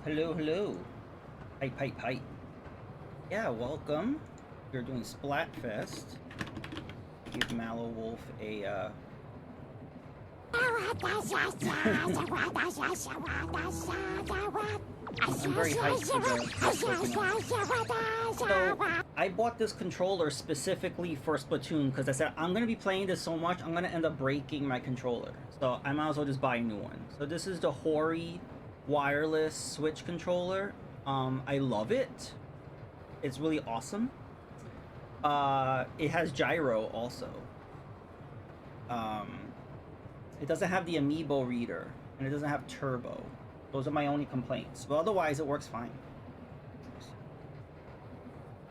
Hello, hello. Hype, hype, hype. Yeah, welcome. We're doing Splatfest. Give Mallow Wolf a, I'm very hyped for the So, I bought this controller specifically for Splatoon because I said I'm going to be playing this so much, I'm going to end up breaking my controller. So, I might as well just buy a new one. So, this is the Hori wireless Switch controller. I love it. It's really awesome. It has gyro also. It doesn't have the amiibo reader, and it doesn't have turbo. Those are my only complaints. But otherwise, it works fine.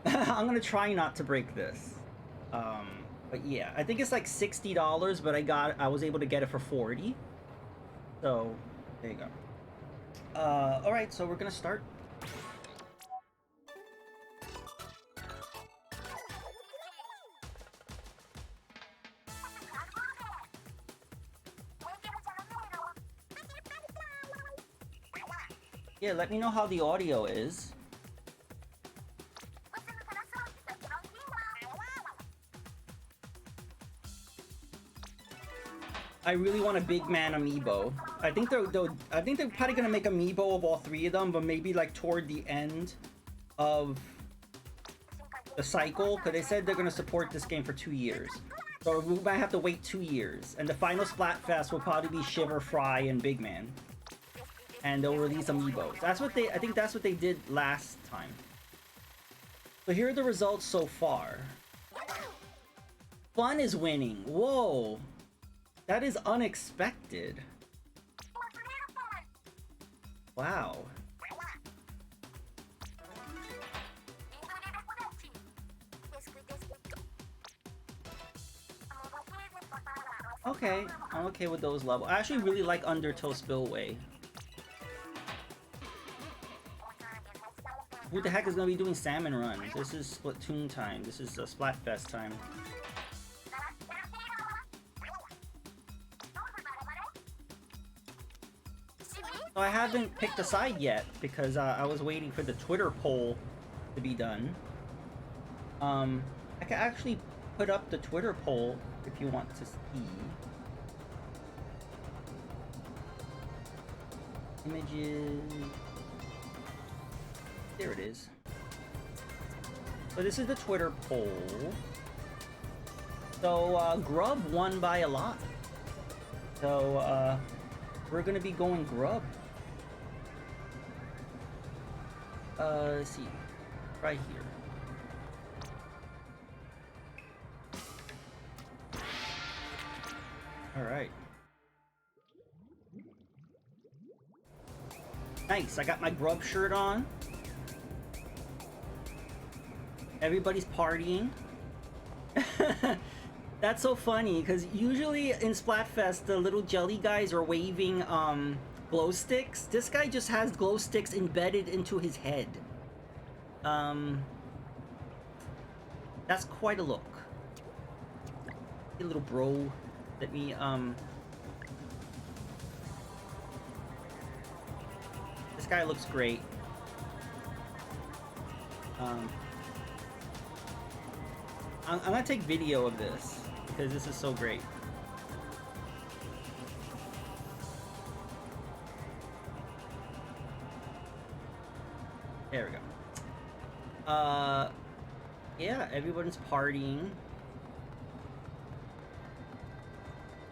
I'm gonna try not to break this. But yeah, I think it's like $60, but I was able to get it for 40. So there you go. All right, so we're gonna start. Yeah, let me know how the audio is. I really want a big man amiibo. I think they're probably gonna make amiibo of all three of them, but maybe like toward the end of the cycle, because they said they're gonna support this game for 2 years. So we might have to wait 2 years, and the final Splatfest will probably be Shiver, Fry, and Big Man. And they'll release amiibos. I think that's what they did last time. So here are the results so far. Fun is winning. Whoa. That is unexpected. Wow. Okay, I'm okay with those levels. I actually really like Undertow Spillway. Who the heck is gonna be doing salmon runs? This is Splatoon time. This is Splatfest time. So I haven't picked a side yet because I was waiting for the Twitter poll to be done. I can actually put up the Twitter poll if you want to see. Images. There it is. So this is the Twitter poll. So Grub won by a lot. So we're gonna be going Grub. Let's see. Right here. Alright. Nice, I got my Grub shirt on. Everybody's partying. That's so funny, because usually in Splatfest, the little jelly guys are waving glow sticks. This guy just has glow sticks embedded into his head. That's quite a look. Hey, little bro. Let me, This guy looks great. I'm gonna take video of this because this is so great. There we go. Yeah, everyone's partying.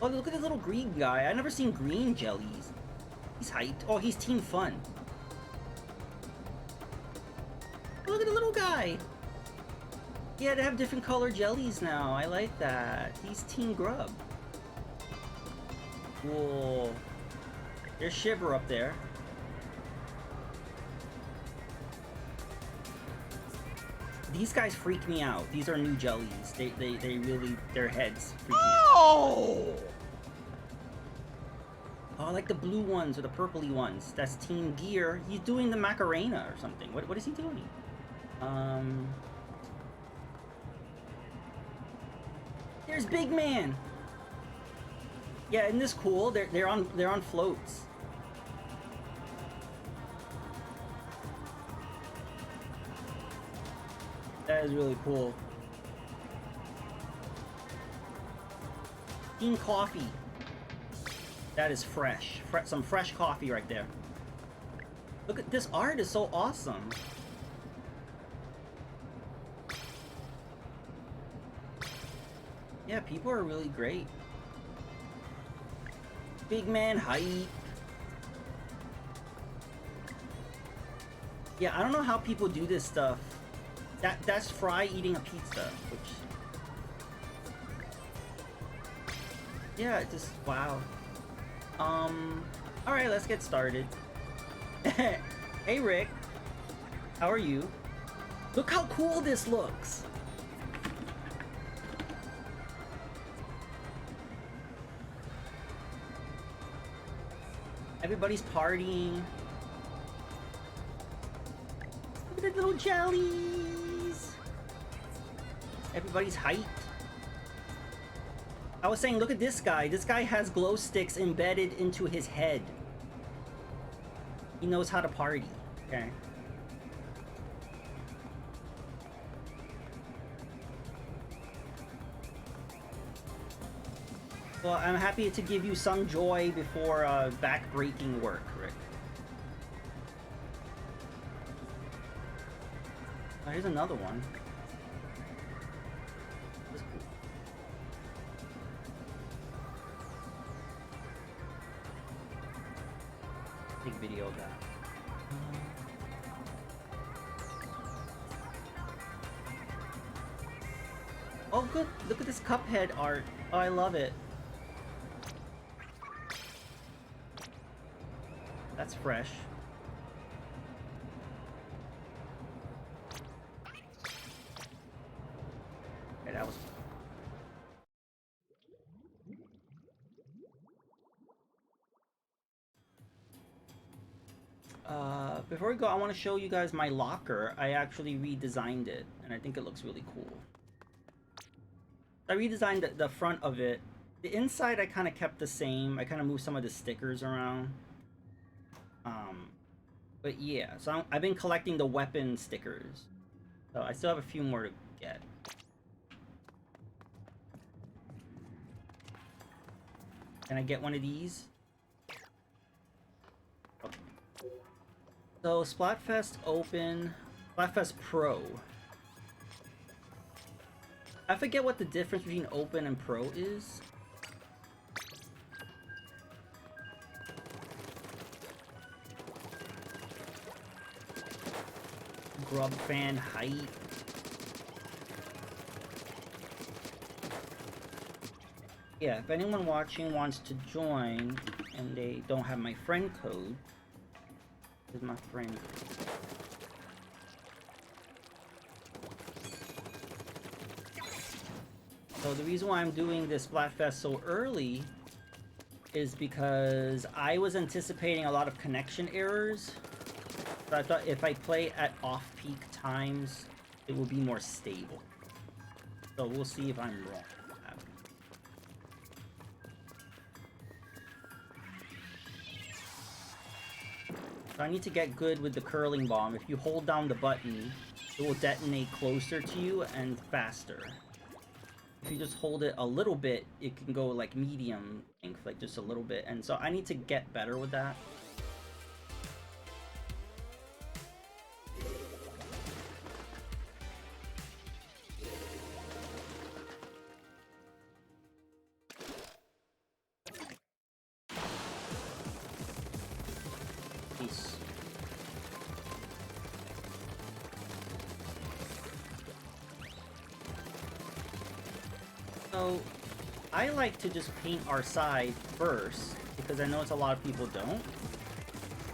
Oh, look at this little green guy. I've never seen green jellies. He's hyped. Oh, he's Team Fun. Look at the little guy. Yeah, they have different color jellies now. I like that. He's Team Grub. Whoa. There's Shiver up there. These guys freak me out. These are new jellies. They really, their heads freak me out. Oh, I like the blue ones or the purpley ones. That's Team Gear. He's doing the Macarena or something. What is he doing? There's Big Man. Yeah, isn't this cool? They're on floats. That is really cool. Team coffee. That is fresh. Some fresh coffee right there. Look at this art, is so awesome. Yeah, people are really great. Big man hype. Yeah, I don't know how people do this stuff. That's Fry eating a pizza, which... Yeah, just wow. Alright, let's get started. Hey Rick, how are you? Look how cool this looks! Everybody's partying. Look at the little jellies! Everybody's hyped. I was saying, look at this guy. This guy has glow sticks embedded into his head. He knows how to party. Okay. Well, I'm happy to give you some joy before back-breaking work, Rick. Oh, here's another one. That's cool. Take video of that. Oh, good. Look at this Cuphead art. Oh, I love it. That's fresh. Okay, that was... Before we go, I want to show you guys my locker. I actually redesigned it, and I think it looks really cool. I redesigned the front of it. The inside I kind of kept the same. I kind of moved some of the stickers around. But yeah, so I've been collecting the weapon stickers. So I still have a few more to get. Can I get one of these? Okay. So Splatfest open, Splatfest Pro. I forget what the difference between open and pro is. Grub fan hype. Yeah, if anyone watching wants to join and they don't have my friend code, here's my friend code. So the reason why I'm doing this Splatfest so early is because I was anticipating a lot of connection errors. So I thought if I play at off-peak times, it will be more stable. So we'll see if I'm wrong. So I need to get good with the curling bomb. If you hold down the button, it will detonate closer to you and faster. If you just hold it a little bit, it can go like medium length, like just a little bit. And so I need to get better with that. Peace. So, I like to just paint our side first, because I notice a lot of people don't.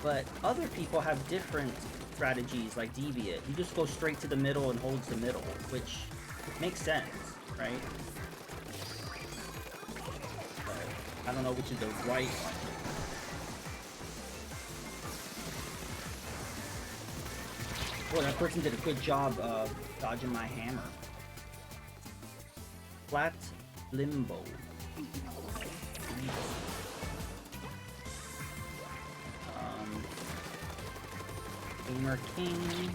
But other people have different strategies, like Deviate. You just go straight to the middle and holds the middle, which makes sense, right? But I don't know which is the right one. Boy, that person did a good job of dodging my hammer. Flat limbo. Gamer King.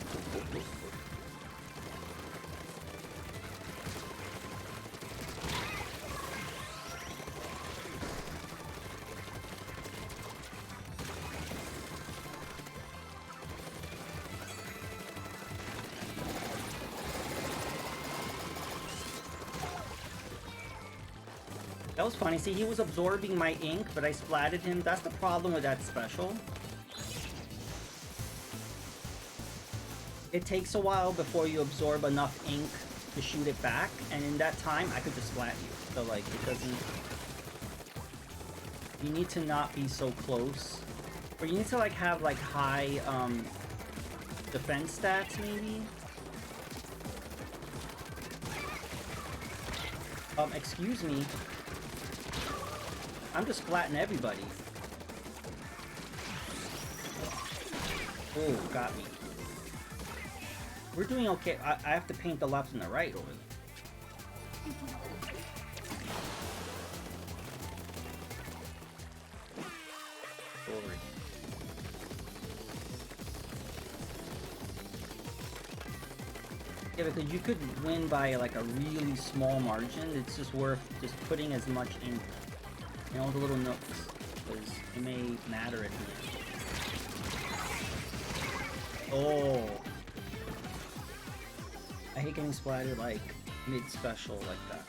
That was funny. See, he was absorbing my ink, but I splatted him. That's the problem with that special. It takes a while before you absorb enough ink to shoot it back, and in that time, I could just splat you. So, like, it doesn't... You need to not be so close. Or you need to, like, have, like, high, defense stats, maybe? Excuse me. I'm just splatting everybody. Oh, got me. We're doing okay. I have to paint the left and the right over there. Forward. Yeah, because you could win by like a really small margin. It's just worth just putting as much ink in all the little nooks, because it may matter at the end. Oh. I hate getting splattered like mid-special like that.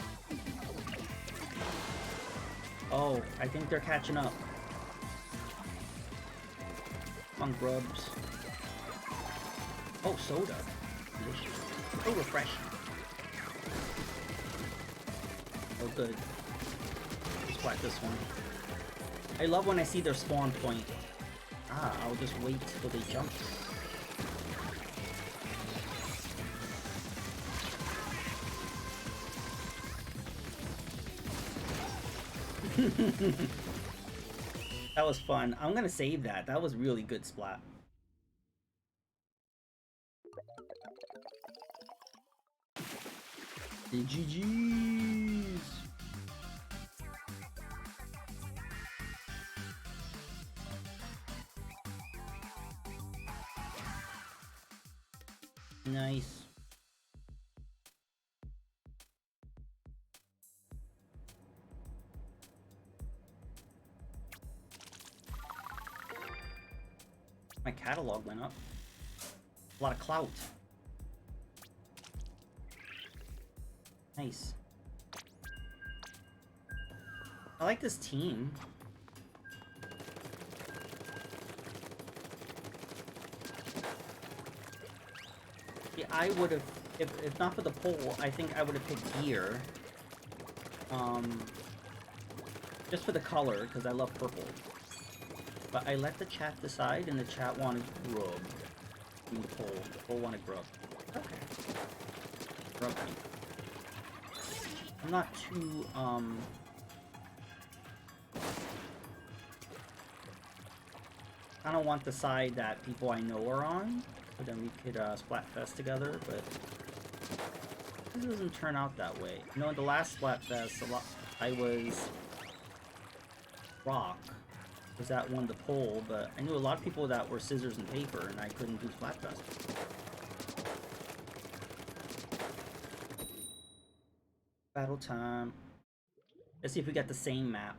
Oh, I think they're catching up. Come on, Grubs. Oh, soda. Delicious. Oh, refreshing. Oh, good. Splat this one. I love when I see their spawn point. Ah, I'll just wait till they jump. That was fun. I'm gonna save that. That was really good splat. The GGs. Nice. My catalog went up. A lot of clout. Nice. I like this team. Yeah, I would have, if not for the poll, I think I would have picked gear. Just for the color, because I love purple. But I let the chat decide, and the chat wanted Grub. I mean, the poll wanted Grub. Okay. Grub. I'm not too, I don't want the side that people I know are on, so then we could, Splatfest together, but it doesn't turn out that way. You know, in the last Splatfest, I was Rock. Was that won the poll, but I knew a lot of people that were scissors and paper, and I couldn't do Splatfest. Battle time. Let's see if we got the same map.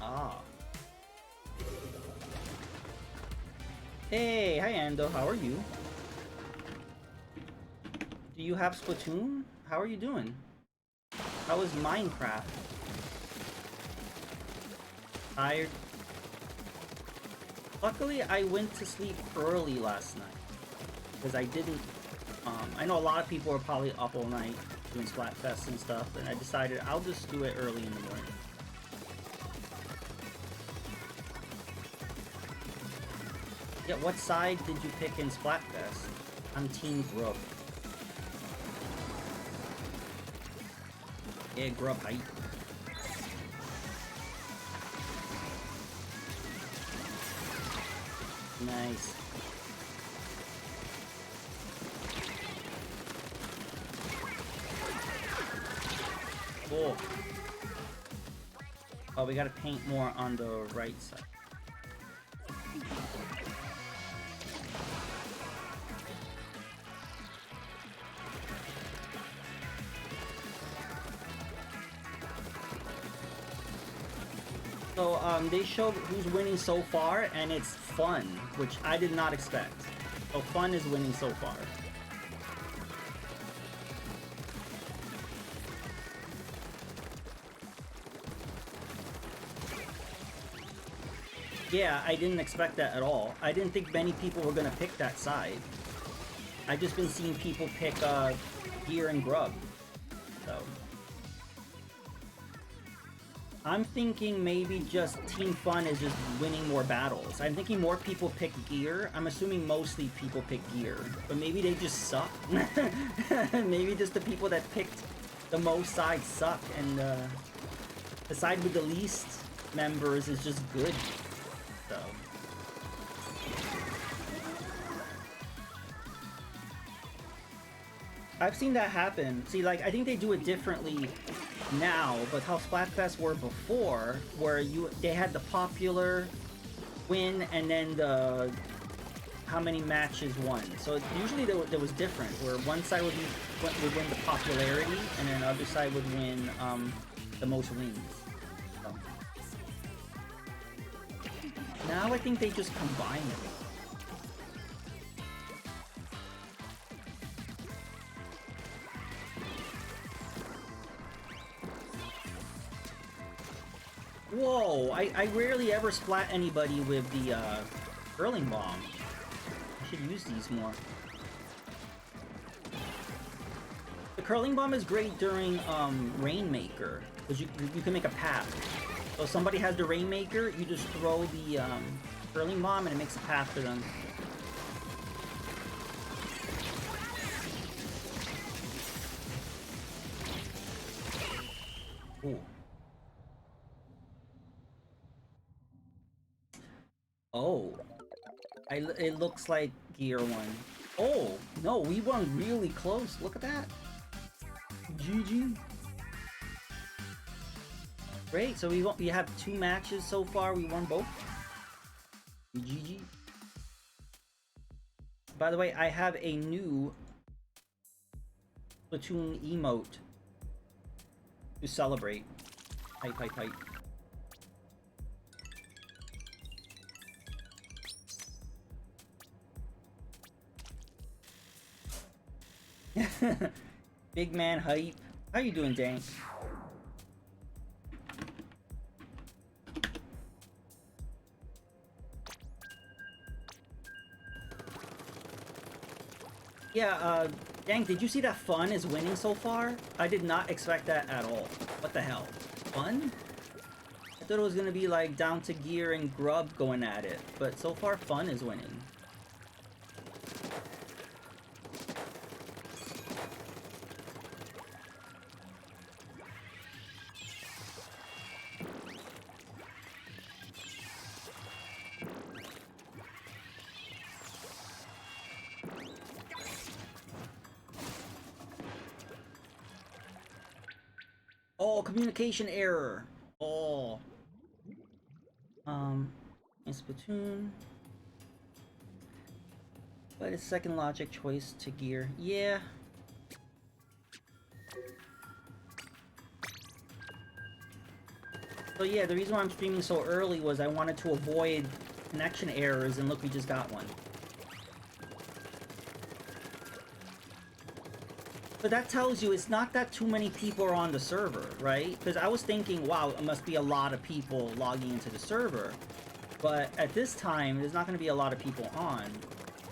Ah. Hey, hi Ando, how are you? Do you have Splatoon? How are you doing? How is Minecraft? Tired? Luckily, I went to sleep early last night. Because I didn't... I know a lot of people are probably up all night doing Splatfest and stuff, and I decided I'll just do it early in the morning. Yeah, what side did you pick in Splatfest? I'm Team Grub. Yeah, Grub height. Nice. Cool. Oh, we gotta paint more on the right side. So, they showed who's winning so far, and it's Fun, which I did not expect. So Fun is winning so far. Yeah, I didn't expect that at all. I didn't think many people were gonna pick that side. I just been seeing people pick gear and grub. So I'm thinking maybe just Team Fun is just winning more battles. I'm thinking more people pick gear. I'm assuming mostly people pick gear, but maybe they just suck. Maybe just the people that picked the most sides suck, and the side with the least members is just good. So I've seen that happen. See, like, I think they do it differently now, but how Splatfest were before, where they had the popular win and then the how many matches won. So usually there was different, where one side would win the popularity, and then the other side would win the most wins. So now I think they just combine it. Whoa, I rarely ever splat anybody with the curling bomb. I should use these more. The curling bomb is great during Rainmaker, because you can make a path. So if somebody has the Rainmaker, you just throw the curling bomb and it makes a path for them. Ooh. Oh, it looks like gear won. Oh, no, we won really close. Look at that. GG. Great, so we have 2 matches so far. We won both. GG. By the way, I have a new Splatoon emote to celebrate. Hype, hype, hype. Big man hype. How you doing, Dank? Yeah, Dank, did you see that Fun is winning so far? I did not expect that at all. What the hell? Fun? I thought it was gonna be like down to Gear and Grub going at it, but so far Fun is winning. Oh, communication error. Oh. In Splatoon. But it's second logic choice to gear. Yeah. So yeah, the reason why I'm streaming so early was I wanted to avoid connection errors, and look, we just got one. But that tells you it's not that too many people are on the server, right? Because I was thinking, wow, it must be a lot of people logging into the server. But at this time, there's not going to be a lot of people on.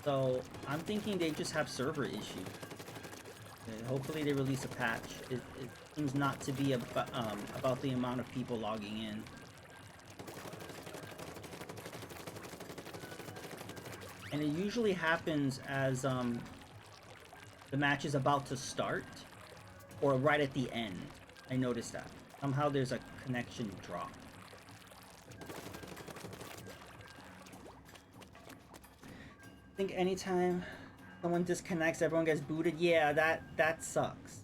So I'm thinking they just have server issues. Okay, hopefully they release a patch. It seems not to be about the amount of people logging in. And it usually happens as the match is about to start, or right at the end. I noticed that. Somehow there's a connection drop. I think anytime someone disconnects, everyone gets booted. Yeah, that sucks.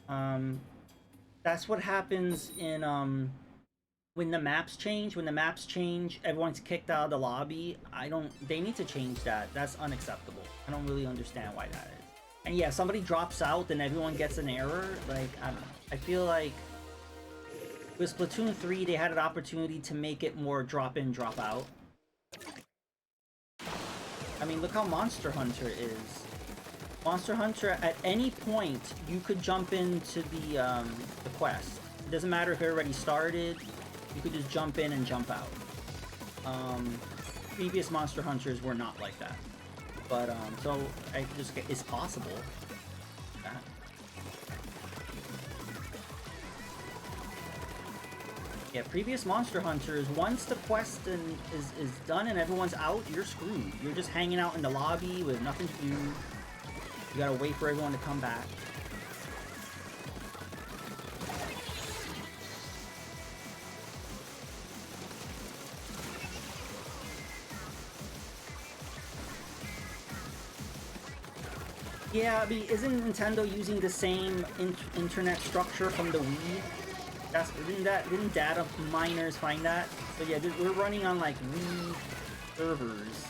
That's what happens in when the maps change. When the maps change, everyone's kicked out of the lobby. They need to change that. That's unacceptable. I don't really understand why that is. And yeah, somebody drops out and everyone gets an error. Like, I don't know. I feel like with Splatoon 3, they had an opportunity to make it more drop in, drop out. I mean, look how Monster Hunter is. Monster Hunter, at any point, you could jump into the quest. It doesn't matter if it already started. You could just jump in and jump out. Previous Monster Hunters were not like that. But, so, it's possible. That. Yeah, previous Monster Hunters, once the quest is done and everyone's out, you're screwed. You're just hanging out in the lobby with nothing to do. You gotta wait for everyone to come back. Yeah, I mean, isn't Nintendo using the same internet structure from the Wii? Didn't data miners find that? So yeah, we're running on like Wii servers,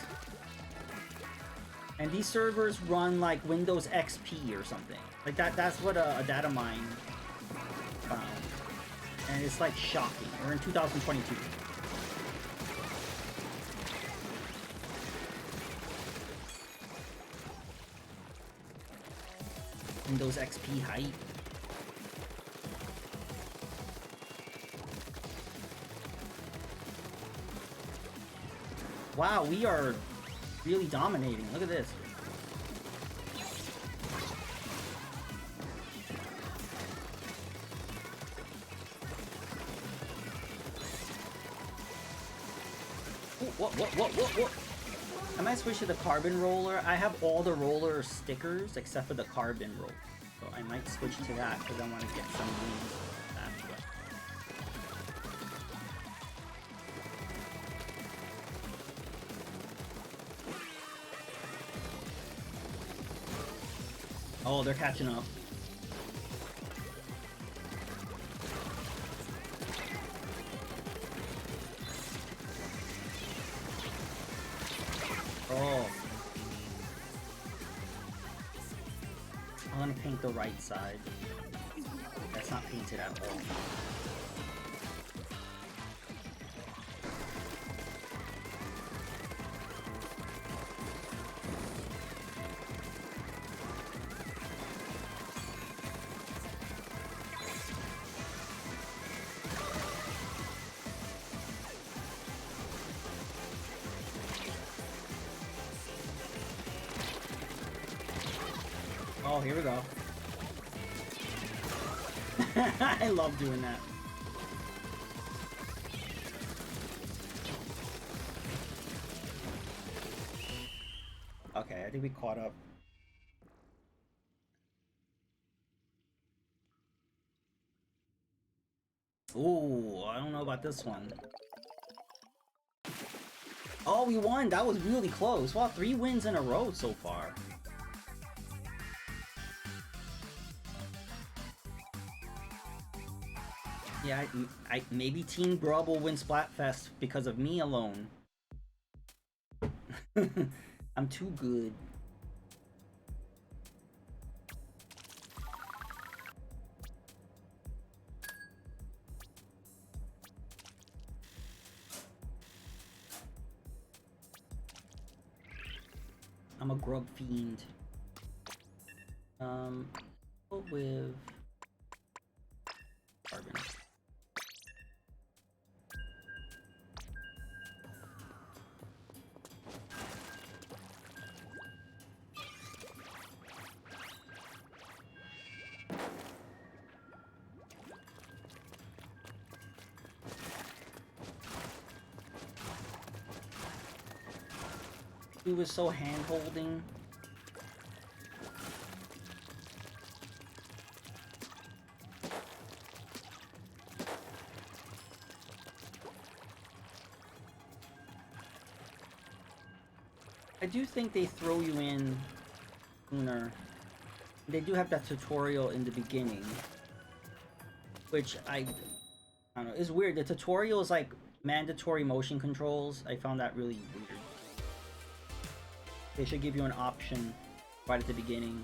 and these servers run like Windows XP or something like that. That's what a data mine found, and it's like shocking. We're in 2022. Windows XP hype. Wow, we are really dominating. Look at this. Ooh, what? I might switch to the carbon roller. I have all the roller stickers except for the carbon roller. So I might switch to that because I want to get some wins. Oh, they're catching up. Oh. I want to paint the right side. That's not painted at all. Oh, here we go. I love doing that. Okay, I think we caught up. Ooh, I don't know about this one. Oh, we won! That was really close. Wow, 3 wins in a row so far. Yeah, maybe Team Grub will win Splatfest because of me alone. I'm too good. I'm a Grub fiend. With carbon. He was so hand-holding. I do think they throw you in sooner. They do have that tutorial in the beginning, which I don't know, it's weird. The tutorial is like mandatory motion controls. I found that really weird. They should give you an option right at the beginning.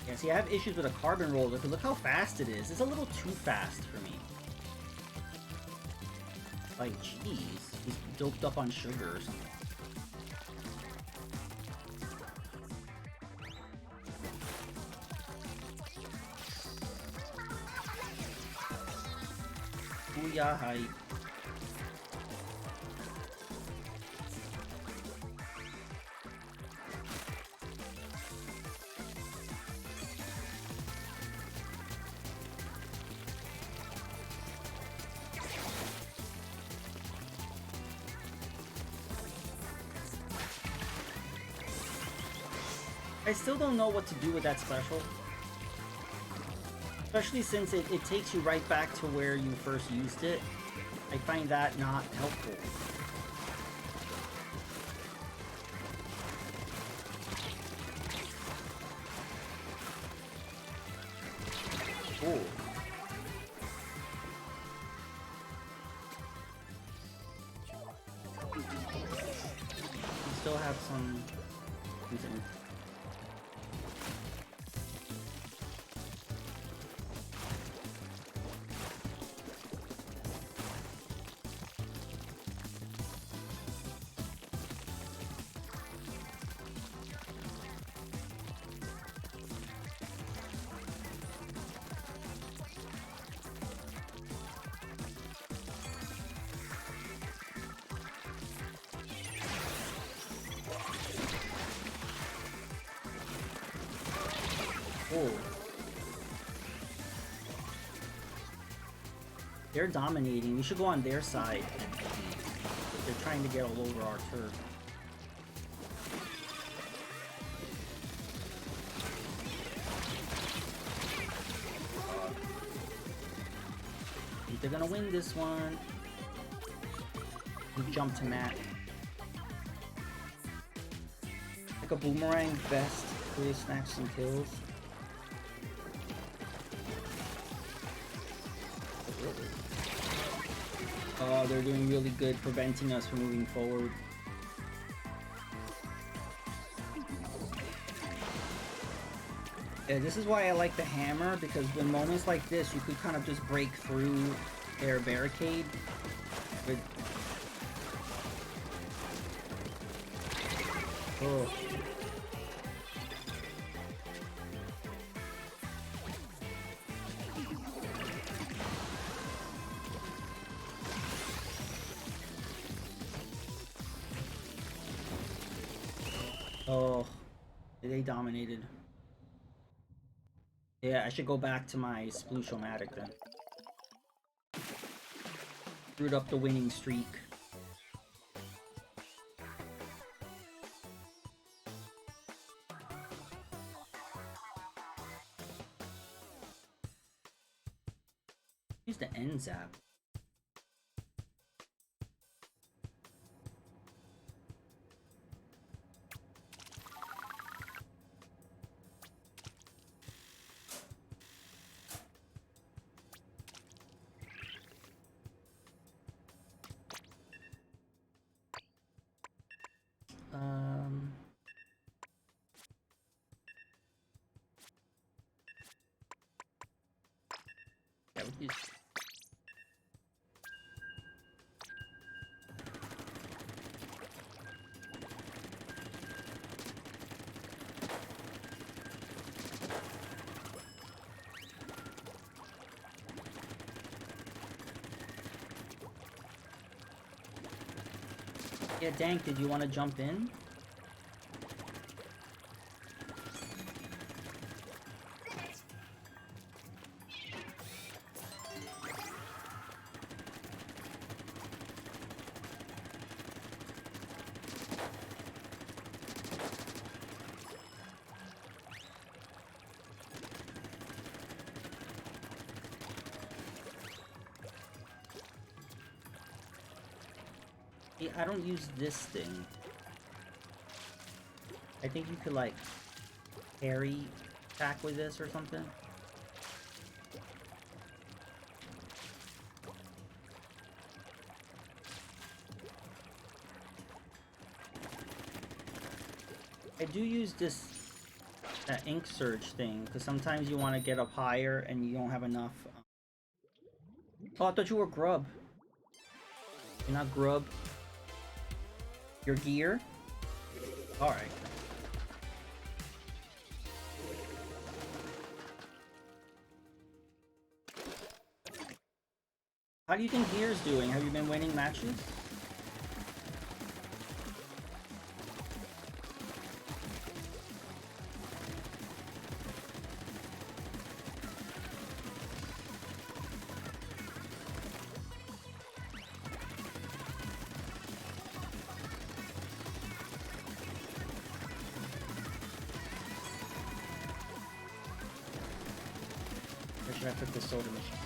Yeah, see, I have issues with a carbon roller because look how fast it is. It's a little too fast for me. Like, jeez, he's doped up on sugar or something. Booyah hype. I still don't know what to do with that special. Especially since it takes you right back to where you first used it. I find that not helpful. Cool. We still have some reason. Oh. They're dominating. We should go on their side. They're trying to get all over our turf. I think they're gonna win this one. We jump to Matt. Like a boomerang vest. Really snatch some kills. Oh, they're doing really good preventing us from moving forward. Yeah, this is why I like the hammer, because in moments like this, you could kind of just break through their barricade. With... Oh. Oh, they dominated. Yeah, I should go back to my Sploosh-O-Matic then. Screwed up the winning streak. Use the end zap. Yeah, we use... Yeah, Dank, did you want to jump in? I don't use this thing. I think you could like parry attack with this or something. I do use this ink surge thing because sometimes you want to get up higher and you don't have enough. Oh, I thought you were Grub. You're not Grub. Your gear? Alright. How do you think Gear's doing? Have you been winning matches? Or should I put the soda machine?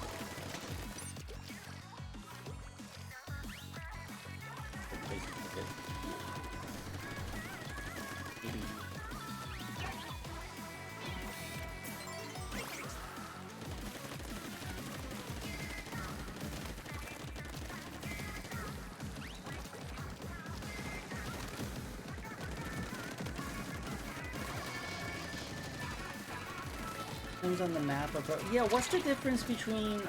On the map of yeah, what's the difference between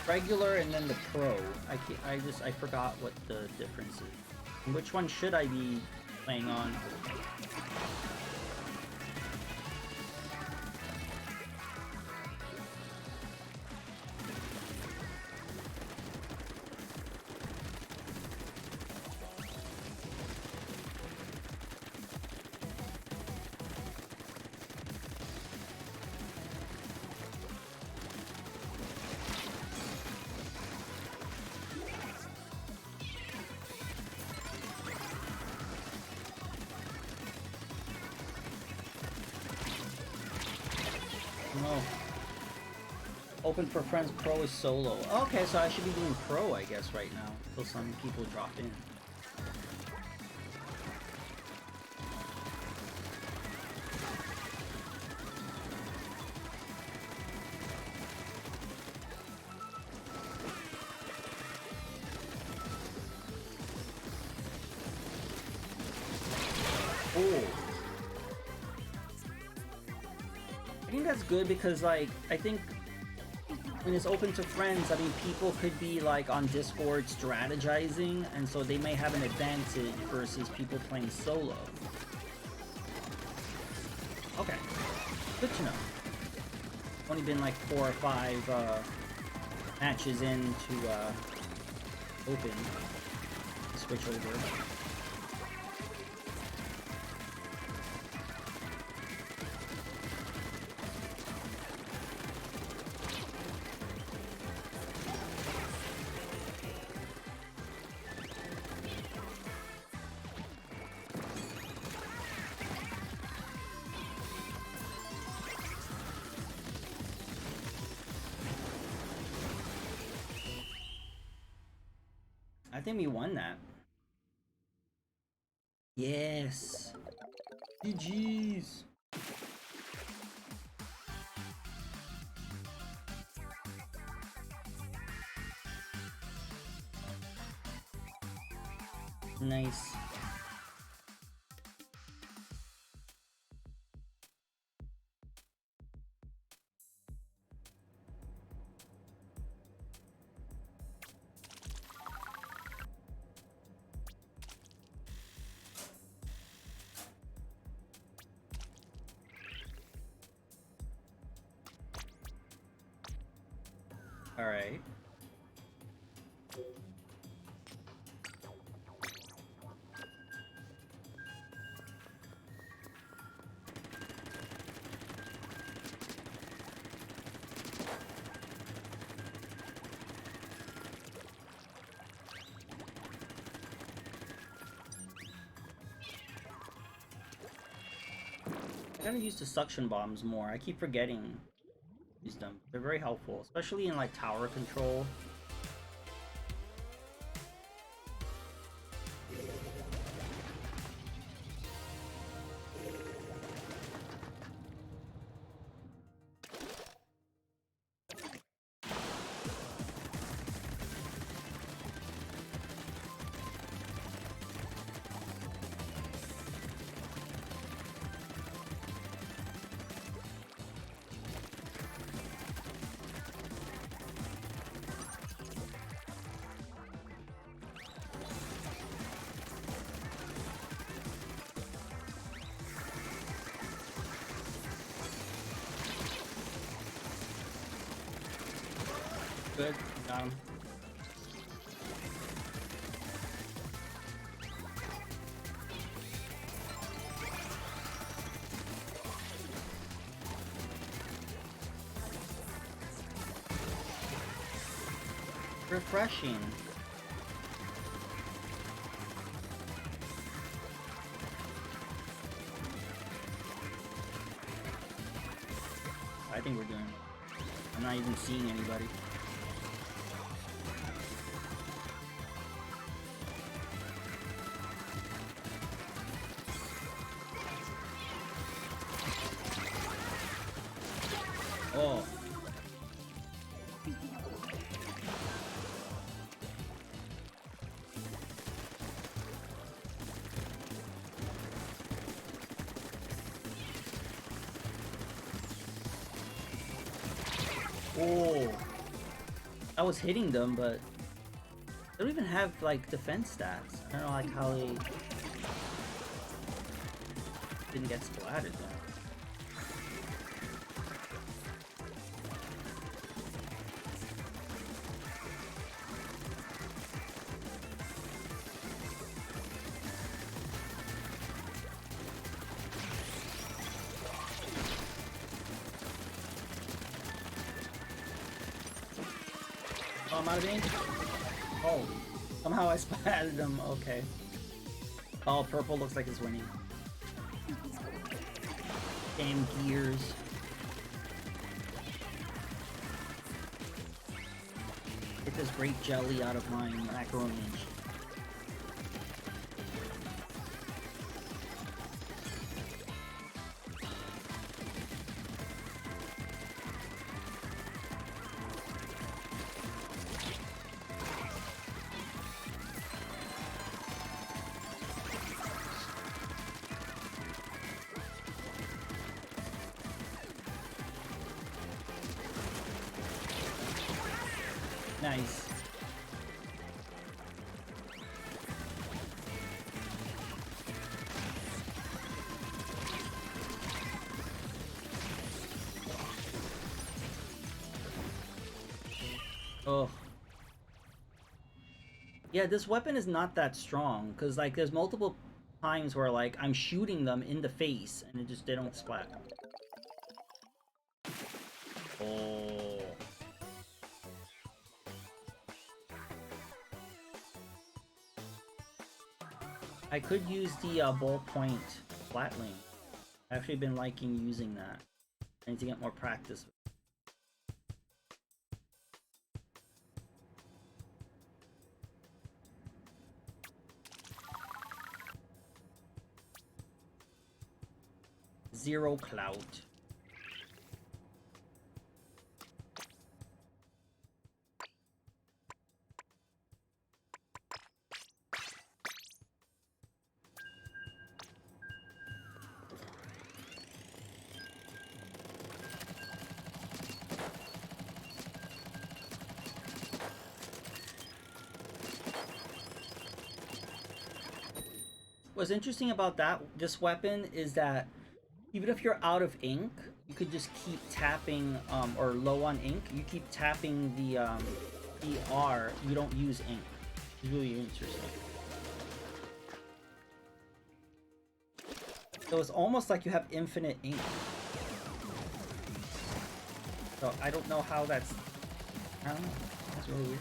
regular and then the pro? I forgot what the difference is. And which one should I be playing on? No. Open for friends, pro is solo. Okay, so I should be doing pro, I guess, right now. Until some people drop in. Oh. I think that's good because, like, I think when it's open to friends, I mean, people could be, like, on Discord strategizing, and so they may have an advantage versus people playing solo. Okay. Good to know. Only been, like, 4 or 5 matches into open. Switch over. I think we won that. Yes. GG's. Nice. All right. I gotta use the suction bombs more. I keep forgetting to use them. They're very helpful, especially in like tower control. Good. Got him. Refreshing. I think we're doing it. I'm not even seeing anybody. Oh. Oh, I was hitting them, but they don't even have like defense stats. I don't know like how they didn't get splatted though. Oh, I'm out of range? Oh, somehow I splatted them. Okay. Oh, purple looks like it's winning. Damn gears. Get this great jelly out of my macro range. Nice. Oh. Yeah, this weapon is not that strong, because like there's multiple times where like I'm shooting them in the face and they don't splat. Oh. I could use the ballpoint flatling. I've actually been liking using that. I need to get more practice. Zero clout. What's interesting about this weapon is that even if you're out of ink, you could just keep tapping, or low on ink, you keep tapping the R, you don't use ink. It's really interesting. So it's almost like you have infinite ink. So I don't know how that's, I don't know, that's really weird.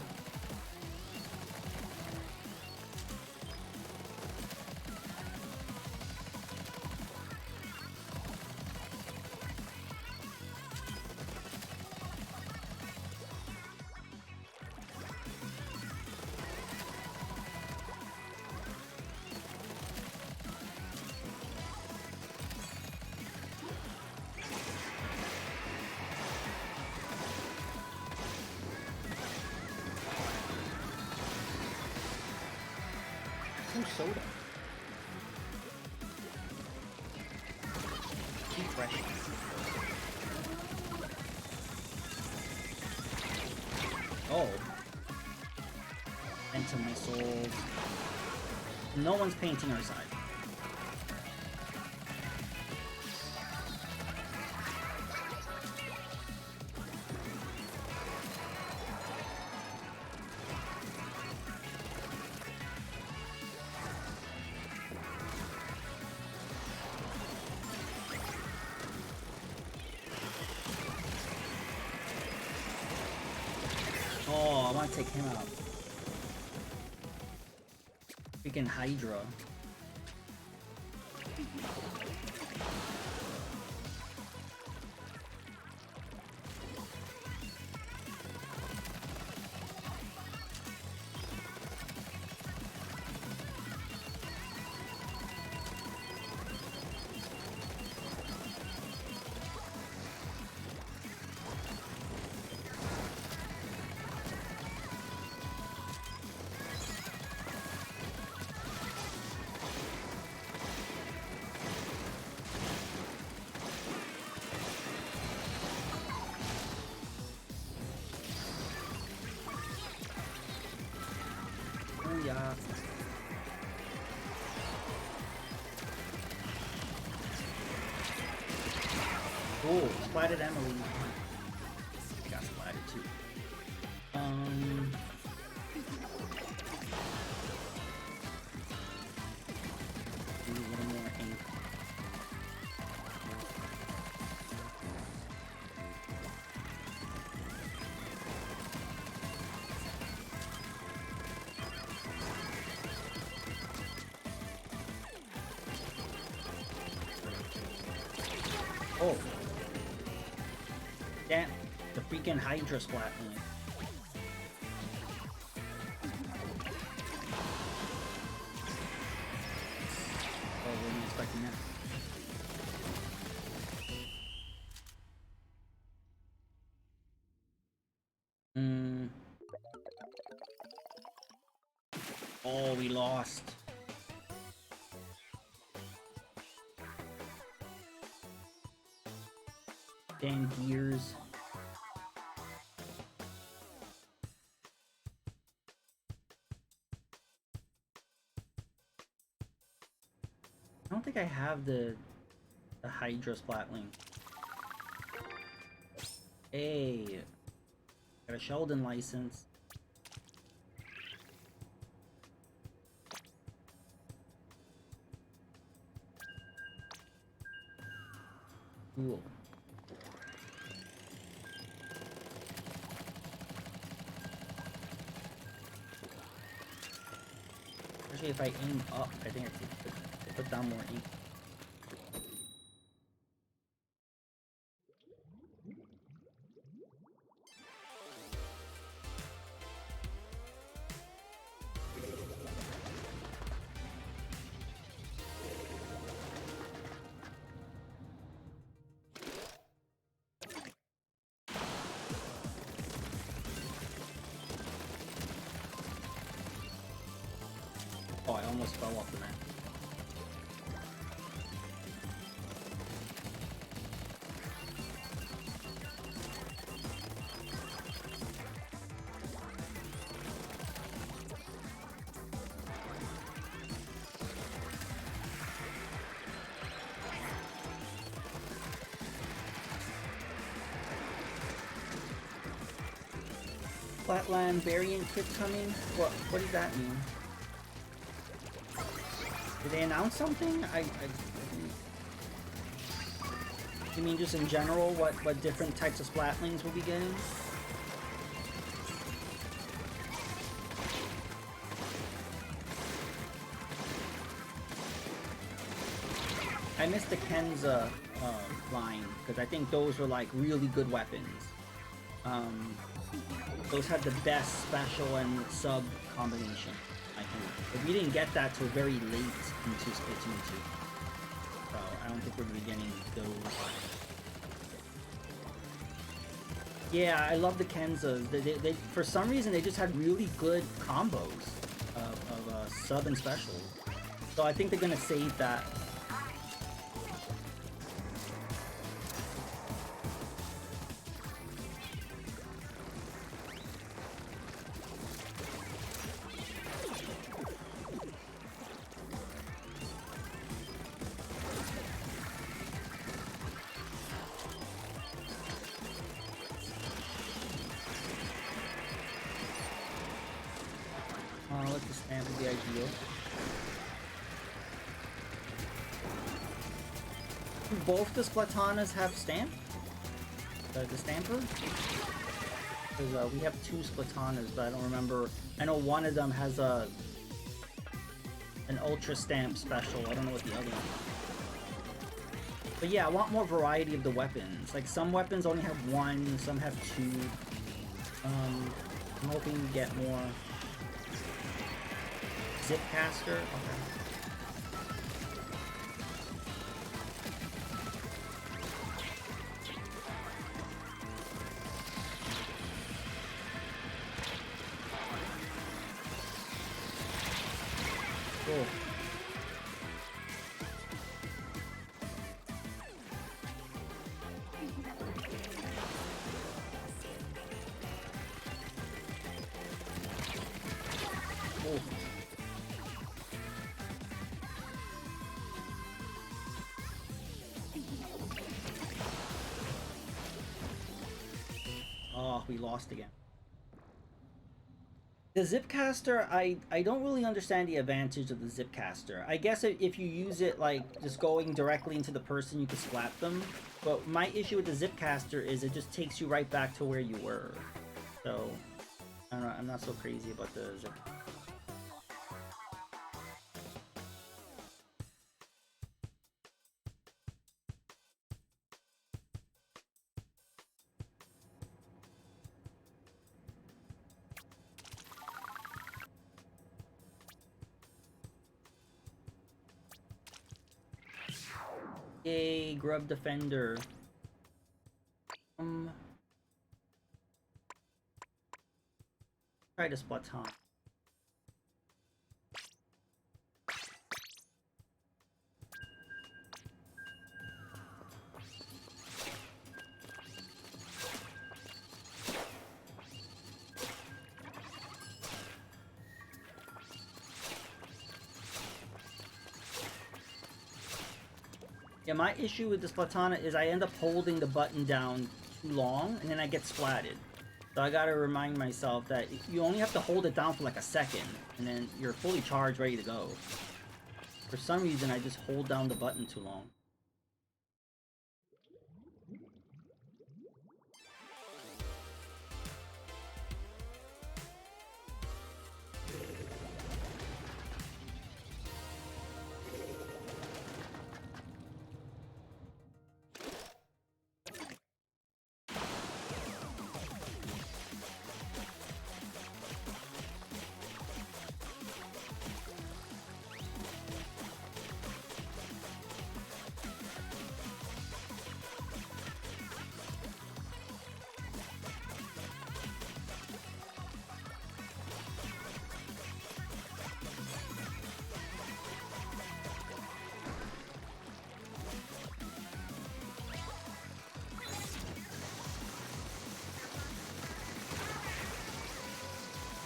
Soda. Keep fresh. Oh. Enter missiles. No one's painting our side. I want to take him out. Freaking Hydra. Yeah. Oh, splatted Emily. Got splatted too. Need a little more ink. Oh. Damn. The freaking Hydra splat me. Oh, wasn't expecting that. Oh, we lost. Damn gears. I don't think I have the Hydra Splatling. Hey, got a Sheldon license. Cool. Actually, if I aim up, I think I could put down more ink. Oh, I almost fell off the map. Flatland variant kit coming? What does that mean? Did they announce something? You mean just in general what different types of Splatlings we'll be getting? I missed the Kenza line because I think those were like really good weapons. Those had the best special and sub combination, I think. But we didn't get that till very late into Splatoon 2. So I don't think we're gonna be getting those. Yeah, I love the Kenzas. They for some reason they just had really good combos of sub and special. So I think they're gonna save that. Let the stamp would be ideal. Do both the Splatanas have stamp? The stamper? Because we have 2 Splatanas, but I don't remember. I know one of them has an Ultra Stamp special. I don't know what the other one is. But yeah, I want more variety of the weapons. Like, some weapons only have 1, some have 2. I'm hoping we get more. Zipcaster? Okay. Cool. Cool. Oh, we lost again. The Zipcaster, I don't really understand the advantage of the Zipcaster. I guess if you use it like just going directly into the person, you can splat them. But my issue with the Zipcaster is it just takes you right back to where you were. So, I don't know, I'm not so crazy about the Zip. Yay, Grub Defender. Try to Splatoon. Yeah, my issue with the Splatana is I end up holding the button down too long, and then I get splatted. So I gotta remind myself that you only have to hold it down for like a second, and then you're fully charged, ready to go. For some reason, I just hold down the button too long.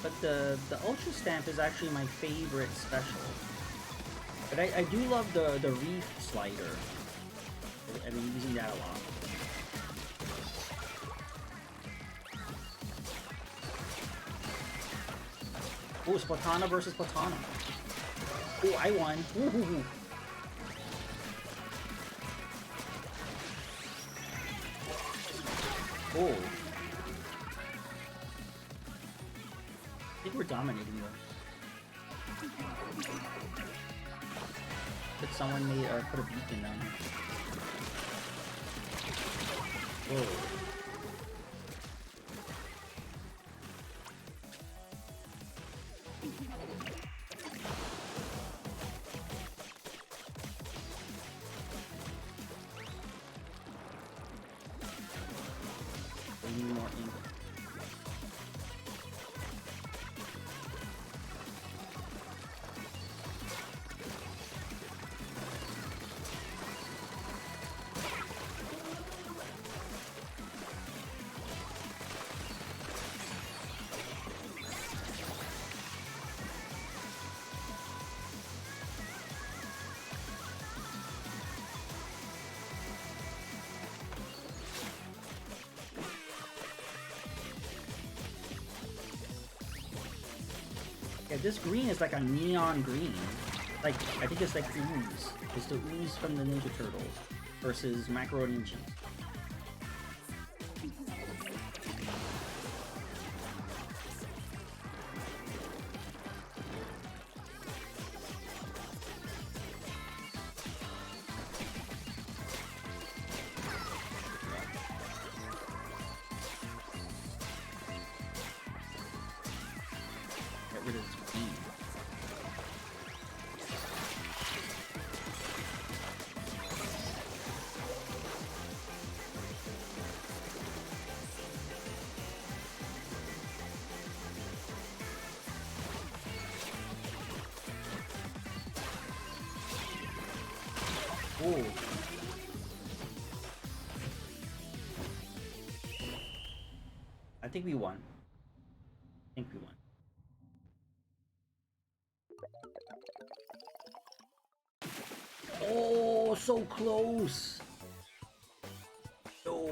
But the Ultra Stamp is actually my favorite special. But I do love the Reef Slider. I've been using that a lot. Oh, Splatana versus Splatana. Oh, I won. Ooh. Oh. I think we're dominating though. But someone made or put a beacon down here. Whoa. We need more ink. Yeah, this green is like a neon green. Like, I think it's like ooze. It's the ooze from the Ninja Turtles versus macaroni and cheese. rid of this green. Oh. I think we won. I think we won. Oh, so close. No.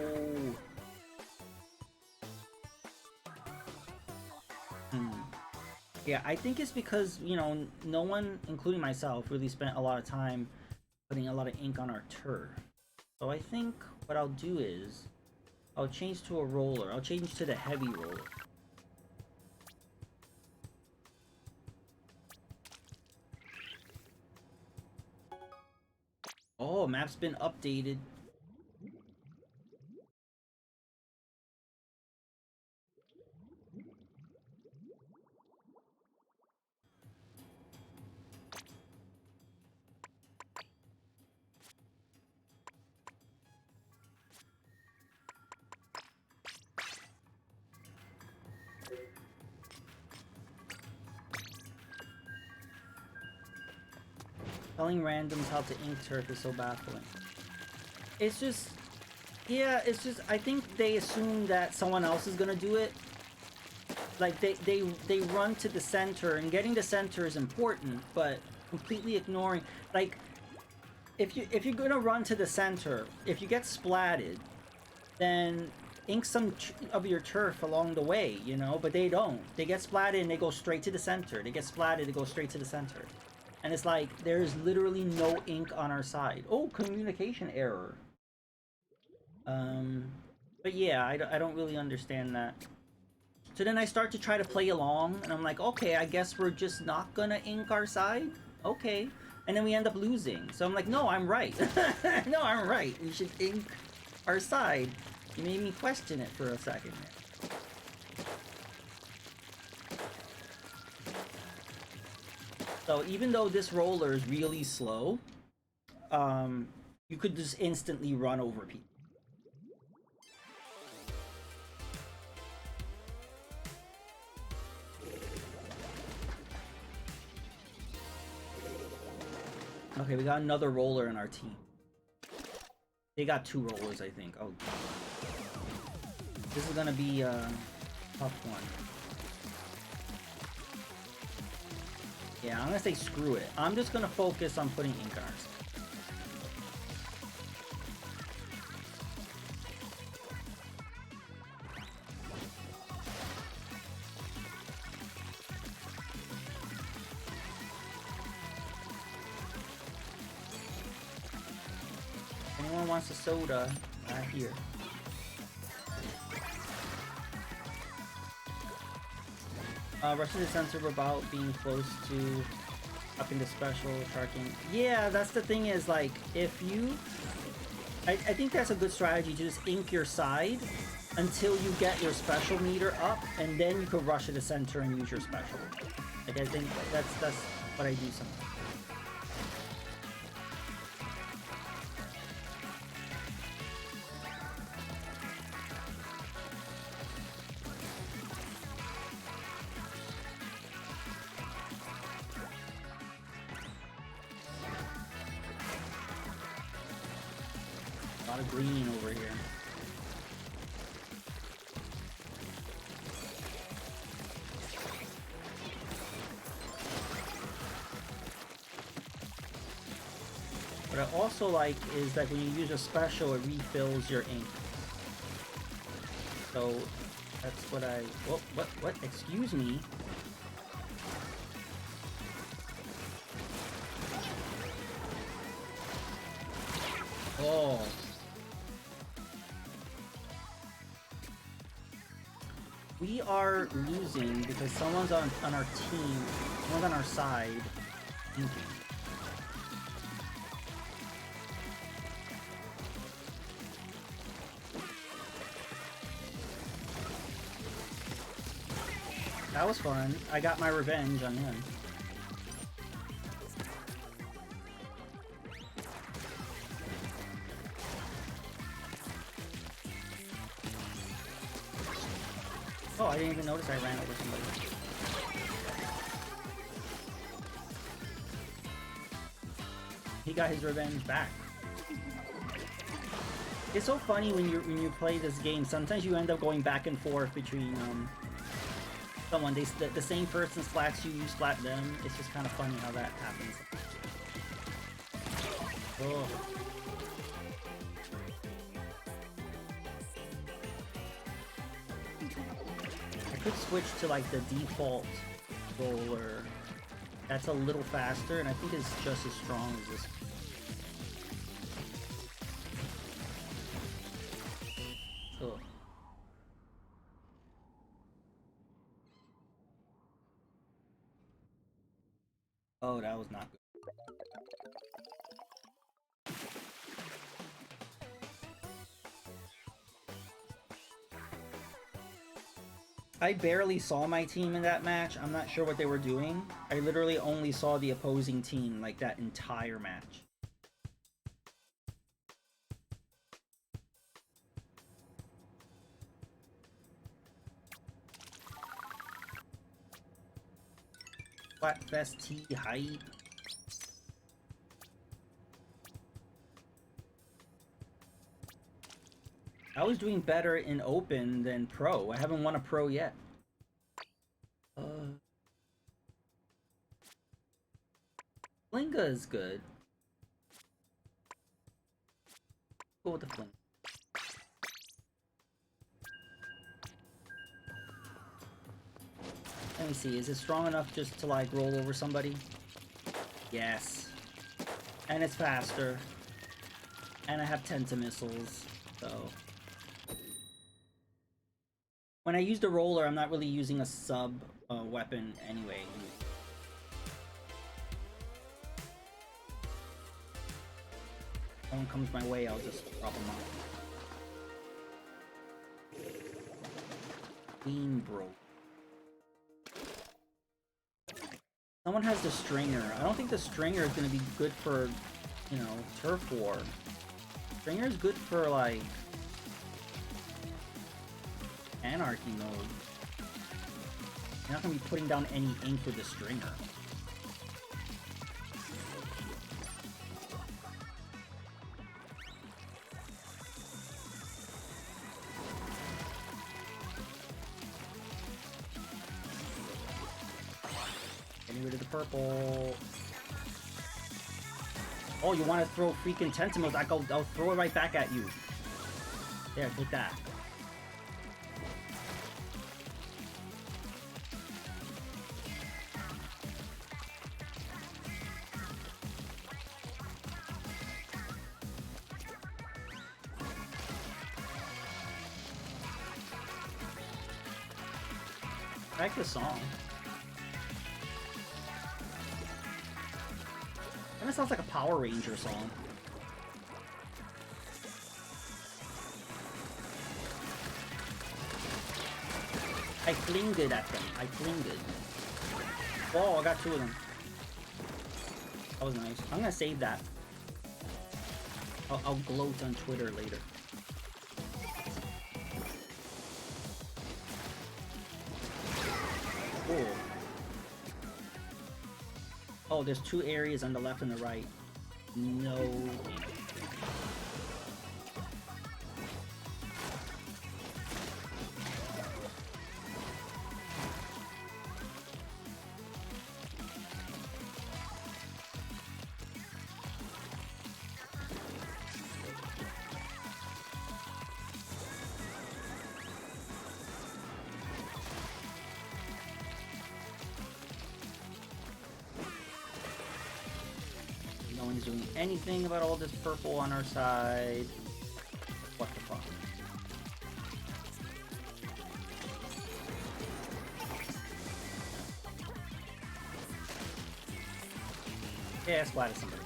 Yeah, I think it's because, you know, no one, including myself, really spent a lot of time putting a lot of ink on our turf. So I think what I'll do is I'll change to a roller. I'll change to the heavy roller. Oh, map's been updated. Telling randoms how to ink turf is so baffling. It's just, yeah, it's just, I think they assume that someone else is gonna do it. Like, they run to the center, and getting the center is important, but completely ignoring, like, if you're gonna run to the center, if you get splatted, then ink some of your turf along the way, you know, but they don't. They get splatted and they go straight to the center. They get splatted, they go straight to the center. And it's like, there's literally no ink on our side. Oh, communication error. But yeah, I don't really understand that. So then I start to try to play along, and I'm like, okay, I guess we're just not gonna ink our side? Okay. And then we end up losing. So I'm like, no, I'm right. No, I'm right. We should ink our side. You made me question it for a second there. So even though this roller is really slow, you could just instantly run over people. Okay, we got another roller in our team. They got 2 rollers, I think. Oh, this is gonna be a tough one. Yeah, I'm gonna say screw it. I'm just gonna focus on putting ink on ours. Anyone wants a soda? Right here. Rushing the sensor about being close to upping the special tracking. Yeah, that's the thing is, like, if you... I think that's a good strategy to just ink your side until you get your special meter up, and then you could rush to the center and use your special. Like, I think that's what I do sometimes. A lot of green over here. What I also like is that when you use a special, it refills your ink. So that's what I... Oh, what? Excuse me. Oh. We are losing because someone's on our team, someone's on our side. That was fun. I got my revenge on him. Oh, I didn't even notice I ran over somebody. He got his revenge back. It's so funny when you play this game. Sometimes you end up going back and forth between someone. The same person splats you, you splat them. It's just kind of funny how that happens. Oh. I could switch to like the default roller. That's a little faster, and I think it's just as strong as this. Ugh. Oh, that was not good. I barely saw my team in that match. I'm not sure what they were doing. I literally only saw the opposing team like that entire match. Splatfest T hype. I was doing better in open than pro. I haven't won a pro yet. Flinga is good. Go with the Flinga. Let me see, is it strong enough just to like roll over somebody? Yes. And it's faster. And I have Tenta missiles, so... When I use the roller, I'm not really using a sub weapon anyway. If someone comes my way, I'll just drop them off. Queen bro. Someone has the Stringer. I don't think the Stringer is going to be good for, you know, turf war. Stringer is good for, like, anarchy mode. You're not going to be putting down any ink with the Stringer. Getting rid of the purple. Oh, you want to throw freaking Tentacles? I'll throw it right back at you. There, take that. I like this song. And it sounds like a Power Ranger song. I flinged it at them. I flinged it. Oh, I got two of them. That was nice. I'm gonna save that. I'll gloat on Twitter later. Cool. Oh, there's two areas on the left and the right. No. No one's doing anything about all this purple on our side. What the fuck? Yeah, splatted somebody.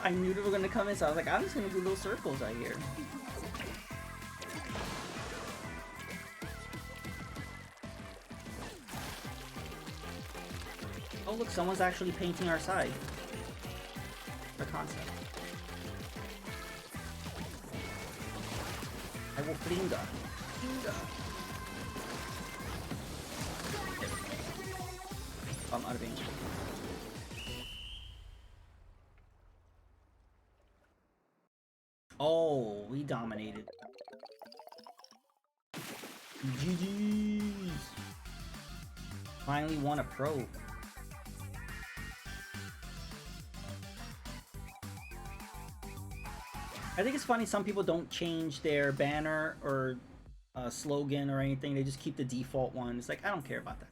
I knew they were gonna come in, so I was like, I'm just gonna do little circles right here. Oh look, someone's actually painting our side. The concept. I will flinga. Flinga. I'm out of range. Oh, we dominated. GG's. Finally won a pro. I think it's funny some people don't change their banner or slogan or anything. They just keep the default one. It's like, I don't care about that.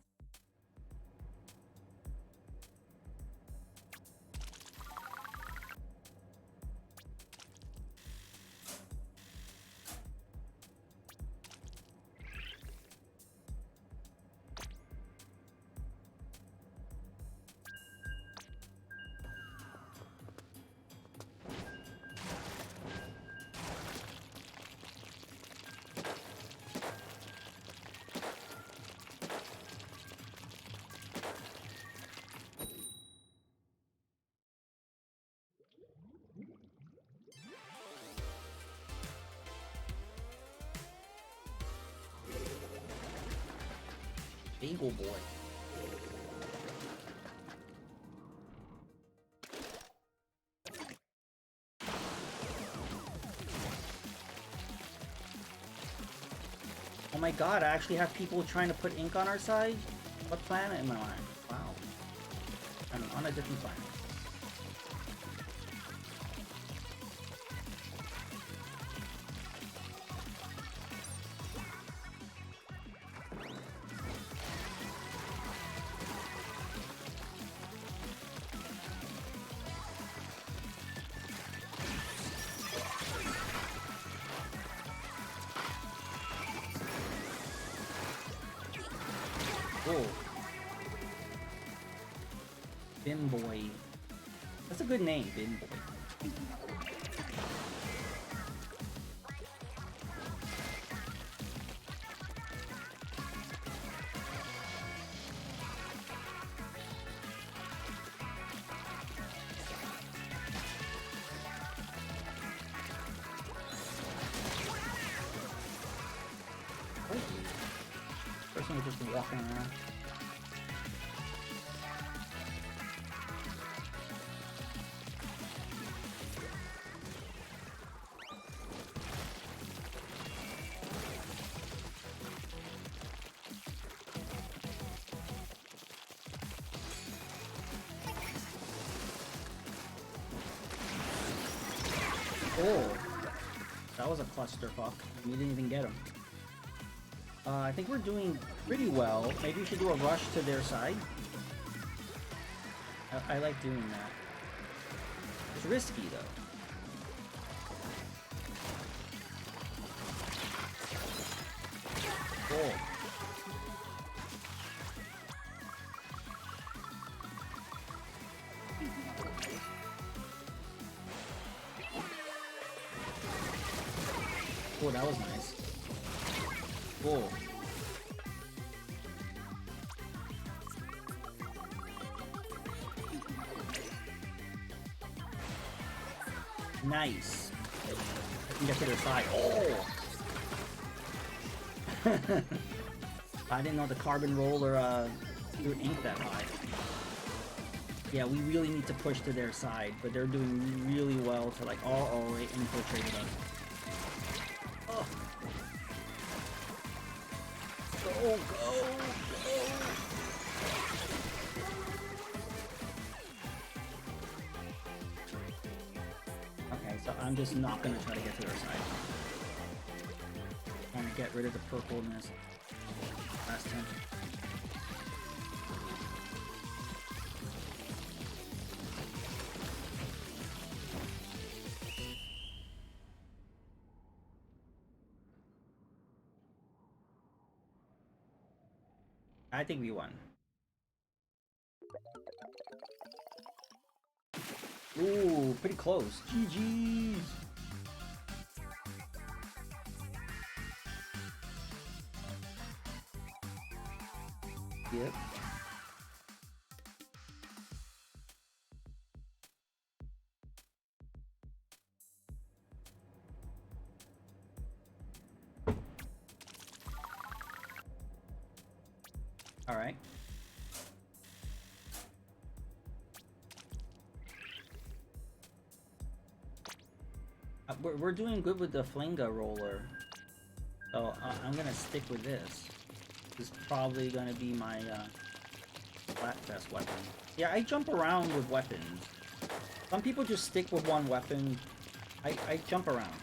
Bagel boy. Oh my god, I actually have people trying to put ink on our side? What planet am I on? Wow. I'm on a different planet. Oh. Bin Boy. That's a good name, Bin Boy. Person was just walking around. Oh, that was a clusterfuck. We didn't even get him. I think we're doing pretty well. Maybe we should do a rush to their side. I like doing that. It's risky though. Oh. Oh, that was nice. Oh. Nice. I can get to their side. Oh! I didn't know the carbon roller threw ink that high. Yeah, we really need to push to their side, but they're doing really well to like, oh, it infiltrated us. Oh. Go, go, go! Okay, so I'm just not gonna try to get to their side. I'm trying to get rid of the purpleness. Last time. I think we won. Ooh, pretty close. GG's. Yep. All right. We're doing good with the Flinga roller, so I'm gonna stick with this. This is probably gonna be my Splatfest weapon. Yeah, I jump around with weapons. Some people just stick with one weapon. I jump around.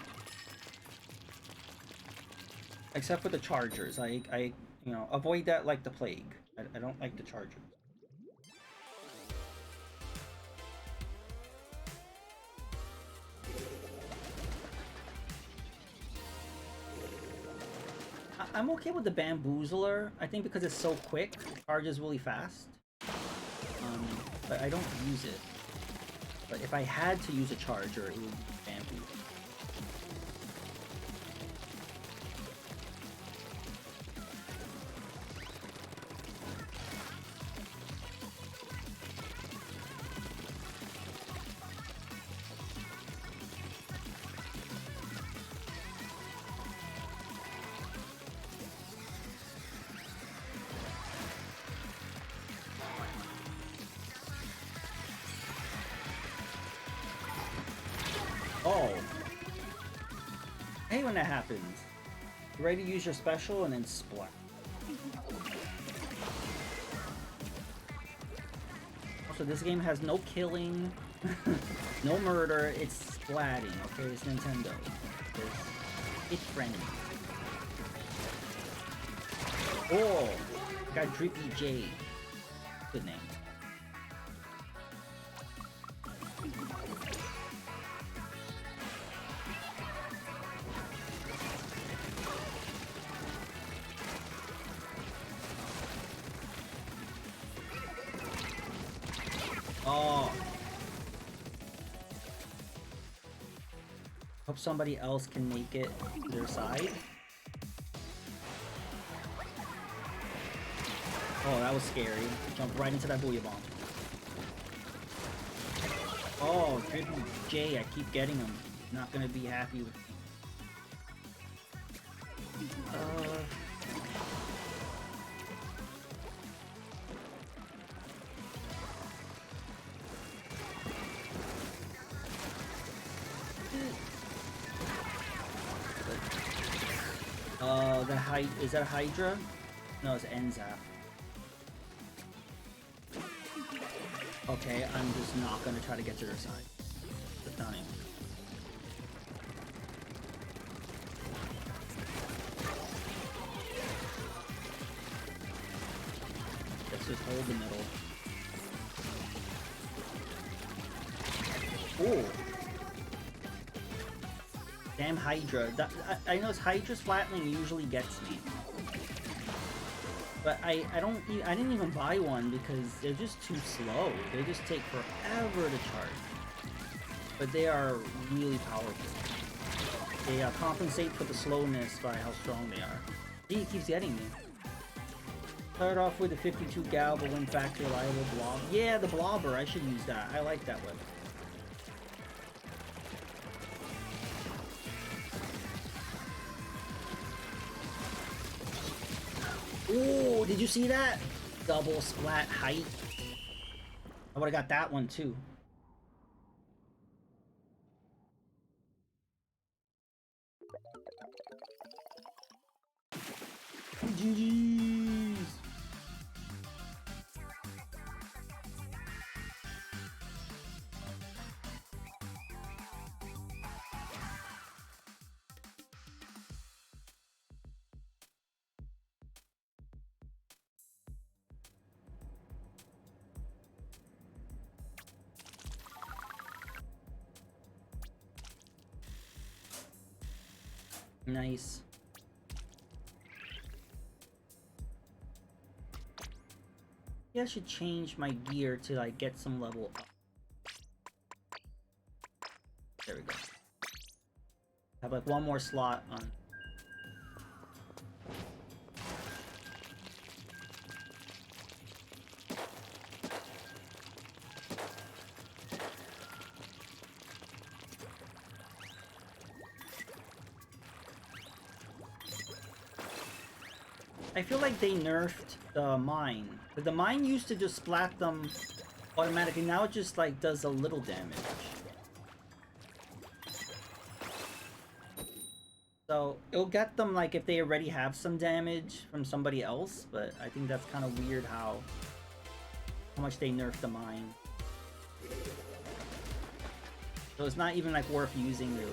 Except for the chargers. I you know, avoid that like the plague. I don't like the chargers. I'm okay with the Bamboozler. I think because it's so quick, it charges really fast. But I don't use it. But if I had to use a charger, it would be Bamboozler. Oh. I hate when that happens. You're ready to use your special and then splat. Also, this game has no killing, no murder, it's splatting, okay? It's Nintendo. It's friendly. Oh! Got Drippy J. Good name. Oh. Hope somebody else can make it to their side. Oh, that was scary. Jump right into that booyah bomb. Oh, Drippy J, I keep getting him. Not gonna be happy with me. Is that a Hydra? No, it's Enzap. Okay, I'm just not gonna try to get to their side. Just not even. Let's just hold the middle. Oh! Damn Hydra. I know Hydra's flattening usually gets me. But I didn't even buy one because they're just too slow. They just take forever to charge. But they are really powerful. They compensate for the slowness by how strong they are. He keeps getting me. Start off with a 52 gal, but win factor reliable blob. Yeah, the blobber. I should use that. I like that weapon. Ooh, did you see that? Double splat height. I would've got that one too. GG's. Nice. Yeah, I should change my gear to like get some level up. Have like one more slot on. I feel like they nerfed the mine. But the mine used to just splat them automatically. Now it just like does a little damage. So it'll get them like if they already have some damage from somebody else, but I think that's kind of weird how much they nerfed the mine. So it's not even like worth using really.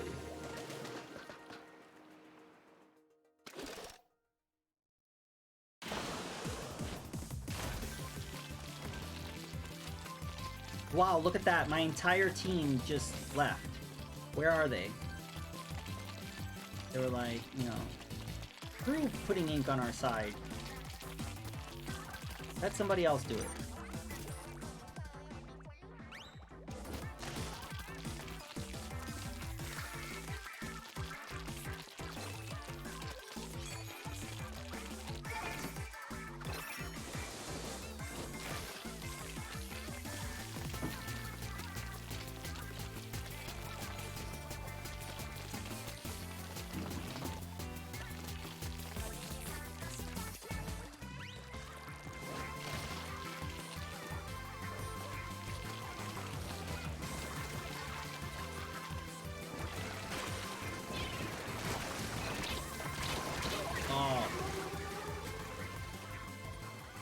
Wow, look at that. My entire team just left. Where are they? They were like, you know, screw putting ink on our side. Let somebody else do it.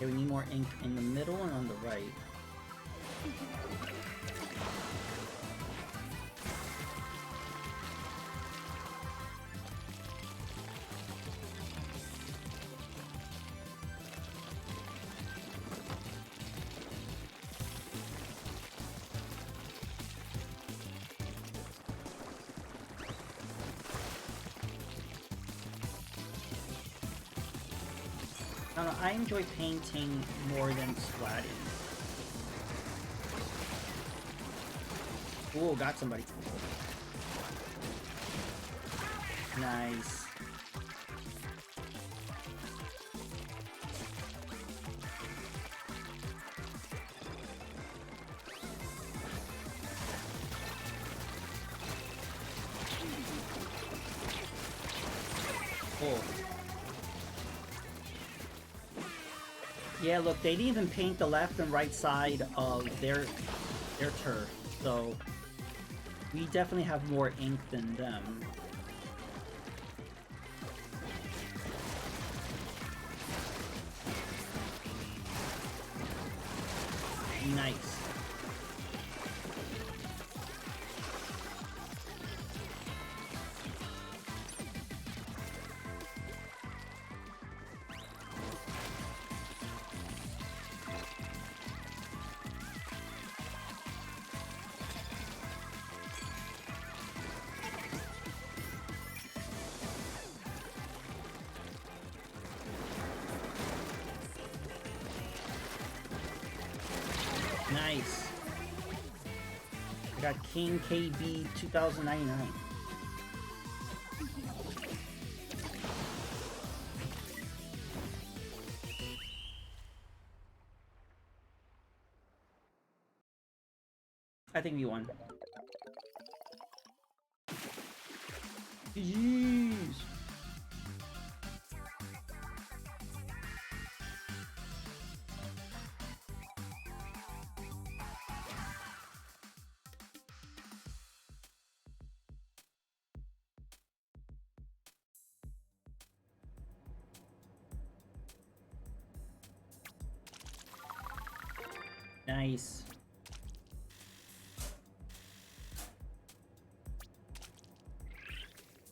Okay, we need more ink in the middle and on the right. I don't know, I enjoy painting more than splatting. Ooh, got somebody. Nice. Cool. Yeah, look, they didn't even paint the left and right side of their turf, so we definitely have more ink than them. Nice. Nice. I got King KB 2099. I think we won. Jeez. Nice.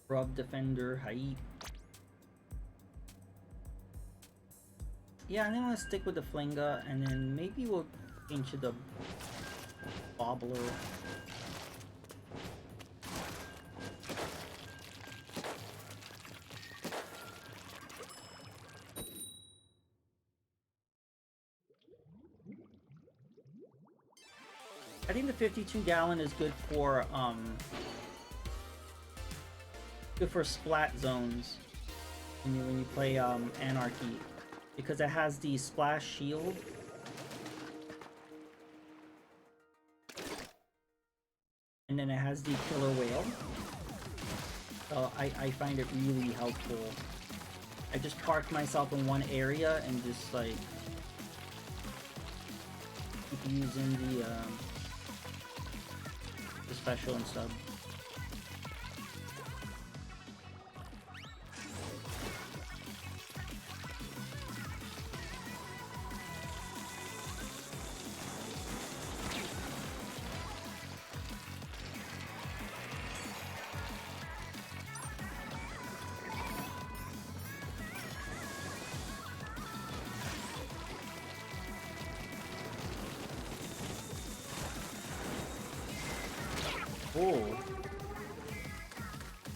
Grub defender, height. Yeah, I think I'm gonna stick with the Flinga, and then maybe we'll change to the Bobbler. I think the 52 gallon is good for Good for splat zones when you play Anarchy, because it has the splash shield. And then it has the killer whale. So I find it really helpful. I just park myself in one area and just like keep using the special and stuff. Oh,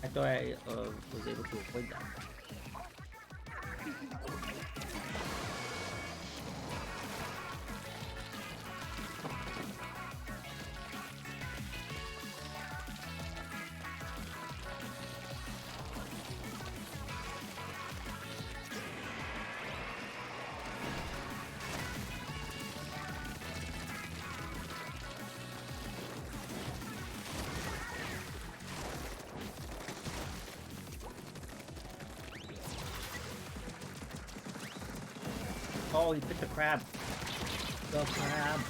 I thought I was able to avoid that. Oh, he picked the crab. The crab.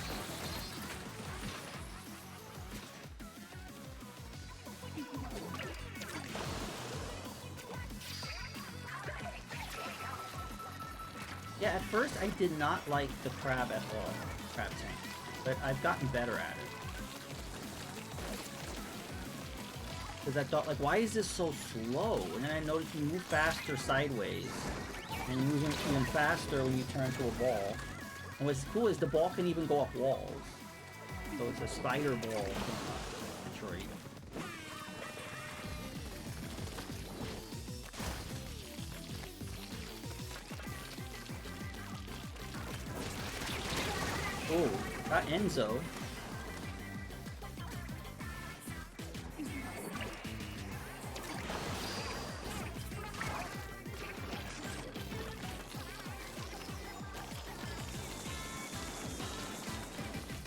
Yeah, at first I did not like the crab at all. Crab tank. But I've gotten better at it. Because I thought, like, why is this so slow? And then I noticed you move faster sideways. And you move even faster when you turn to a ball. And what's cool is the ball can even go up walls. So it's a spider ball from Detroit. Oh, got Enzo.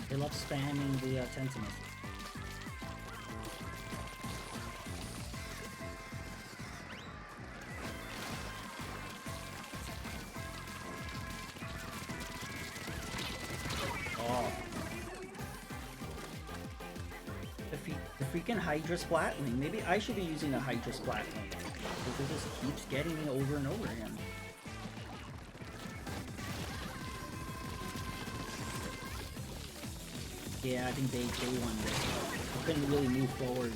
They love spamming the Tentimus. Oh. The freaking Hydra Splatling. Maybe I should be using a Hydra Splatling. Because it just keeps getting me over and over again. Yeah, I think they won this. I couldn't really move forward.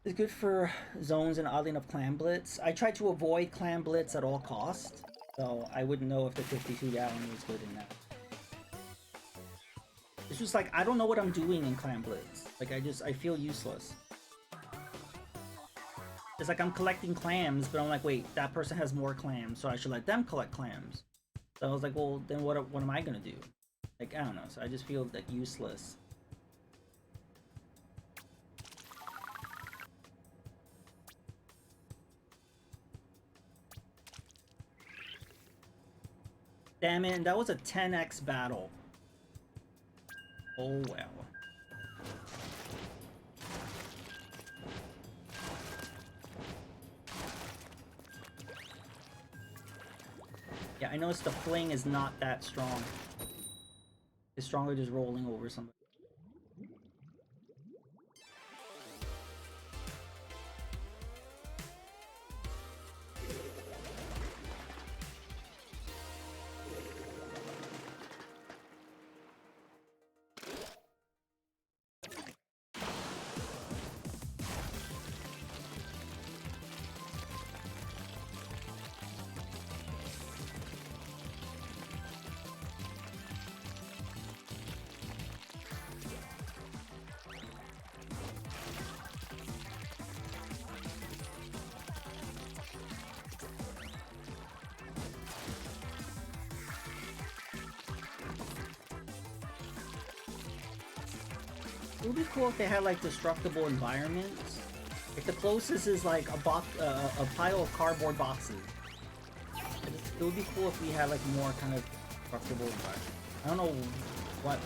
It's good for zones and oddly enough clan blitz. I tried to avoid clan blitz at all costs, so I wouldn't know if the 52 gallon was good in that. It's just like, I don't know what I'm doing in clan blitz. Like, I feel useless. It's like I'm collecting clams, but I'm like, wait, that person has more clams, so I should let them collect clams. So I was like, well, then what am I gonna do? Like, I don't know, so I just feel like useless. Damn it, that was a 10x battle. Oh well. Yeah, I noticed the fling is not that strong. It's stronger just rolling over somebody. It would be cool if they had like destructible environments Like the closest is like a box, a pile of cardboard boxes. It would be cool if we had like more kind of comfortable environment. I don't know what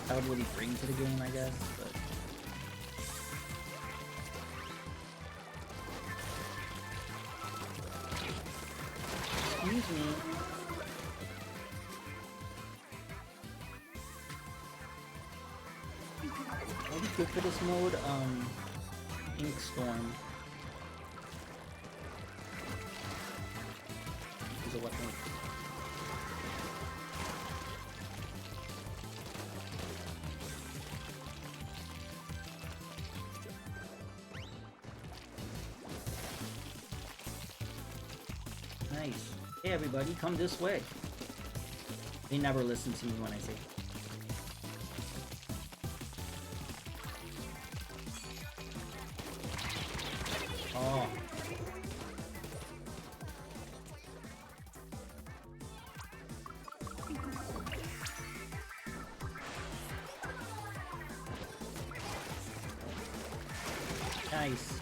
that would really bring to the game, I guess, but. Excuse me. What is good for this mode? Ink Storm. Is a weapon. Nice. Hey everybody, come this way. They never listen to me when I say. Oh. Nice.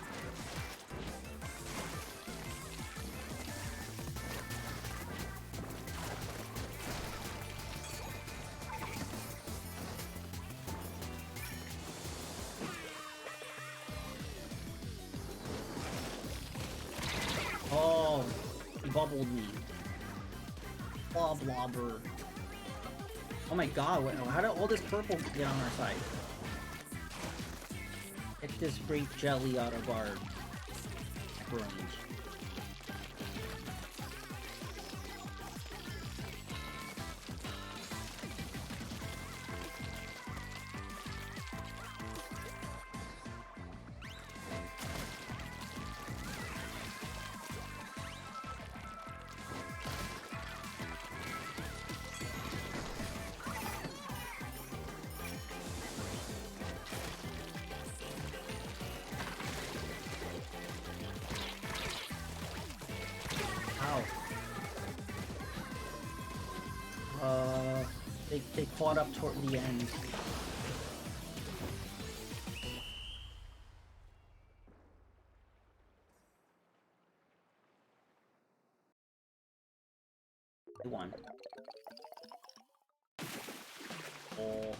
Oh, he bubbled me. Blobber. Oh my god, how did all this purple get on our side? Get this great jelly out of our range. They caught up toward the end. They won. Oh.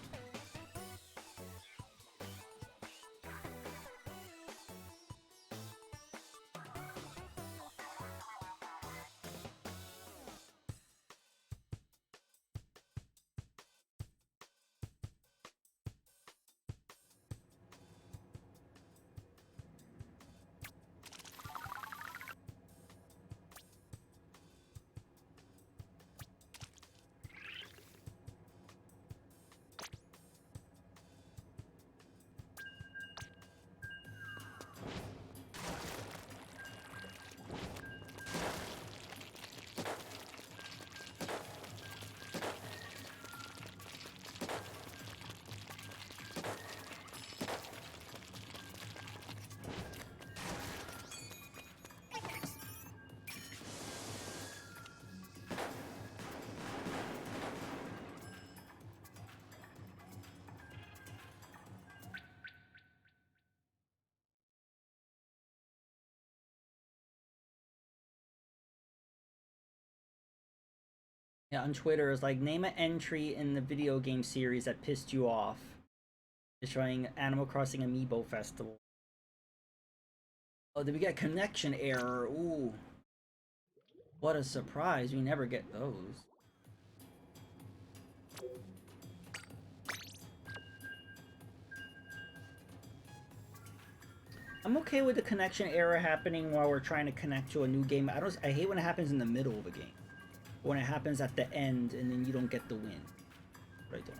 Yeah, on Twitter, it's like, name an entry in the video game series that pissed you off. Destroying Animal Crossing Amiibo Festival. Oh, did we get connection error? Ooh. What a surprise. We never get those. I'm okay with the connection error happening while we're trying to connect to a new game. I hate when it happens in the middle of a game. When it happens at the end and then you don't get the win. Right there.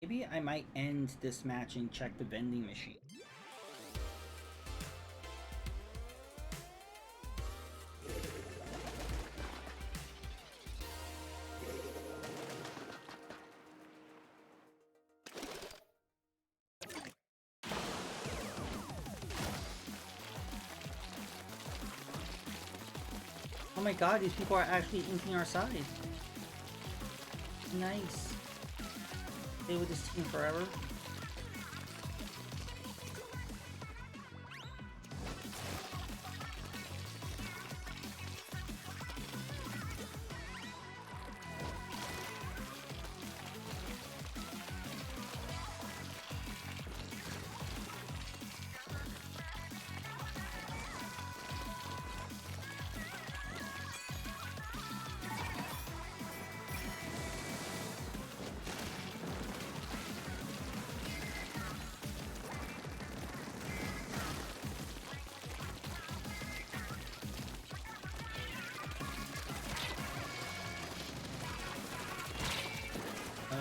Maybe I might end this match and check the vending machine. Oh my god, these people are actually inking our side. Nice. Stay with this team forever.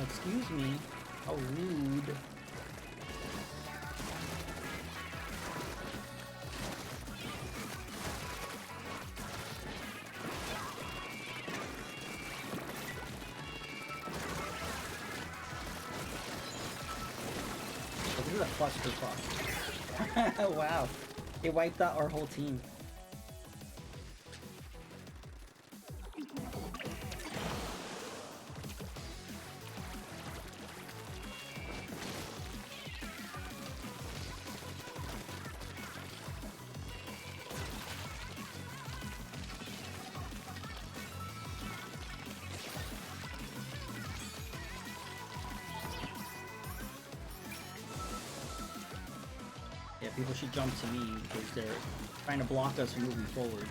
Excuse me. How rude. Oh, this is a clusterfuck. Wow. They wiped out our whole team. Yeah, people should jump to me because they're trying to block us from moving forward.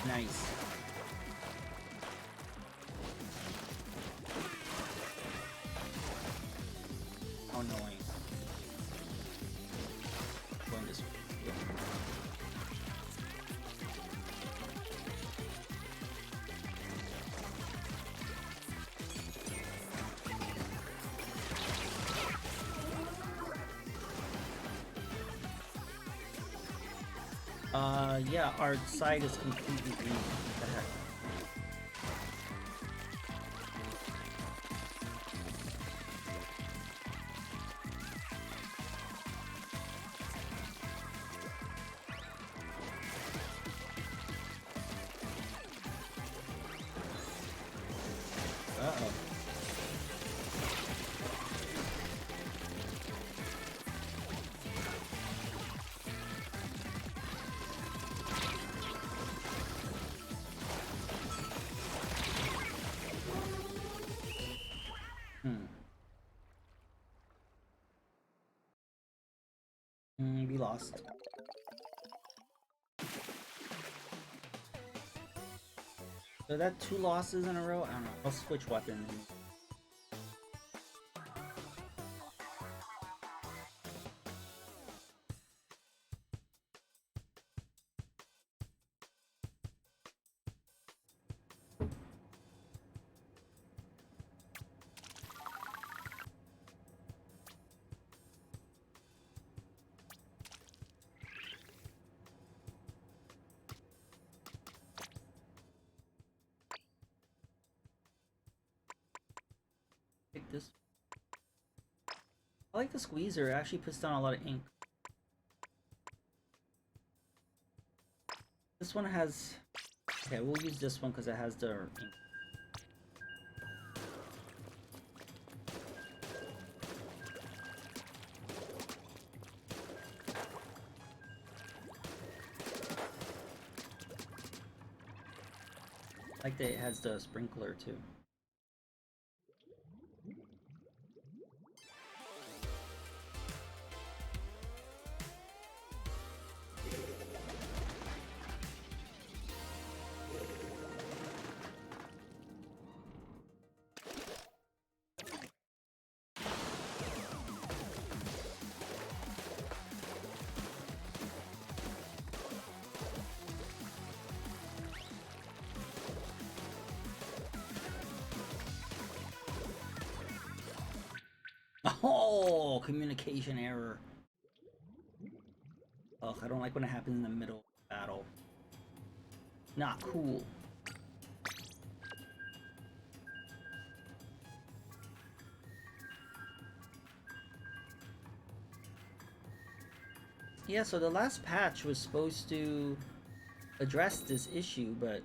Nice. How annoying. Going this way. Yeah. Yeah, our side is completely green. What the heck? Uh-oh. We lost. So that 2 losses in a row? I don't know. I'll switch weapons. Pick this. I like the squeezer. It actually puts down a lot of ink. This one has... Okay, we'll use this one because it has the ink. I like that it has the sprinkler too. Oh, communication error. Ugh, I don't like when it happens in the middle of the battle. Not cool. Yeah, so the last patch was supposed to address this issue, but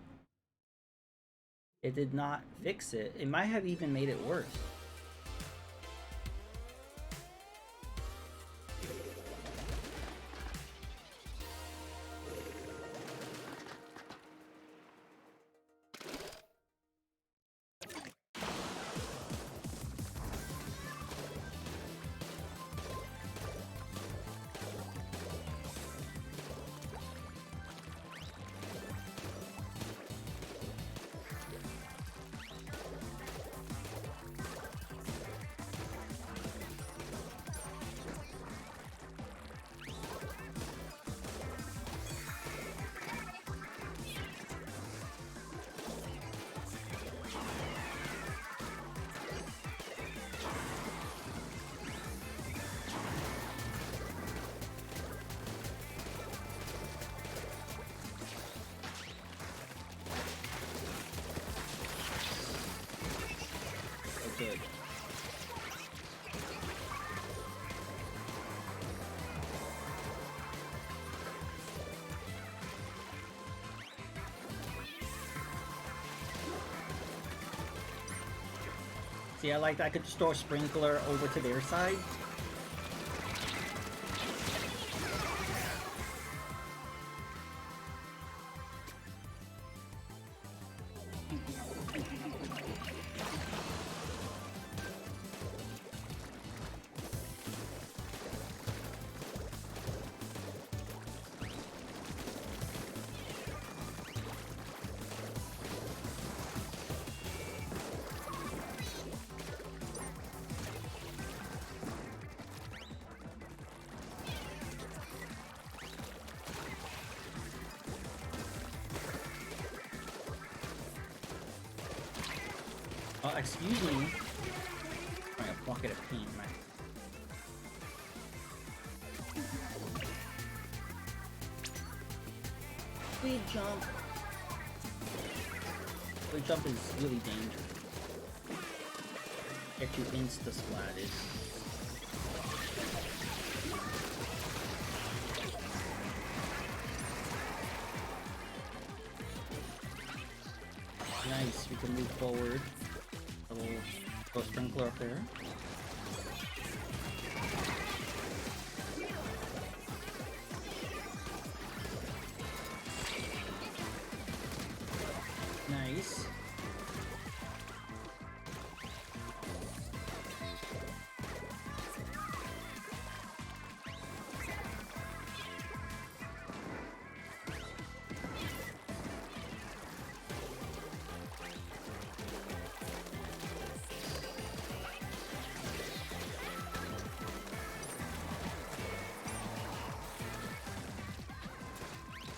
it did not fix it. It might have even made it worse. Good. See, I like that I could just throw a sprinkler over to their side. Excuse me. I'm a bucket of paint, man. Big jump. Big jump is really dangerous. Get you insta-splatted. Nice, we can move forward. A little sprinkler up there. Nice.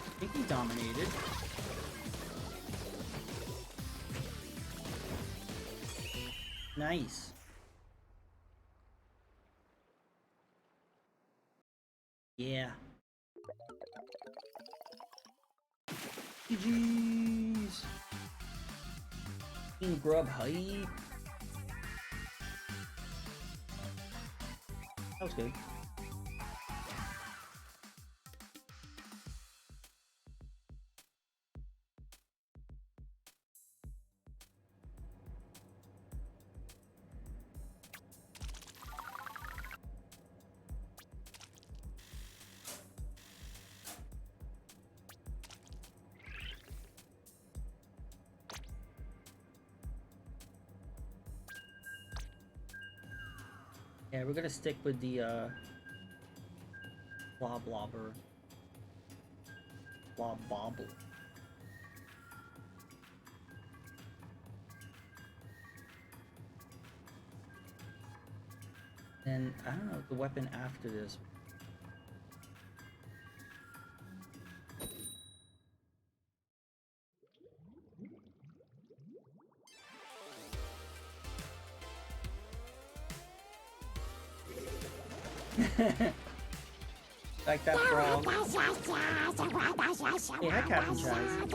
I think he dominated. Nice. Yeah. GG's. Team Grub hype. That was good. Yeah, we're gonna stick with the blob blobber. Blob bobble. And I don't know the weapon after this. Like that frog. Hey, hi, Captain Chaz.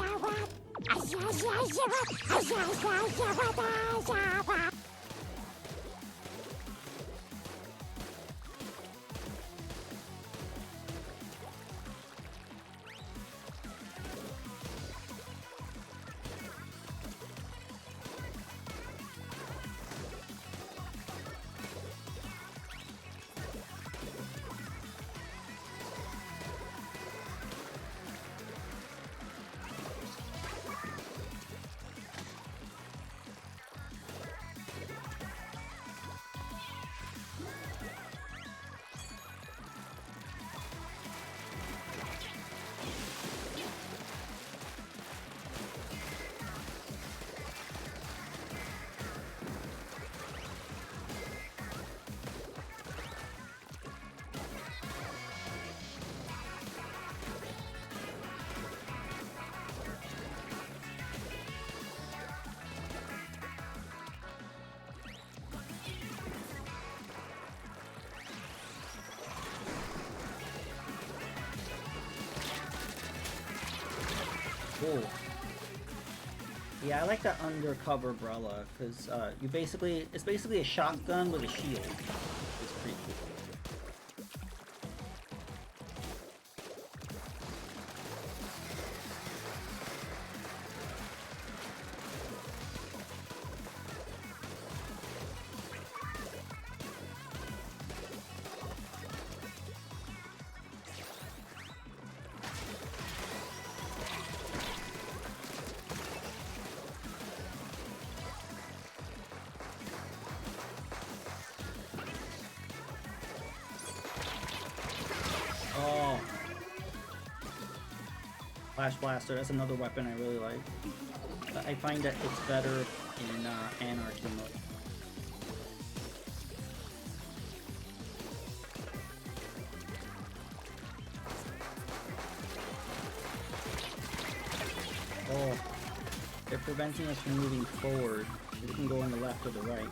Cool. Yeah, I like the undercover umbrella because it's basically a shotgun with a shield. It's pretty cool. Flash Blaster, that's another weapon I really like. I find that it's better in Anarchy mode. Oh, they're preventing us from moving forward. We can go on the left or the right.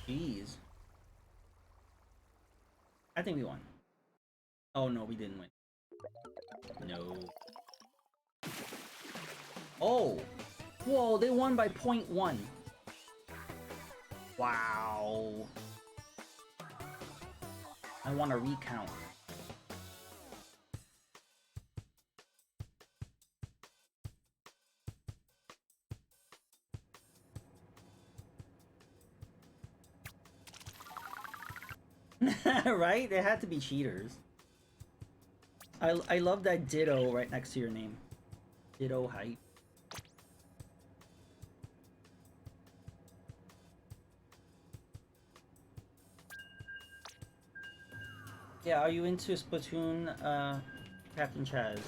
Jeez. I think we won. Oh no, we didn't win. No. Oh! Whoa, they won by 0.1. Wow. I want a recount. Right? They had to be cheaters. I love that ditto right next to your name. Ditto hype. Yeah, are you into Splatoon, Captain Chaz?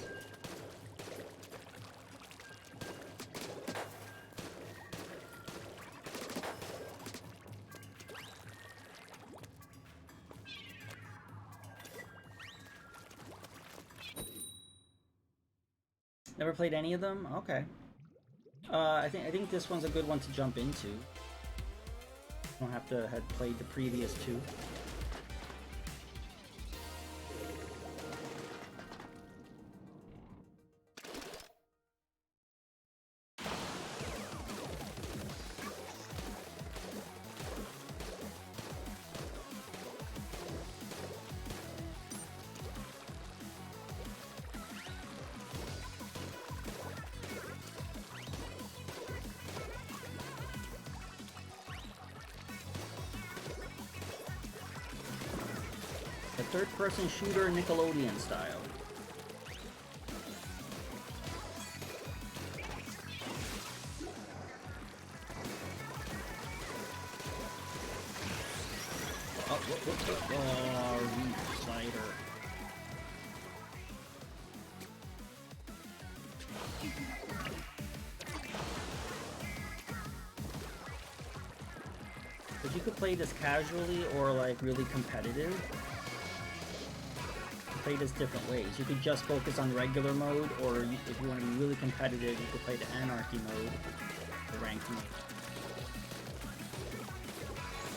Never played any of them? Okay. I think this one's a good one to jump into. You don't have to have played the previous two. The third-person shooter Nickelodeon style. Oh, reef slider. But you could play this casually or like really competitive. You could play this different ways. You could just focus on regular mode, or if you want to be really competitive, you could play the anarchy mode, the ranked mode.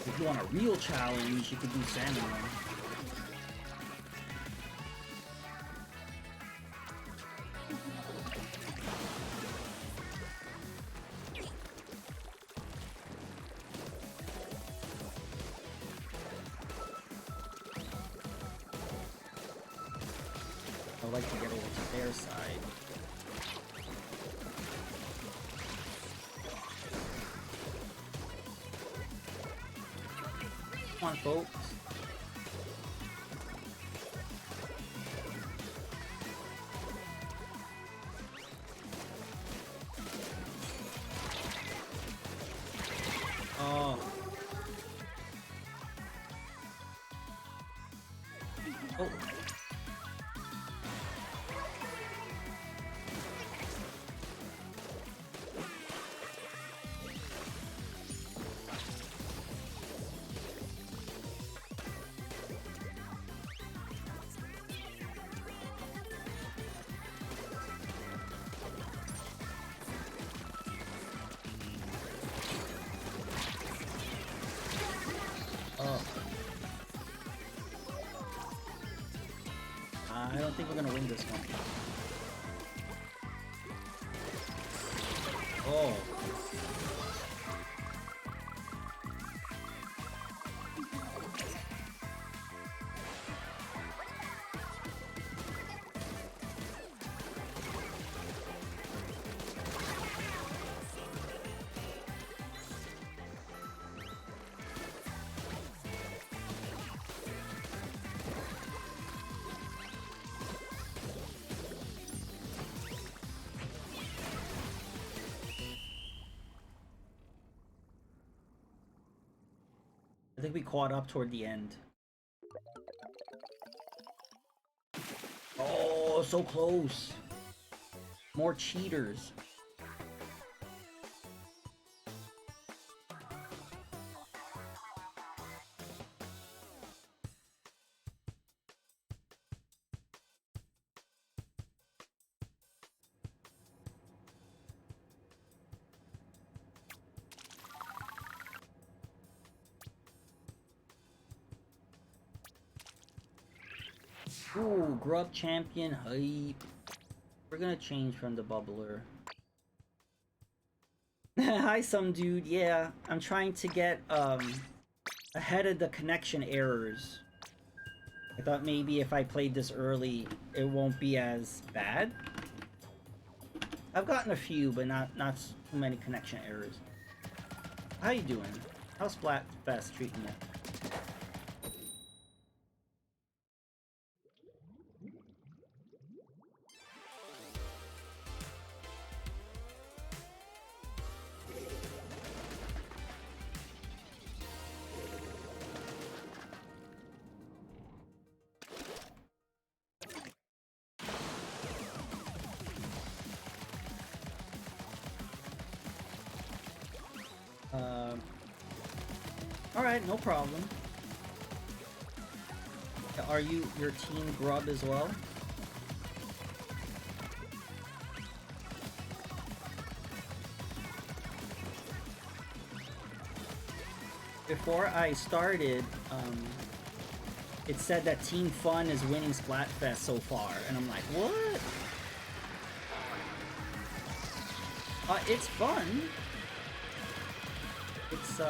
If you want a real challenge, you could do salmon mode. I'd like to get over to their side. Come on, folks. Oh. Oh. I don't think we're gonna win this one. Oh. I think we caught up toward the end. Oh, so close. More cheaters. Ooh, Grub champion hype. We're gonna change from the bubbler. Hi, some dude. Yeah, I'm trying to get ahead of the connection errors. I thought maybe if I played this early, it won't be as bad. I've gotten a few, but not too many connection errors. How you doing? How's Splatfest treating you? Alright, no problem. Are you your team Grub as well? Before I started, it said that Team Fun is winning Splatfest so far, and I'm like, what? It's fun. It's,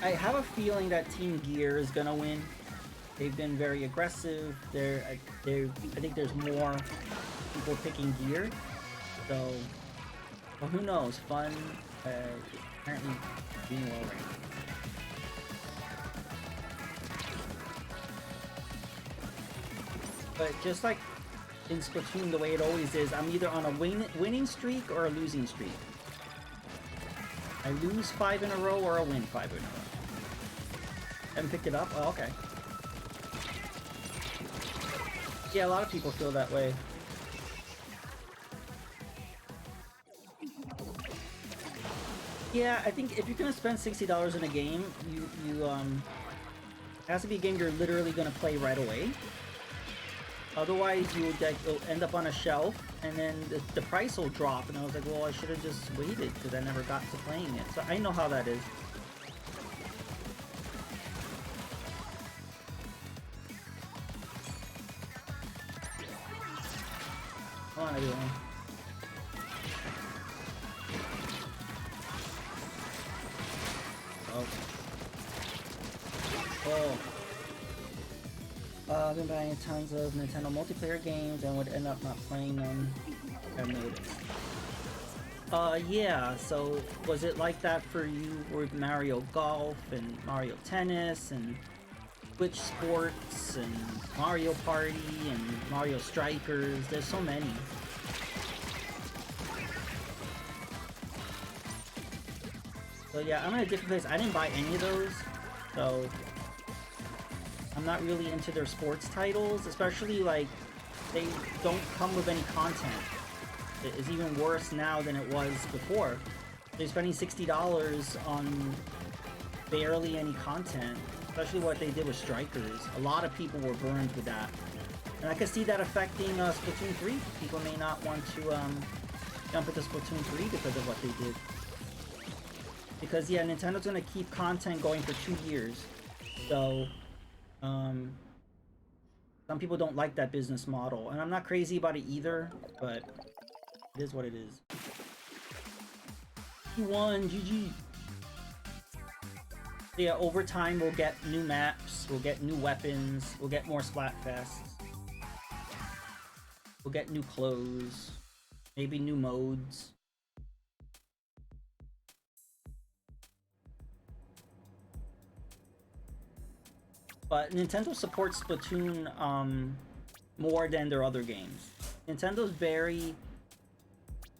I have a feeling that Team Gear is gonna win. They've been very aggressive. I think there's more people picking Gear. So, well, who knows? Fun Apparently doing well right now. But just like in Splatoon, the way it always is, I'm either on a winning streak or a losing streak. I lose 5 in a row or I win 5 in a row. Haven't picked it up? Oh, okay. Yeah, a lot of people feel that way. Yeah, I think if you're gonna spend $60 in a game, it has to be a game you're literally gonna play right away. Otherwise, you'll end up on a shelf, and then the price will drop. And I was like, well, I should have just waited because I never got to playing it. So I know how that is. Come on, everyone. Oh. I've been buying tons of Nintendo multiplayer games and would end up not playing them. I've noticed. Yeah, so was it like that for you with Mario Golf and Mario Tennis and Switch Sports and Mario Party and Mario Strikers? There's so many. So yeah, I'm in a different place. I didn't buy any of those, so I'm not really into their sports titles, especially like they don't come with any content. It is even worse now than it was before. They're spending $60 on barely any content, especially what they did with Strikers. A lot of people were burned with that. And I could see that affecting Splatoon 3. People may not want to jump into Splatoon 3 because of what they did. Because yeah, Nintendo's gonna keep content going for 2 years. So some people don't like that business model, and I'm not crazy about it either, but it is what it is. You won, GG. So yeah, over time we'll get new maps, we'll get new weapons, we'll get more Splatfests, we'll get new clothes, maybe new modes. But Nintendo supports Splatoon more than their other games. Nintendo's very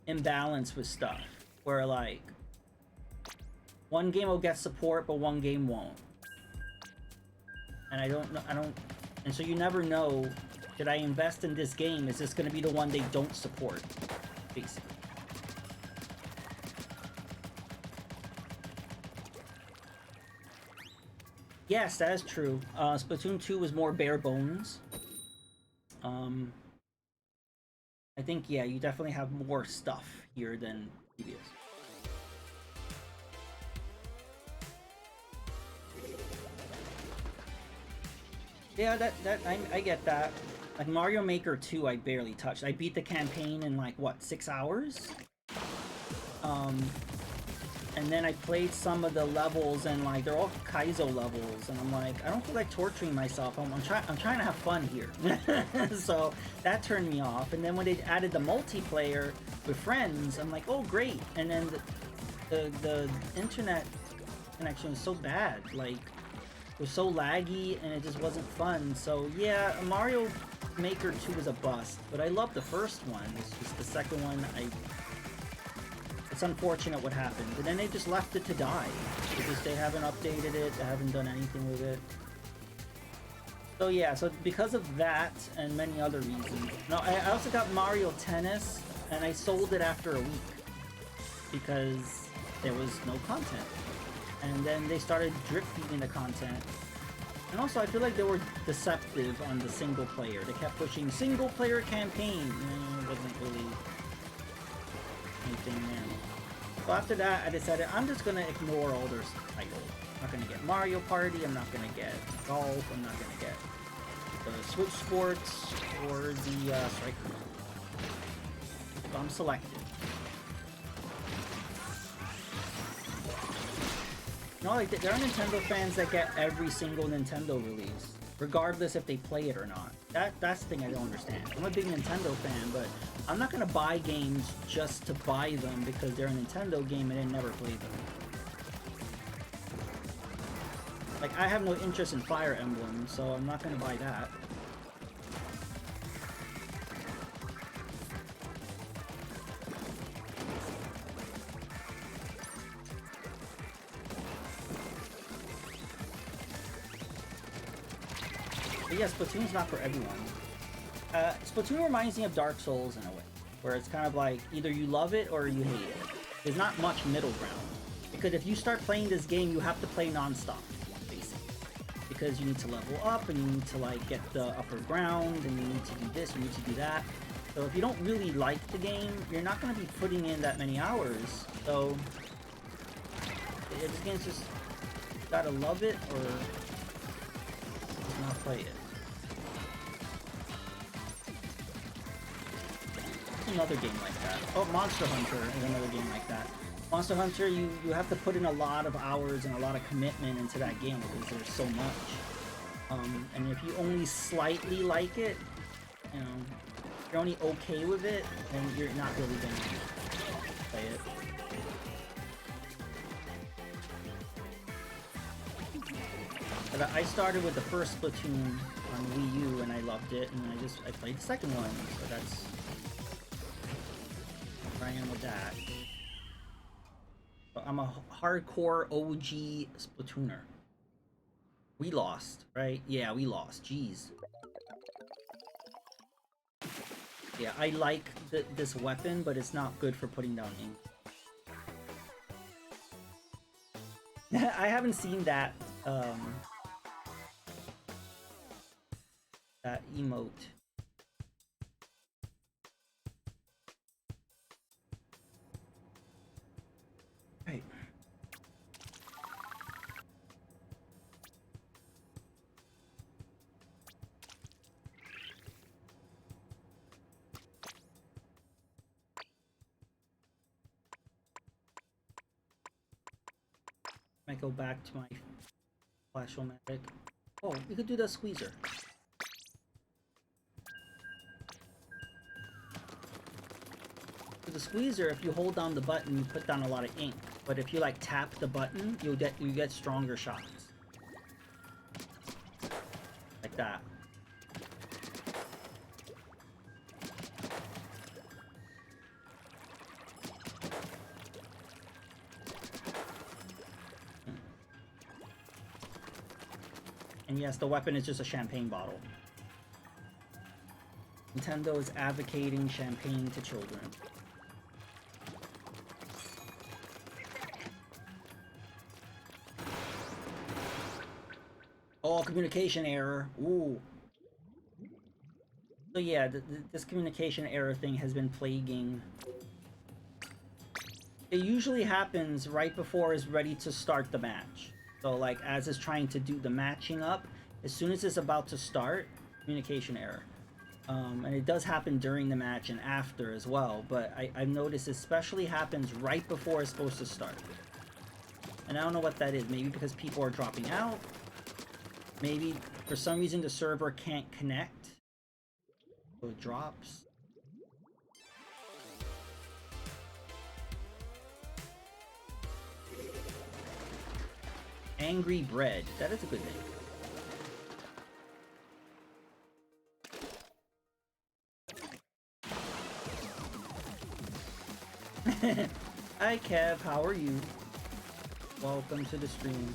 imbalanced with stuff, where like one game will get support but one game won't. And and so you never know, should I invest in this game? Is this going to be the one they don't support, basically. Yes, that is true. Splatoon 2 was more bare bones. I think, yeah, you definitely have more stuff here than previous. Yeah, I get that. Like Mario Maker 2, I barely touched. I beat the campaign in like, what, 6 hours? And then I played some of the levels, and like they're all Kaizo levels, and I'm like, I don't feel like torturing myself. I'm trying to have fun here. So that turned me off. And then when they added the multiplayer with friends, I'm like, oh great. And then the internet connection was so bad, like it was so laggy, and it just wasn't fun. So yeah, Mario Maker 2 was a bust, but I love the first one. It's just the second one, it's unfortunate what happened. And then they just left it to die. Because they haven't updated it, they haven't done anything with it. So yeah, so because of that and many other reasons. No, I also got Mario Tennis, and I sold it after a week. Because there was no content. And then they started drip feeding the content. And also I feel like they were deceptive on the single player. They kept pushing single player campaign, and it wasn't really anything there. So after that, I decided I'm just gonna ignore all their titles. I'm not gonna get Mario Party, I'm not gonna get Golf, I'm not gonna get the Switch Sports or the Strikers. So I'm selective. No, like there are Nintendo fans that get every single Nintendo release, regardless if they play it or not. That's the thing I don't understand. I'm a big Nintendo fan, but I'm not gonna buy games just to buy them because they're a Nintendo game and I never played them. Like, I have no interest in Fire Emblem, so I'm not gonna buy that. But yeah, Splatoon's not for everyone. Splatoon reminds me of Dark Souls in a way, where it's kind of like either you love it or you hate it. There's not much middle ground. Because if you start playing this game, you have to play non-stop, basically. Because you need to level up, and you need to like get the upper ground, and you need to do this, you need to do that. So if you don't really like the game, you're not going to be putting in that many hours. So this game's just gotta love it or just not play it. Another game like that. Oh, Monster Hunter is another game like that. Monster Hunter, you have to put in a lot of hours and a lot of commitment into that game because there's so much. And if you only slightly like it, you know, if you're only okay with it, then you're not really gonna play it. But I started with the first Splatoon on Wii U and I loved it, and I played the second one, so that's where I am with that. But I'm a hardcore OG Splatooner. We lost, right? Yeah, we lost. Jeez. Yeah, I like this weapon, but it's not good for putting down ink. I haven't seen that that emote. Right. Might go back to my Flash-O-Matic. Oh, we could do the squeezer. The squeezer, if you hold down the button, you put down a lot of ink. But if you like tap the button, you get stronger shots. Like that. And yes, the weapon is just a champagne bottle. Nintendo is advocating champagne to children. Oh, communication error. Ooh. So yeah, this communication error thing has been plaguing. It usually happens right before it's ready to start the match. So like as it's trying to do the matching up, as soon as it's about to start, communication error. And it does happen during the match and after as well, but I've noticed it especially happens right before it's supposed to start. And I don't know what that is. Maybe because people are dropping out. Maybe for some reason the server can't connect. So it drops. Angry Bread. That is a good name. Hi Kev, how are you? Welcome to the stream.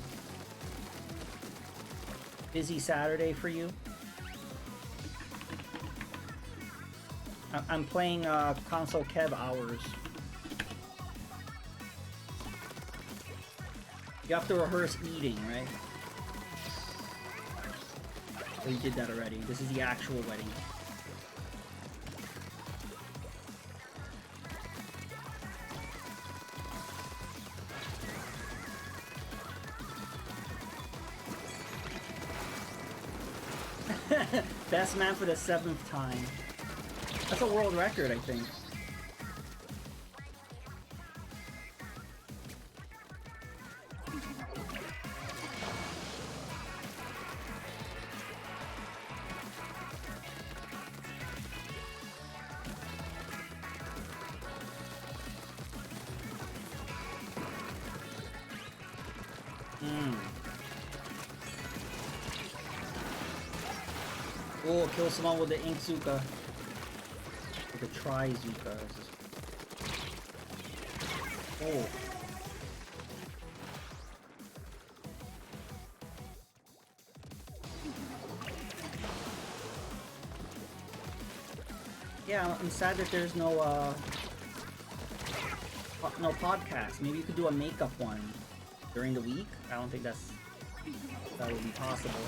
Busy Saturday for you? I'm playing console Kev hours. You have to rehearse eating, right? Oh, you did that already. This is the actual wedding. Best man for the 7th time. That's a world record, I think. Oh, kill someone with the Ink Zuka. With the Tri-Zuka. Oh. Yeah, I'm sad that there's no podcast. Maybe you could do a makeup one during the week. I don't think that would be possible.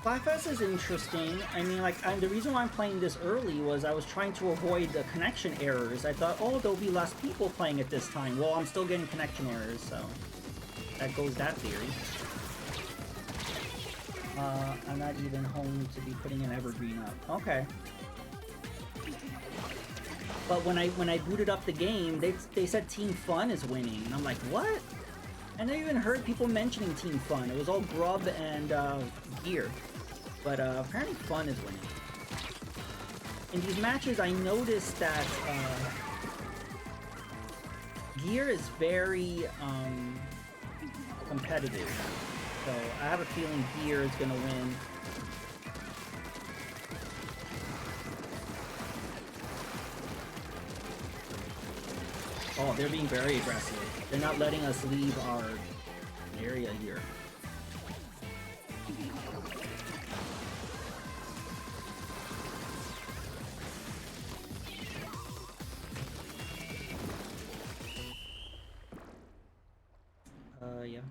Splatfest is interesting. I mean, like, the reason why I'm playing this early was I was trying to avoid the connection errors. I thought, oh, there'll be less people playing at this time. Well, I'm still getting connection errors, so that goes that theory. I'm not even home to be putting an evergreen up. Okay. But when I booted up the game, they said Team Fun is winning, and I'm like, what? I never even heard people mentioning Team Fun. It was all Grub and Gear. But apparently Fun is winning. In these matches, I noticed that Gear is very competitive. So I have a feeling Gear is gonna win. Oh, they're being very aggressive. They're not letting us leave our area here. Yeah.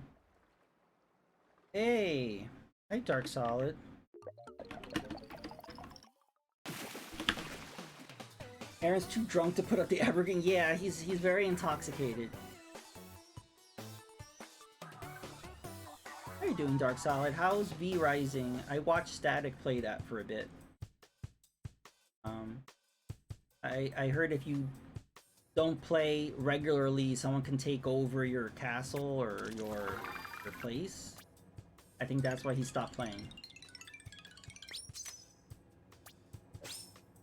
Hey! Hi, Dark Solid. Aaron's too drunk to put up the evergreen. Yeah, he's very intoxicated. How are you doing, Dark Solid? How's V Rising? I watched Static play that for a bit. I heard if you don't play regularly, someone can take over your castle or your place. I think that's why he stopped playing.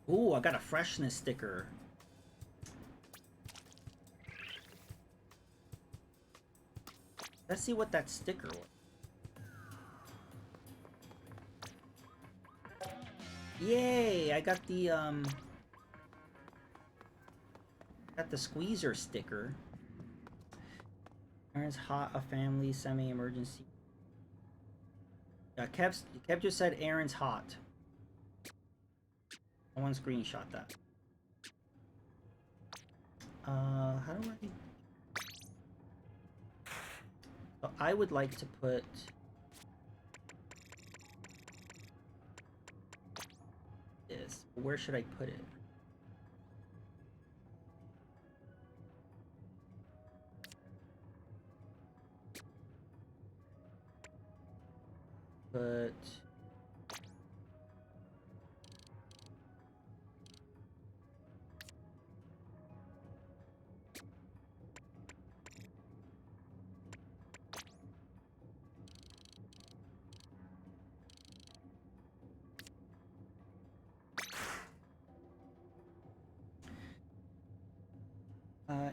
Ooh, I got a freshness sticker. Let's see what that sticker was. Yay! I got the squeezer sticker. Aaron's hot, a family, semi-emergency. Yeah, Kev just said Aaron's hot. I want to screenshot that. How do I... So I would like to put... this. Where should I put it? But...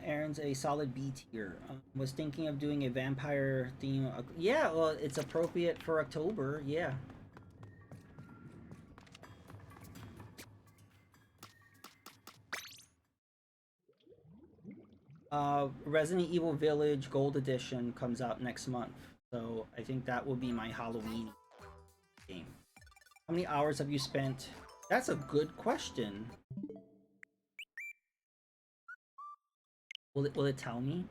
Aaron's a solid B tier. Was thinking of doing a vampire theme. Yeah, well, it's appropriate for October. Yeah. Resident Evil Village Gold Edition comes out next month, so I think that will be my Halloween game. How many hours have you spent? That's a good question. Will it tell me?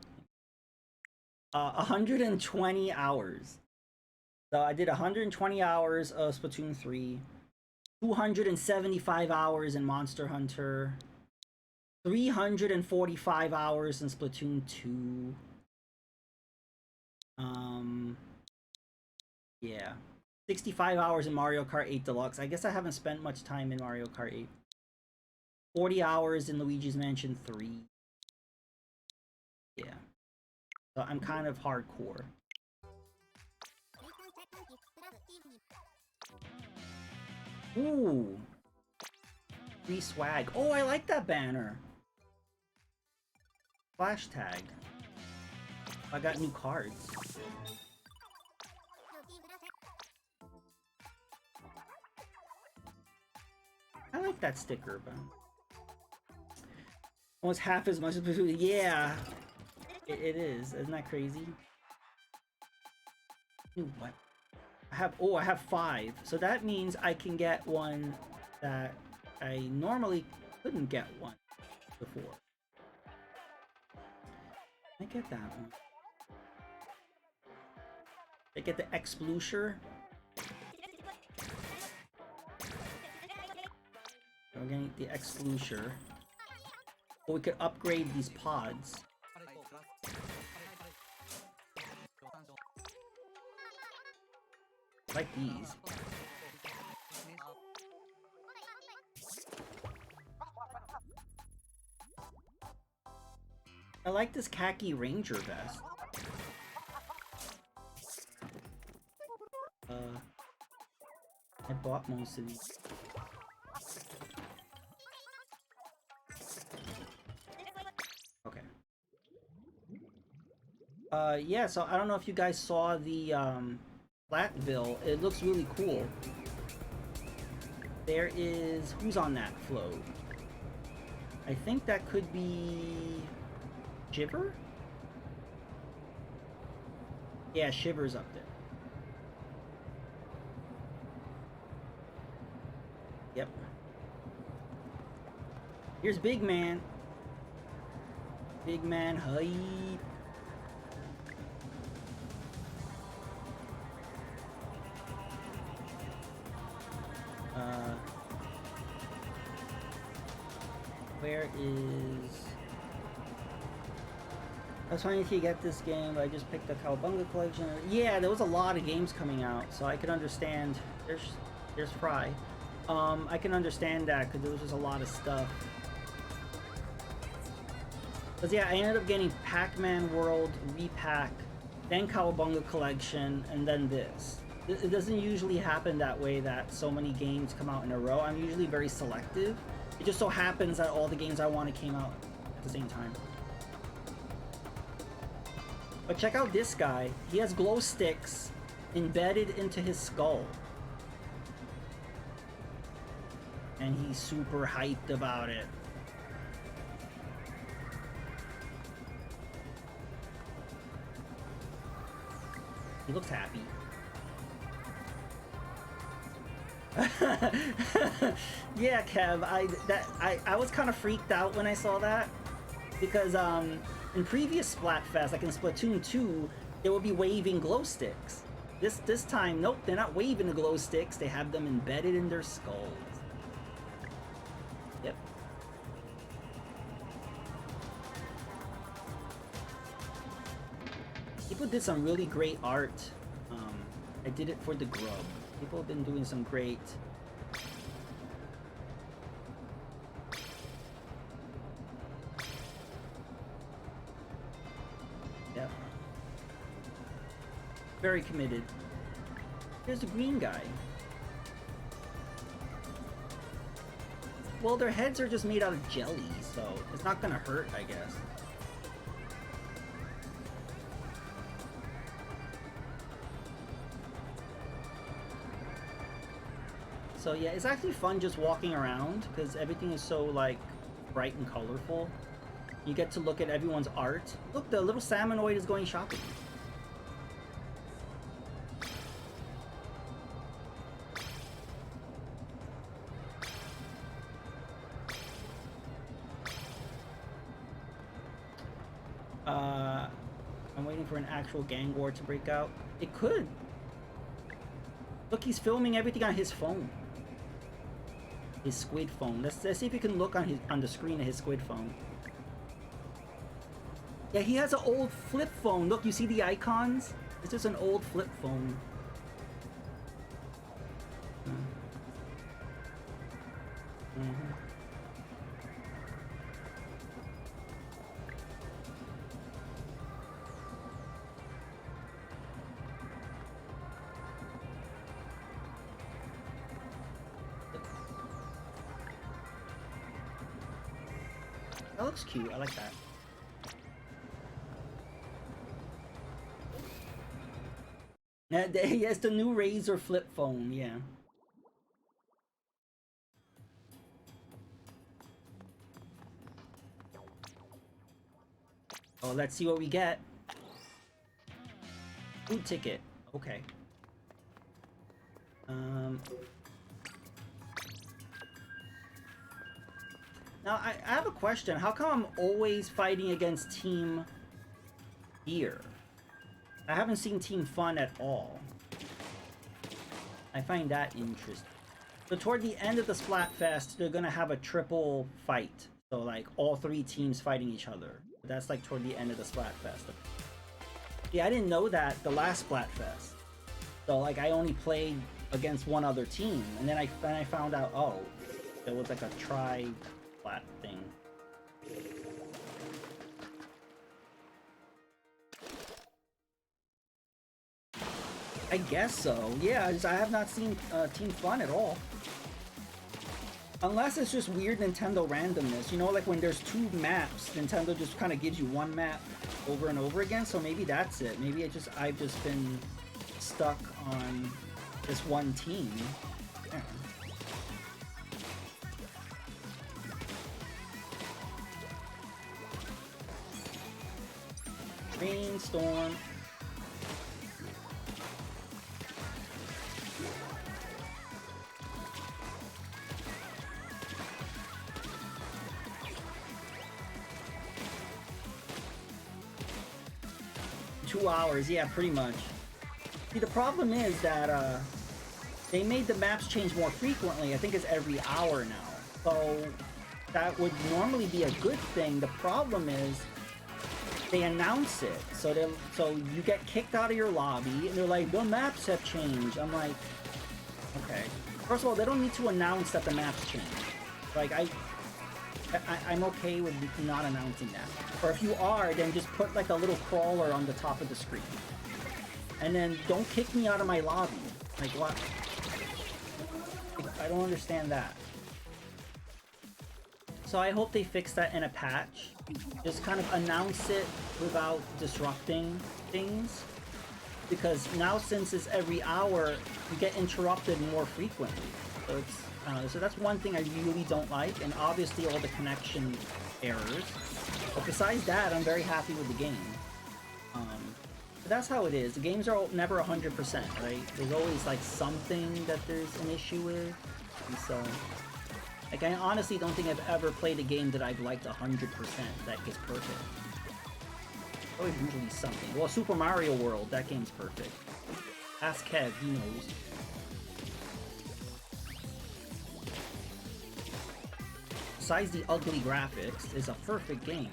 120 hours. So I did 120 hours of Splatoon 3, 275 hours in Monster Hunter, 345 hours in Splatoon 2. Yeah. 65 hours in Mario Kart 8 Deluxe. I guess I haven't spent much time in Mario Kart 8. 40 hours in Luigi's Mansion 3. Yeah. So I'm kind of hardcore. Ooh. Free swag. Oh, I like that banner. Flash tag. I got new cards. I like that sticker, but almost half as much as before. Yeah, it is. Isn't that crazy? Ooh, what? I have 5. So that means I can get one that I normally couldn't get one before. I get that one. I get the Explusher. We're gonna need the Explusher. Or we could upgrade these pods. Like these. I like this khaki ranger vest. I bought most of these. Okay. Yeah, so I don't know if you guys saw the Flatville. It looks really cool. There is... who's on that float? I think that could be... Shiver? Yeah, Shiver's up there. Yep. Here's Big Man. Big Man hype. Where is... I was trying to get this game, but I just picked the Cowabunga collection. Yeah, there was a lot of games coming out, so I could understand. There's Fry. I can understand that because there was just a lot of stuff. But yeah, I ended up getting Pac-Man World Repack, then Cowabunga collection, and then this. It doesn't usually happen that way, that so many games come out in a row. I'm usually very selective. It just so happens that all the games I wanted came out at the same time. But check out this guy. He has glow sticks embedded into his skull. And he's super hyped about it. He looks happy. Yeah, Kev, I was kind of freaked out when I saw that, because in previous Splatfest, like in Splatoon 2, they would be waving glow sticks. This time, nope, they're not waving the glow sticks. They have them embedded in their skulls. Yep. People did some really great art. I did it for the Grub. People have been doing some great... Yep. Very committed. There's the green guy. Well, their heads are just made out of jelly, so it's not gonna hurt, I guess. So yeah, it's actually fun just walking around because everything is so like bright and colorful. You get to look at everyone's art. Look, the little salmonoid is going shopping. I'm waiting for an actual gang war to break out. It could. Look, he's filming everything on his phone. His squid phone. Let's see if you can look on the screen of his squid phone. Yeah, he has an old flip phone. Look, you see the icons? It's just an old flip phone. That looks cute. I like that. Yeah, it's the new Razer flip phone. Yeah. Oh, let's see what we get. Food ticket. Okay. Now, I have a question. How come I'm always fighting against Team Gear? I haven't seen Team Fun at all. I find that interesting. So toward the end of the Splatfest, they're gonna have a triple fight. So like all three teams fighting each other. That's like toward the end of the Splatfest. Yeah, I didn't know that the last Splatfest. So like I only played against one other team, and then I found out, oh, it was like a tri-splat thing. I guess so. Yeah, I have not seen Team Fun at all. Unless it's just weird Nintendo randomness. You know, like when there's two maps, Nintendo just kind of gives you one map over and over again. So maybe that's it. Maybe I've just been stuck on this one team. Yeah. Rainstorm. Hours, yeah, pretty much. See, the problem is that they made the maps change more frequently. I think it's every hour now. So that would normally be a good thing. The problem is they announce it. So you get kicked out of your lobby and they're like, the maps have changed. I'm like, okay. First of all, they don't need to announce that the maps change. Like I'm okay with not announcing that. Or if you are, then just put like a little crawler on the top of the screen. And then don't kick me out of my lobby. Like what? I don't understand that. So I hope they fix that in a patch. Just kind of announce it without disrupting things. Because now since it's every hour, you get interrupted more frequently. So it's so that's one thing I really don't like, and obviously all the connection errors. But besides that, I'm very happy with the game. But that's how it is. The games are never 100%, right? There's always like something that there's an issue with, and so like I honestly don't think I've ever played a game that I've liked 100% that is perfect. Always usually something. Well, Super Mario World, that game's perfect. Ask Kev, he knows. Besides the ugly graphics, is a perfect game.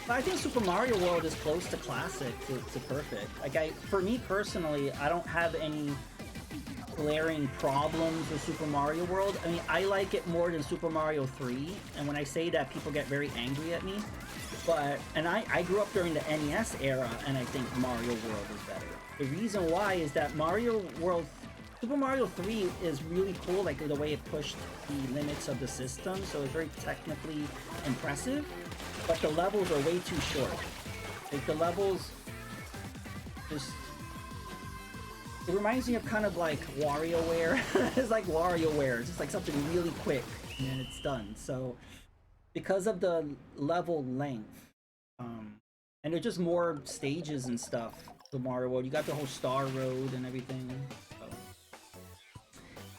But I think Super Mario World is close to classic to perfect. Like for me personally, I don't have any glaring problems with Super Mario World. I mean, I like it more than Super Mario 3, and when I say that, people get very angry at me. And I grew up during the NES era, and I think Mario World is better. The reason why is that Super Mario 3 is really cool, like the way it pushed the limits of the system, so it's very technically impressive, but the levels are way too short. Like the levels just... It reminds me of kind of like WarioWare. It's like WarioWare, it's just like something really quick, and then it's done. So because of the level length, and there's just more stages and stuff. The Mario World, you got the whole Star Road and everything. So.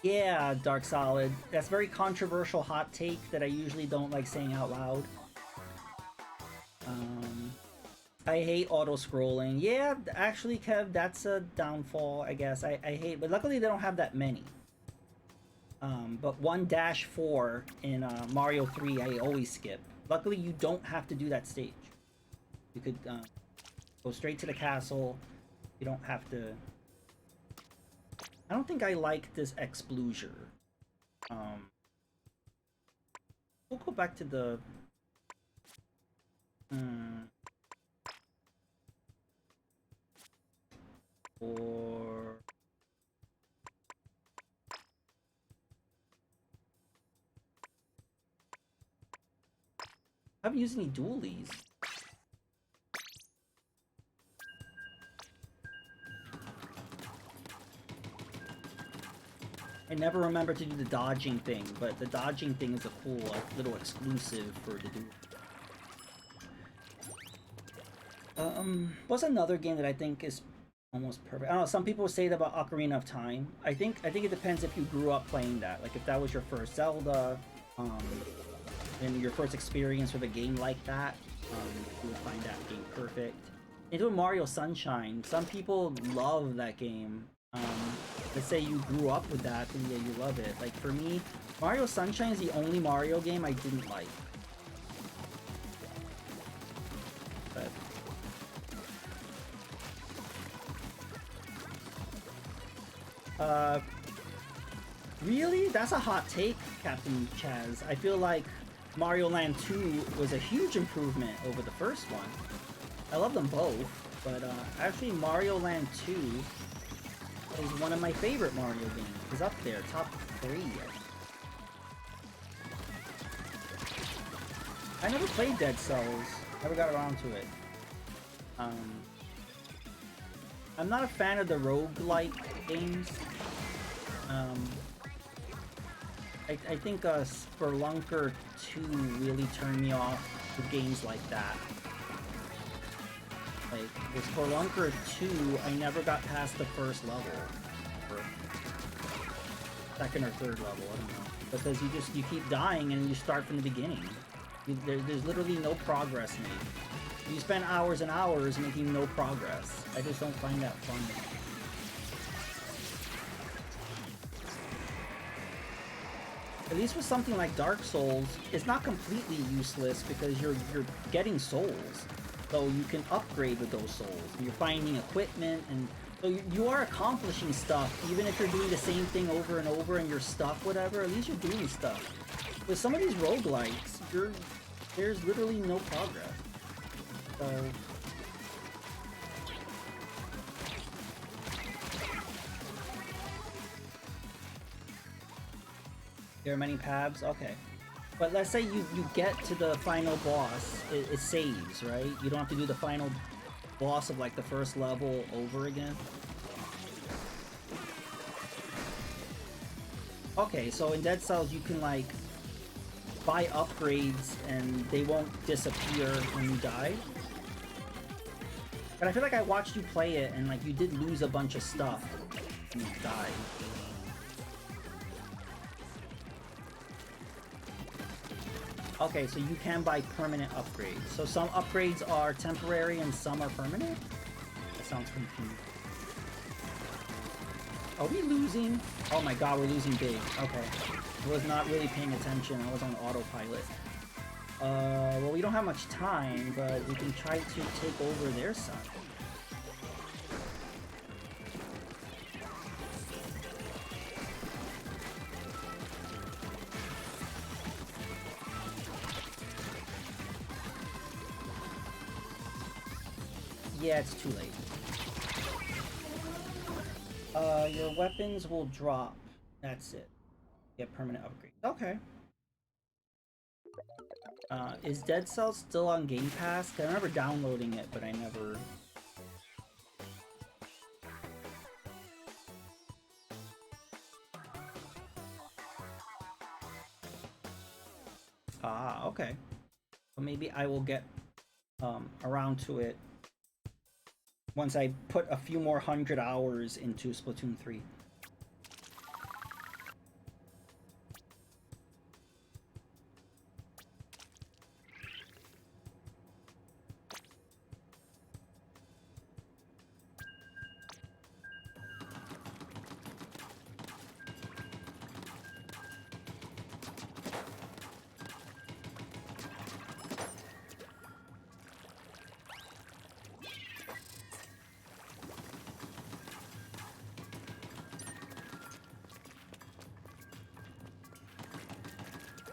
Yeah, Dark Solid. That's a very controversial hot take that I usually don't like saying out loud. I hate auto-scrolling. Yeah, actually, Kev, that's a downfall, I guess. I hate, but luckily they don't have that many. But 1-4 in Mario 3, I always skip. Luckily, you don't have to do that stage. You could go straight to the castle. You don't have to... I don't think I like this Explosion. We'll go back to the... I Or... I haven't used any dualies. I never remember to do the dodging thing, but the dodging thing is a cool, like, little exclusive for the dual. What's another game that I think is almost perfect? I don't know, some people say that about Ocarina of Time. I think it depends if you grew up playing that. Like, if that was your first Zelda, and your first experience with a game like that, you would find that game perfect. And even Mario Sunshine, some people love that game. Let's say you grew up with that, and yeah, you love it. Like, for me, Mario Sunshine is the only Mario game I didn't like. Really? That's a hot take, Captain Chaz. I feel like Mario Land 2 was a huge improvement over the first one. I love them both, but actually Mario Land 2 is one of my favorite Mario games. It's up there, top 3. I never played Dead Cells. Never got around to it. I'm not a fan of the roguelike games. I think Spelunker 2 really turned me off to games like that. Like, with Spelunker 2, I never got past the first level. Or second or third level, I don't know. Because you keep dying and you start from the beginning. There's literally no progress made. You spend hours and hours making no progress. I just don't find that fun. At least with something like Dark Souls, it's not completely useless because you're getting souls. So you can upgrade with those souls. You're finding equipment, and so you are accomplishing stuff, even if you're doing the same thing over and over and you're stuck, whatever, at least you're doing stuff. With some of these roguelikes, there's literally no progress. So... There are many paths? Okay. But let's say you get to the final boss, it saves, right? You don't have to do the final boss of like the first level over again. Okay, so in Dead Cells you can like buy upgrades and they won't disappear when you die. But I feel like I watched you play it and like you did lose a bunch of stuff when you died. Okay, so you can buy permanent upgrades. So some upgrades are temporary and some are permanent? That sounds confusing. Are we losing? Oh my god, we're losing big. Okay. I was not really paying attention. I was on autopilot. Well, we don't have much time, but we can try to take over their side. Yeah, it's too late. Your weapons will drop. That's it. Get permanent upgrades. Okay. Is Dead Cells still on Game Pass? I remember downloading it, but I never... Ah, okay. Well, maybe I will get around to it once I put a few more 100 hours into Splatoon 3.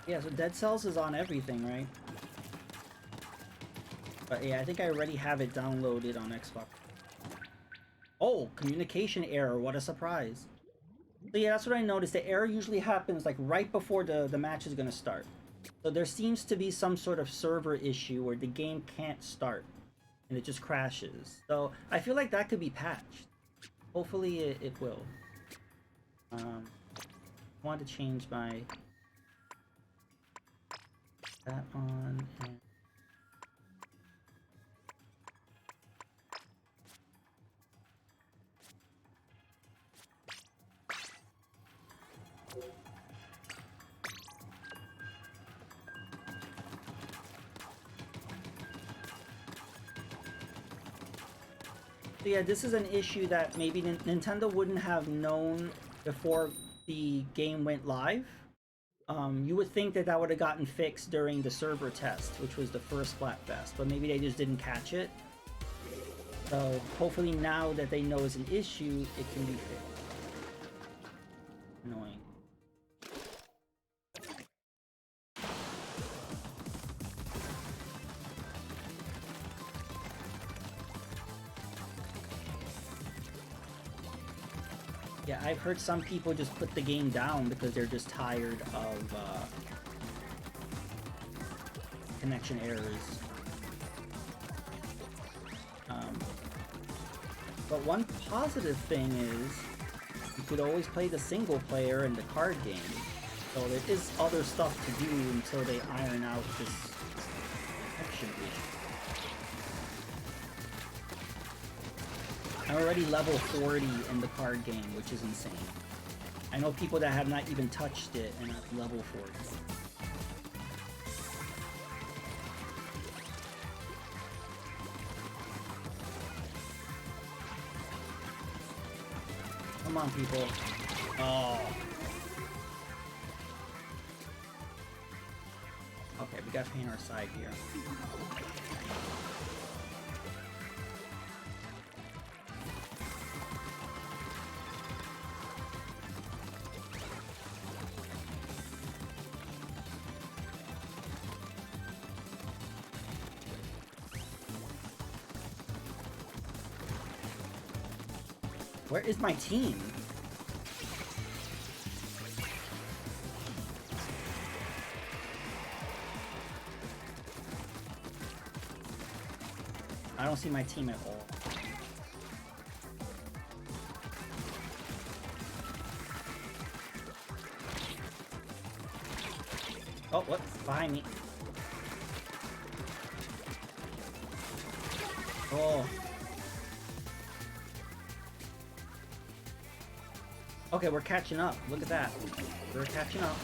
Yeah, so Dead Cells is on everything, right? But yeah, I think I already have it downloaded on Xbox. Oh, communication error. What a surprise. So yeah, that's what I noticed. The error usually happens like right before the match is gonna start. So there seems to be some sort of server issue where the game can't start and it just crashes. So I feel like that could be patched. Hopefully it will. I want to change my that on and so yeah, this is an issue that maybe Nintendo wouldn't have known before the game went live. You would think that that would have gotten fixed during the server test, which was the first Splatfest, but maybe they just didn't catch it. So hopefully now that they know it's an issue, it can be fixed. Annoying. Yeah, I've heard some people just put the game down because they're just tired of connection errors. But one positive thing is you could always play the single player in the card game. So there is other stuff to do until they iron out this connection issue. I'm already level 40 in the card game, which is insane. I know people that have not even touched it and I'm level 40. Come on, people. Oh. Okay, we gotta paint our side here. Where is my team? I don't see my team at all. Oh, what? Behind me. Oh. Okay, we're catching up. Look at that. We're catching up.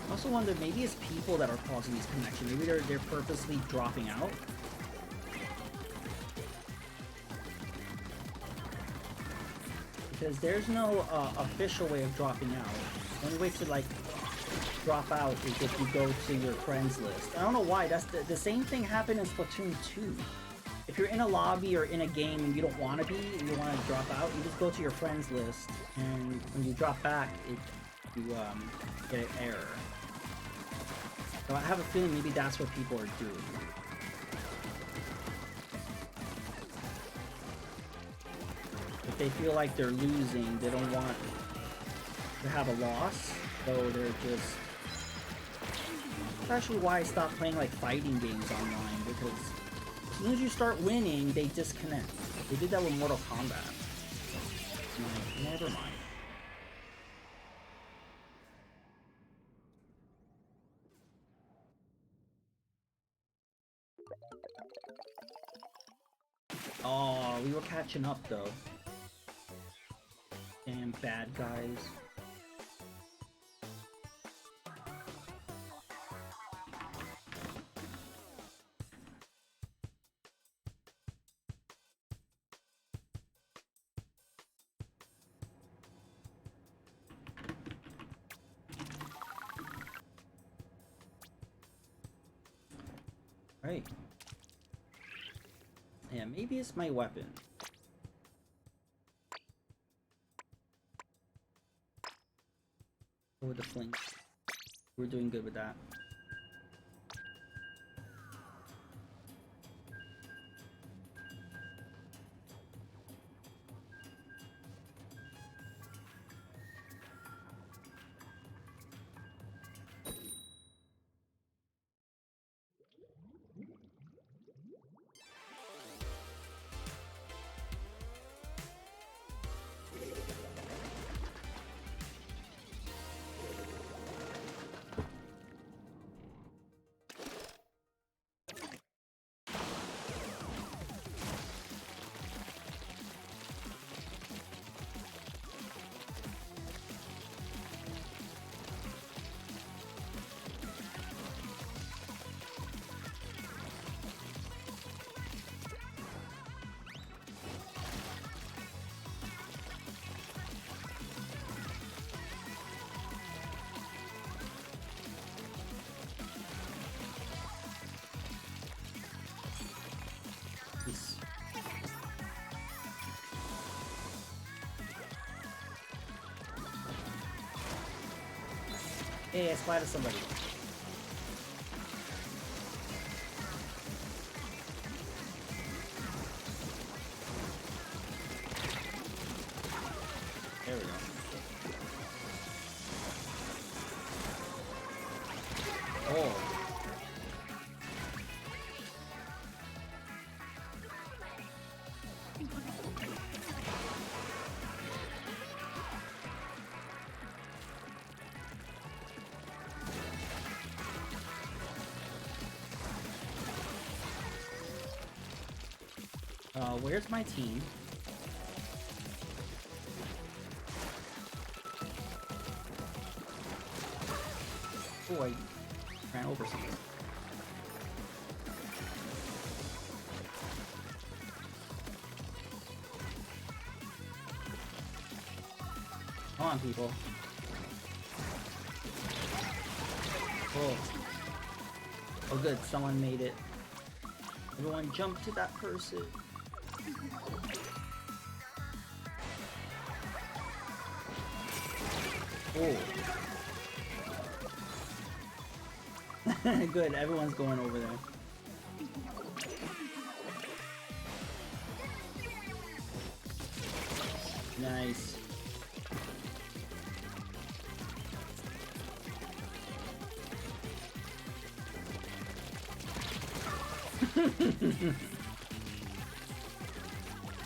I also wonder, maybe it's people that are causing these connections. Maybe they're purposely dropping out. Because there's no official way of dropping out. The only way to like drop out is if you go to your friends list. I don't know why. That's the same thing happened in Splatoon 2. If you're in a lobby or in a game and you don't want to be, and you want to drop out, you just go to your friends list, and when you drop back, you get an error. So I have a feeling maybe that's what people are doing. If they feel like they're losing, they don't want to have a loss, so they're just... That's actually why I stopped playing like fighting games online, because as soon as you start winning, they disconnect. They did that with Mortal Kombat. I'm like, never mind. Oh, we were catching up though. Damn bad guys. Right. Yeah, maybe it's my weapon. Go with the fling. We're doing good with that. Hey, I splatted somebody. There we go. Oh. Where's my team? Oh, I ran over something. Come on, people. Oh. Oh, good. Someone made it. Everyone jump to that person. Oh. Good, everyone's going over there. Nice.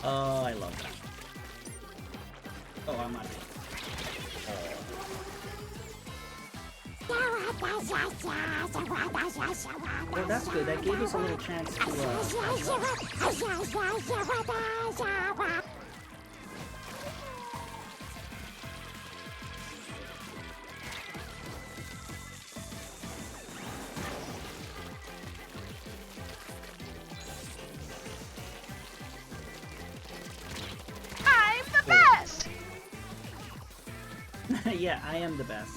Oh, I love that. Oh, I'm not. Oh, that's good. That gave us a little chance to, I'm the best! Yeah, I am the best.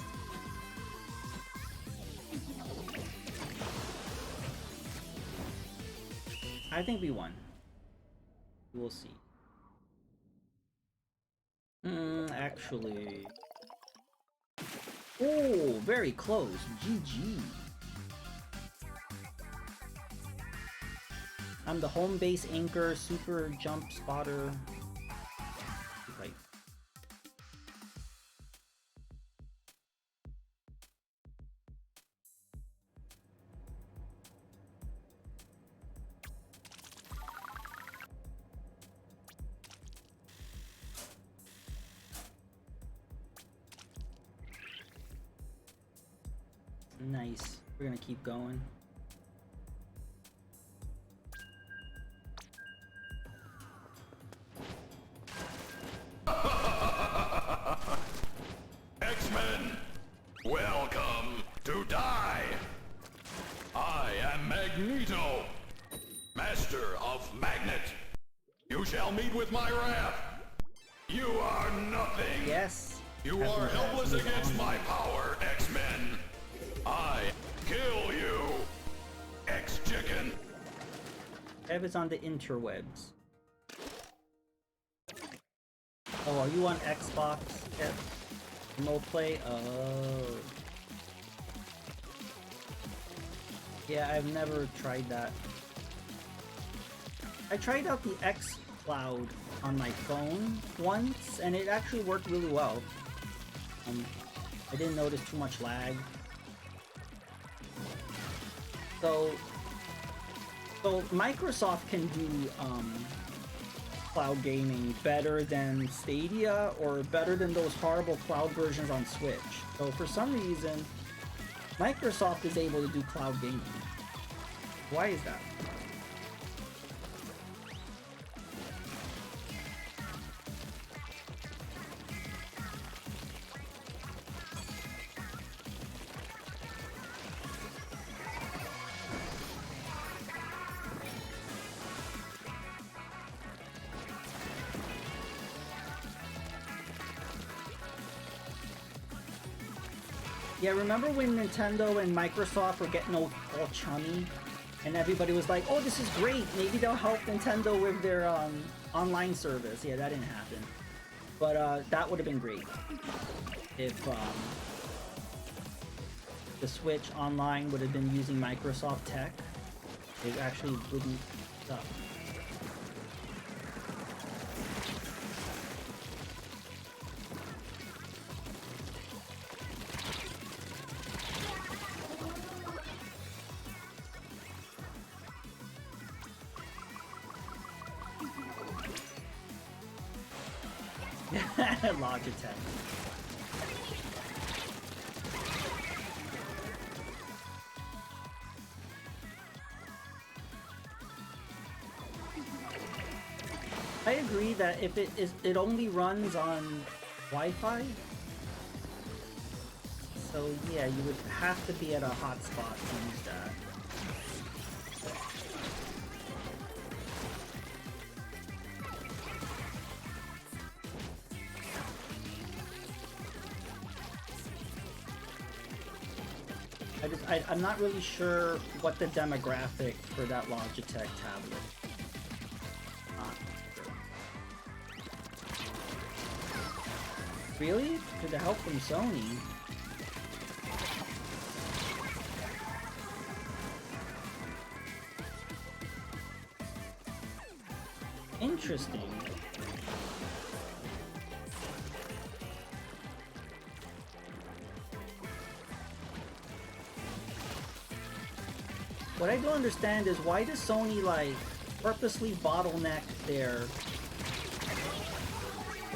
I think we won. We'll see. Actually... Oh, very close. GG. I'm the home base anchor, super jump spotter. Right. Nice. We're gonna keep going. X-Men, welcome to die. I am Magneto, master of Magnet. You shall meet with my wrath. You are nothing. Yes. You are helpless against my power, X-Men. I kill you, X-Chicken. Ev is on the interwebs. Oh, are you on Xbox, Ev? Remote play? Oh. Yeah, I've never tried that. I tried out the xCloud on my phone once, and it actually worked really well. I didn't notice too much lag. So Microsoft can do cloud gaming better than Stadia or better than those horrible cloud versions on Switch. So for some reason, Microsoft is able to do cloud gaming. Why is that? Yeah, remember when Nintendo and Microsoft were getting all chummy? And everybody was like, oh, this is great. Maybe they'll help Nintendo with their online service. Yeah, that didn't happen. But that would have been great. If the Switch online would have been using Microsoft tech, it actually wouldn't suck. Logitech. I agree that if it only runs on Wi-Fi, so yeah, you would have to be at a hotspot to use that. I'm not really sure what the demographic for that Logitech tablet. Not sure. Really? With the help from Sony? Interesting. What I don't understand is why does Sony like purposely bottleneck their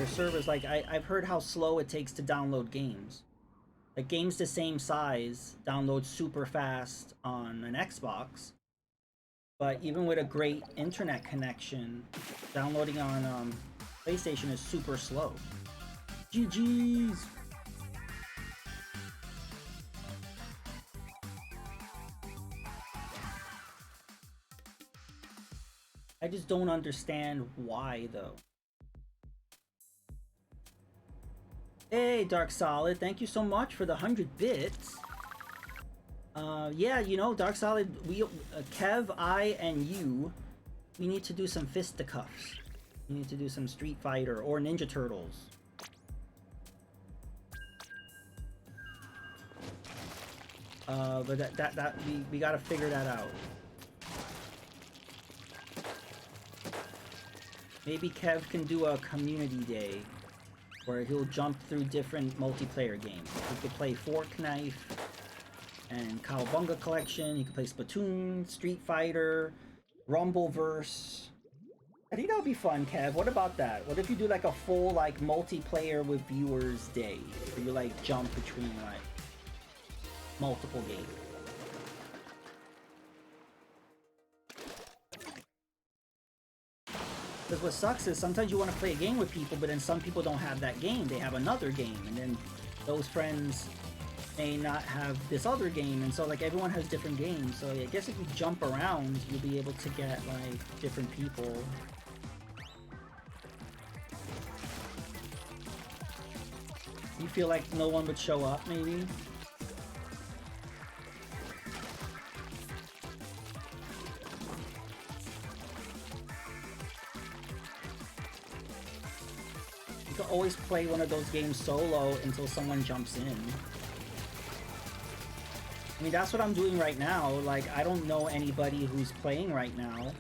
servers? Like I've heard how slow it takes to download games. Like games the same size download super fast on an Xbox, but even with a great internet connection, downloading on PlayStation is super slow. GG's. I just don't understand why, though. Hey, Dark Solid, thank you so much for the 100 bits. Yeah, you know, Dark Solid, we, Kev, I, and you, we need to do some fisticuffs. We need to do some Street Fighter or Ninja Turtles. But we gotta figure that out. Maybe Kev can do a community day where he'll jump through different multiplayer games. He could play Fork Knife and Cowabunga Collection. He could play Splatoon, Street Fighter, Rumbleverse. I think that would be fun, Kev. What about that? What if you do like a full like multiplayer with viewers day, where you like jump between like multiple games? Because what sucks is sometimes you want to play a game with people, but then some people don't have that game. They have another game, and then those friends may not have this other game, and so like everyone has different games. So I guess if you jump around, you'll be able to get like different people. You feel like no one would show up, maybe? You can always play one of those games solo until someone jumps in. I mean, that's what I'm doing right now. Like, I don't know anybody who's playing right now.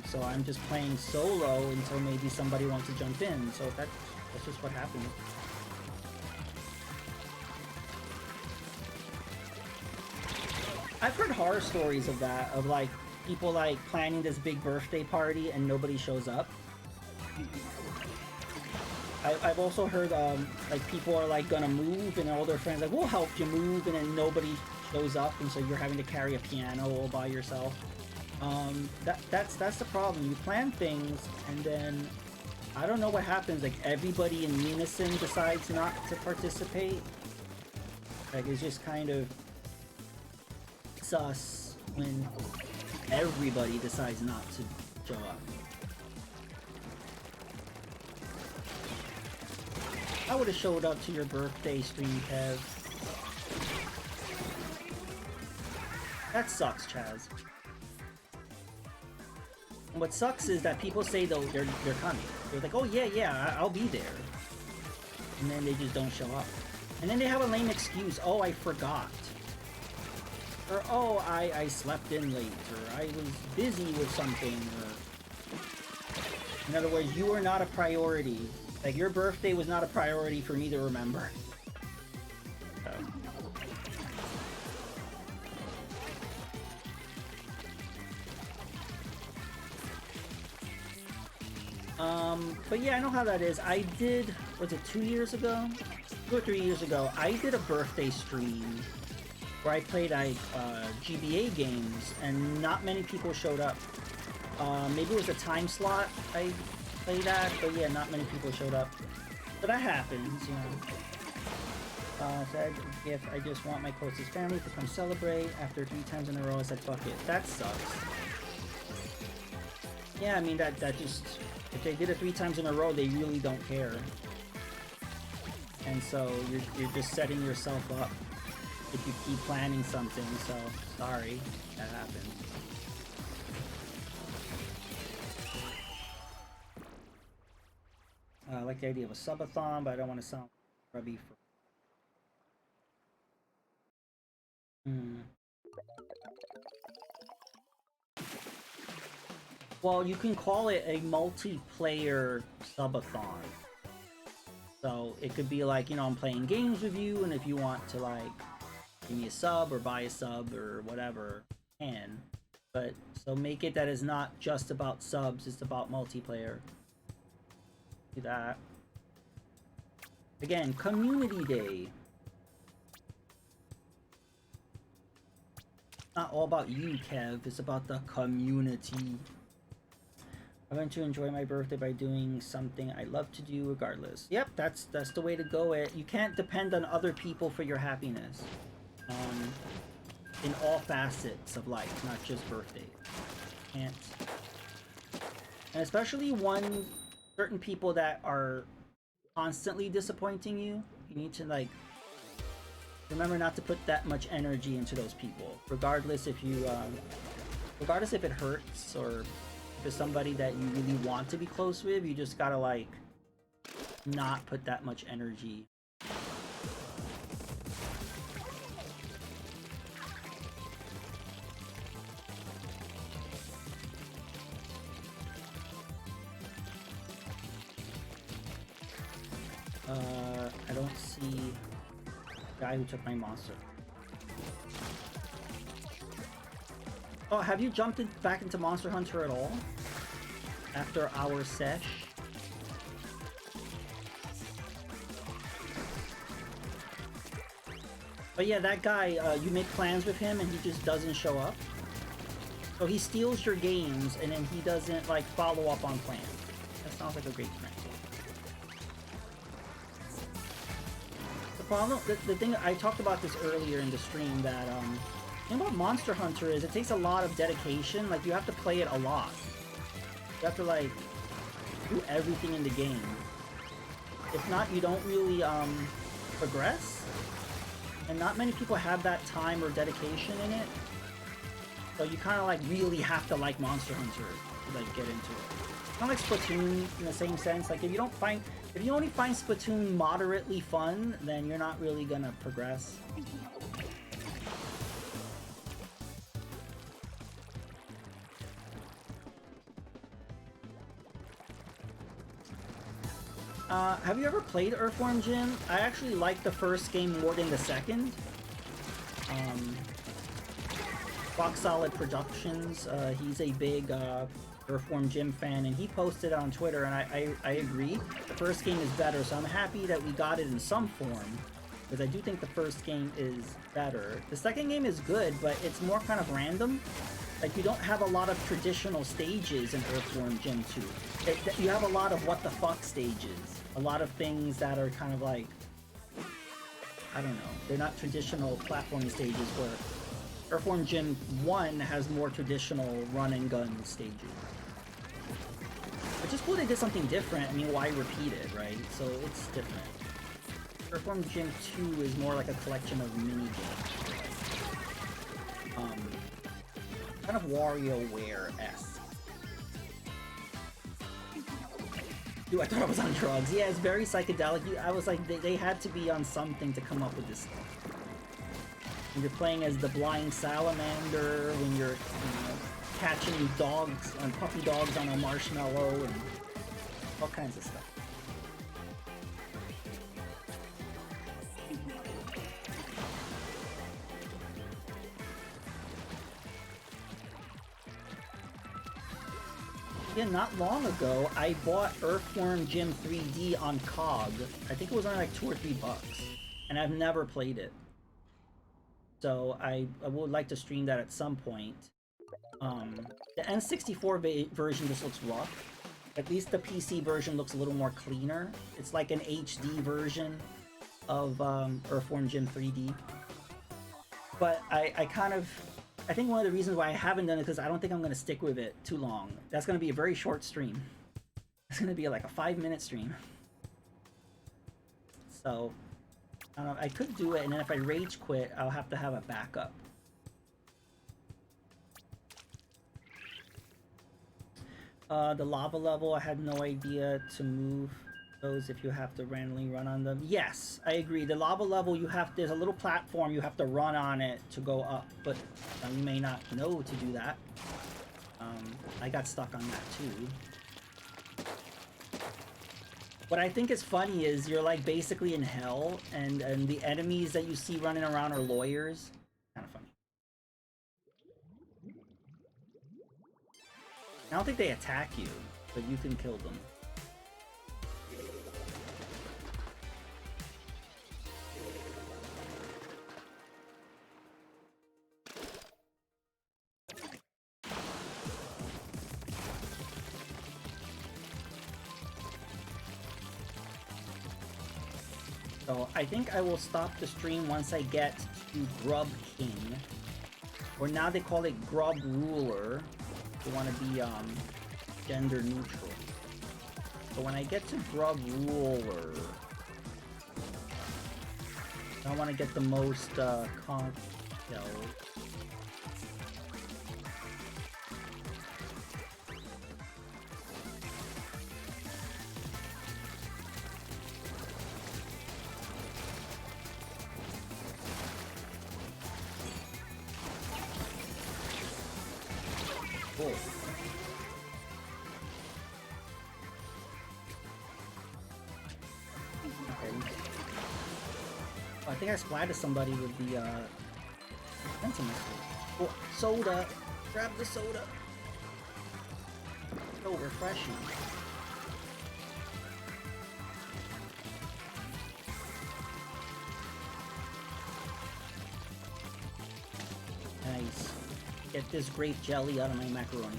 So I'm just playing solo until maybe somebody wants to jump in. So that's just what happens. I've heard horror stories of that, of like people like planning this big birthday party and nobody shows up. I've also heard like people are like gonna move and all their friends like, we'll help you move, and then nobody shows up, and so you're having to carry a piano all by yourself. That's the problem. You plan things and then I don't know what happens. Like everybody in unison decides not to participate. Like it's just kind of sus when everybody decides not to show up. I would have showed up to your birthday stream, Kev. That sucks, Chaz. And what sucks is that people say they're coming. They're like, oh yeah, I'll be there. And then they just don't show up. And then they have a lame excuse. Oh, I forgot. Or, oh, I slept in late. Or I was busy with something. Or... In other words, you were not a priority. Like, your birthday was not a priority for me to remember. But yeah, I know how that is. I did, was it 2 years ago? 2 or 3 years ago, I did a birthday stream where I played GBA games, and not many people showed up. Maybe it was a time slot I played at, but yeah, not many people showed up. But that happens, you know. Said, if I just want my closest family to come celebrate after 3 times in a row, I said, fuck it. That sucks. Yeah, I mean, that just... If they did it 3 times in a row, they really don't care. And so you're just setting yourself up if you keep planning something, so sorry that happened. I like the idea of a subathon, but I don't want to sound grubby for... Well, you can call it a multiplayer subathon. So it could be like, you know, I'm playing games with you, and if you want to like give me a sub or buy a sub or whatever, you can. But so make it that it's not just about subs, it's about multiplayer. Do that. Again, Community Day. Not all about you, Kev, it's about the community. I'm going to enjoy my birthday by doing something I love to do regardless. Yep, that's the way to go. You can't depend on other people for your happiness. In all facets of life, not just birthdays. Can't. And especially certain people that are constantly disappointing you, you need to like remember not to put that much energy into those people. Regardless if you regardless if it hurts or if it's somebody that you really want to be close with, you just gotta like not put that much energy. I don't see the guy who took my monster. Oh, have you jumped back into Monster Hunter at all? After our sesh? But yeah, that guy, you make plans with him and he just doesn't show up. So he steals your games and then he doesn't like follow up on plans. That sounds like a great friend. The problem, the thing, I talked about this earlier in the stream, that the thing about Monster Hunter is it takes a lot of dedication. Like, you have to play it a lot. You have to like do everything in the game. If not, you don't really progress. And not many people have that time or dedication in it. So you kind of like really have to like Monster Hunter to like get into it. Kind of like Splatoon in the same sense. Like if you only find Splatoon moderately fun, then you're not really gonna progress. Have you ever played Earthworm Jim? I actually like the first game more than the second. Fox Solid Productions, he's a big Earthworm Jim fan, and he posted on Twitter, and I agree. The first game is better, so I'm happy that we got it in some form, because I do think the first game is better. The second game is good, but it's more kind of random. Like, you don't have a lot of traditional stages in Earthworm Jim 2. You have a lot of what the fuck stages. A lot of things that are kind of like, I don't know, they're not traditional platforming stages, where Earthworm Jim 1 has more traditional run and gun stages. Which is cool they did something different. I mean, why repeat it, right? So it's different. Earthworm Jim 2 is more like a collection of mini games. Kind of WarioWare-esque. Dude, I thought I was on drugs. Yeah, it's very psychedelic. I was like, they had to be on something to come up with this stuff. When you're playing as the blind salamander, when you're, catching dogs, puppy dogs on a marshmallow, and all kinds of stuff. Yeah, not long ago, I bought Earthworm Jim 3D on COG. I think it was only like $2 or $3, and I've never played it. So I would like to stream that at some point. The N64 version just looks rough. At least the PC version looks a little more cleaner. It's like an HD version of Earthworm Jim 3D. But I think one of the reasons why I haven't done it is because I don't think I'm going to stick with it too long. That's going to be a very short stream. It's going to be like a 5-minute stream. So, I don't know, I could do it, and then if I rage quit, I'll have to have a backup. The lava level, I had no idea to move those if you have to randomly run on them. Yes, I agree. The lava level, there's a little platform, you have to run on it to go up, but you may not know to do that. I got stuck on that too. What I think is funny is you're like basically in hell, and the enemies that you see running around are lawyers. Kind of funny. I don't think they attack you, but you can kill them. So I think I will stop the stream once I get to Grub King. Or now they call it Grub Ruler. They want to be gender neutral. So when I get to Grub Ruler, I want to get the most conch shells. Cool. Okay. Oh, I think I splatted somebody with the sentiment. Oh, soda! Grab the soda! So refreshing. Nice. Get this grape jelly out of my macaroni.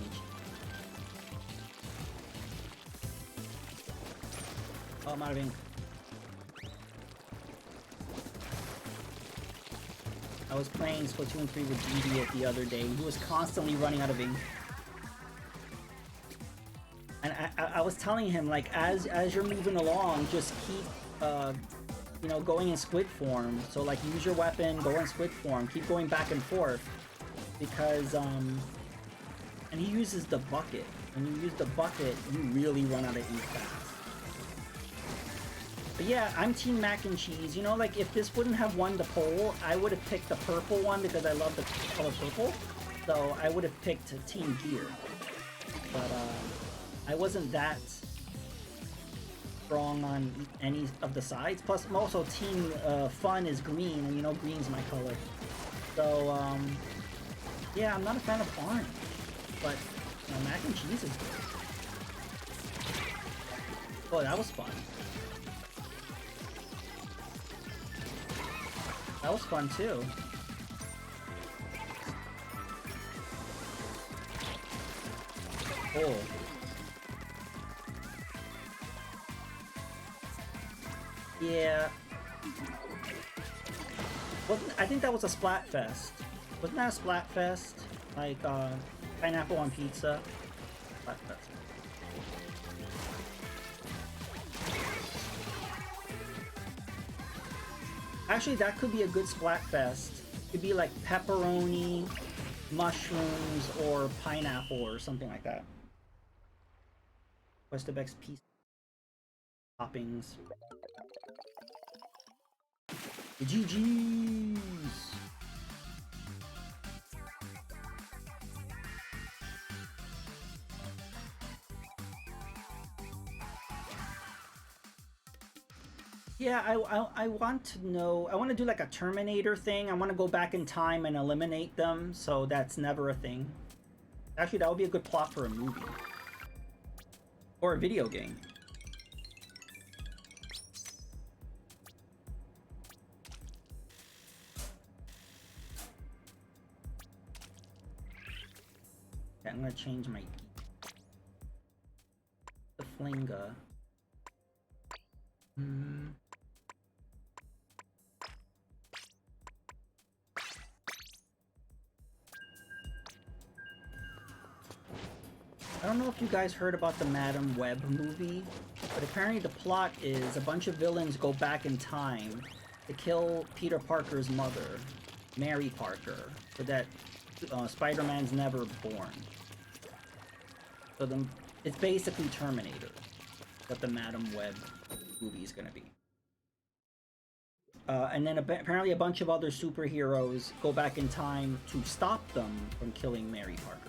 Oh, I'm out of ink. I was playing Splatoon 3 with GD the other day. He was constantly running out of ink. And I was telling him, like, as you're moving along, just keep, you know, going in squid form. So, like, use your weapon, go in squid form, keep going back and forth. Because, and he uses the bucket. When you use the bucket, you really run out of ink fast. But yeah, I'm team mac and cheese. You know, like, if this wouldn't have won the poll, I would have picked the purple one because I love the color purple. So I would have picked team gear. But, I wasn't that strong on any of the sides. Plus, also team fun is green, and you know green's my color. So, yeah, I'm not a fan of orange, but you know, mac and cheese is good. Oh, that was fun. That was fun too. Oh. Yeah. I think that was a Splatfest. Wasn't that a Splatfest? Like, pineapple on pizza? Splatfest. Actually, that could be a good Splatfest. It could be like pepperoni, mushrooms, or pineapple or something like that. Quest of XP toppings. The GGs. Yeah, I want to know. I want to do like a Terminator thing. I want to go back in time and eliminate them, so that's never a thing. Actually, that would be a good plot for a movie or a video game. Okay, I'm gonna change my the flinga. I don't know if you guys heard about the Madam Web movie, but apparently the plot is a bunch of villains go back in time to kill Peter Parker's mother, Mary Parker, so that Spider-Man's never born. So it's basically Terminator that the Madam Web movie is going to be. And then apparently a bunch of other superheroes go back in time to stop them from killing Mary Parker.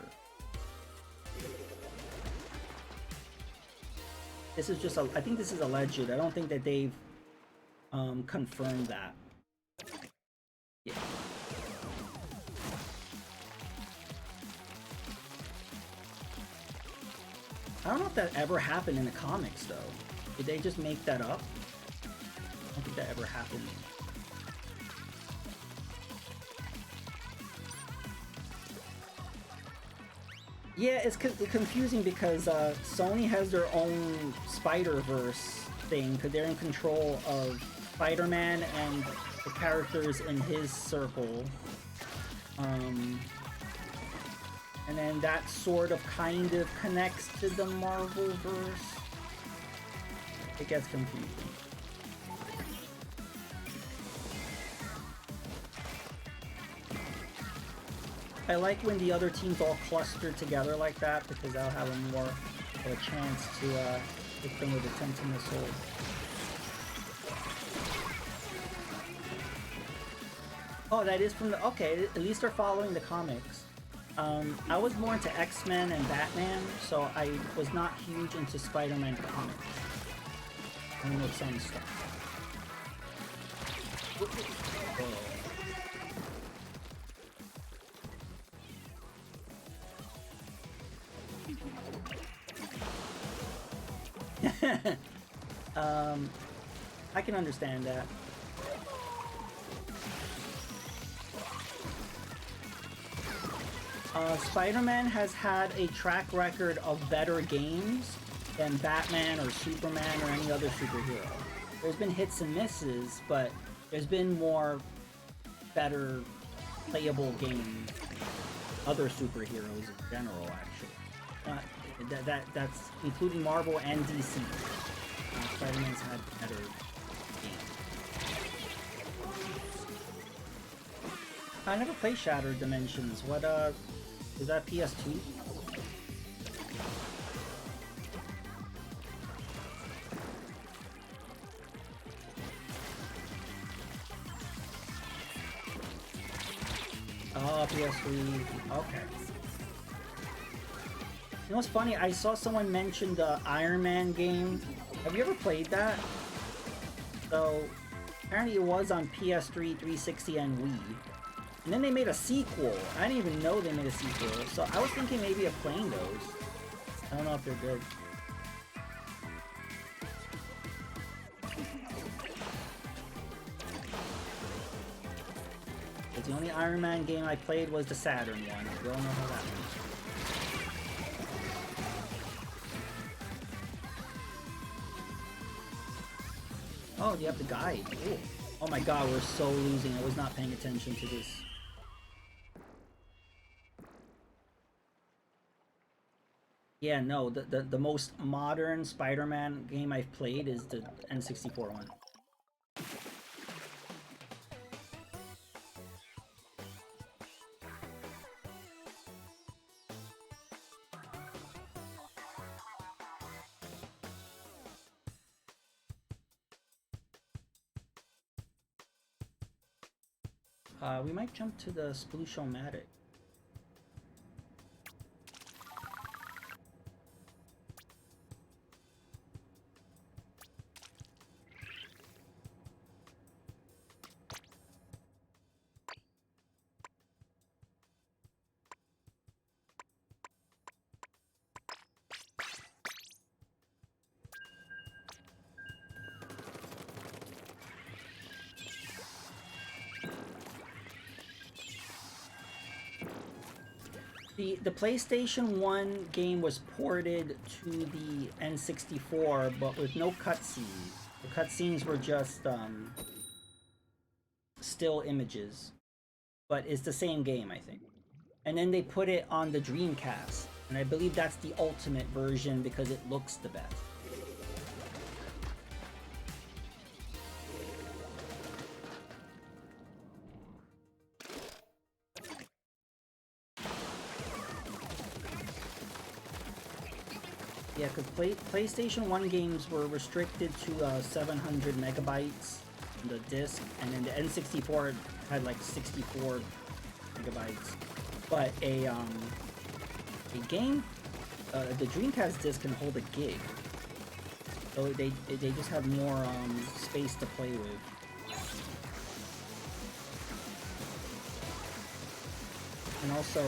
This is just I think this is alleged. I don't think that they've confirmed that. Yeah. I don't know if that ever happened in the comics though. Did they just make that up? I don't think that ever happened. Yeah, it's confusing because Sony has their own Spider-Verse thing because they're in control of Spider-Man and the characters in his circle. And then that sort of kind of connects to the Marvel-verse. It gets confusing. I like when the other teams all cluster together like that because that'll have more of a chance to hit them with a tempting missile. Oh, that is from the... Okay, at least they're following the comics. I was more into X-Men and Batman, so I was not huge into Spider-Man comics. I know some stuff. I can understand that. Spider-Man has had a track record of better games than Batman or Superman or any other superhero. There's been hits and misses, but there's been more better playable games. Other superheroes in general, actually. That's including Marvel and DC. Spider-Man's had better games. I never played Shattered Dimensions. What is that PS2? Oh, PS3. Okay. You know what's funny? I saw someone mention the Iron Man game. Have you ever played that? So, apparently it was on PS3, 360, and Wii. And then they made a sequel. I didn't even know they made a sequel. So I was thinking maybe of playing those. I don't know if they're good. But the only Iron Man game I played was the Saturn one. We all know how that went. Oh, you have the guide. Cool. Oh my god, we're so losing. I was not paying attention to this. Yeah, no, the most modern Spider-Man game I've played is the N64 one. We might jump to the Splatfest. The PlayStation 1 game was ported to the N64, but with no cutscenes. The cutscenes were just still images, but it's the same game, I think. And then they put it on the Dreamcast, and I believe that's the ultimate version because it looks the best. Yeah, because PlayStation 1 games were restricted to 700 megabytes on the disc, and then the N64 had like 64 megabytes. But a game, the Dreamcast disc can hold a gig, so they just have more space to play with. And also,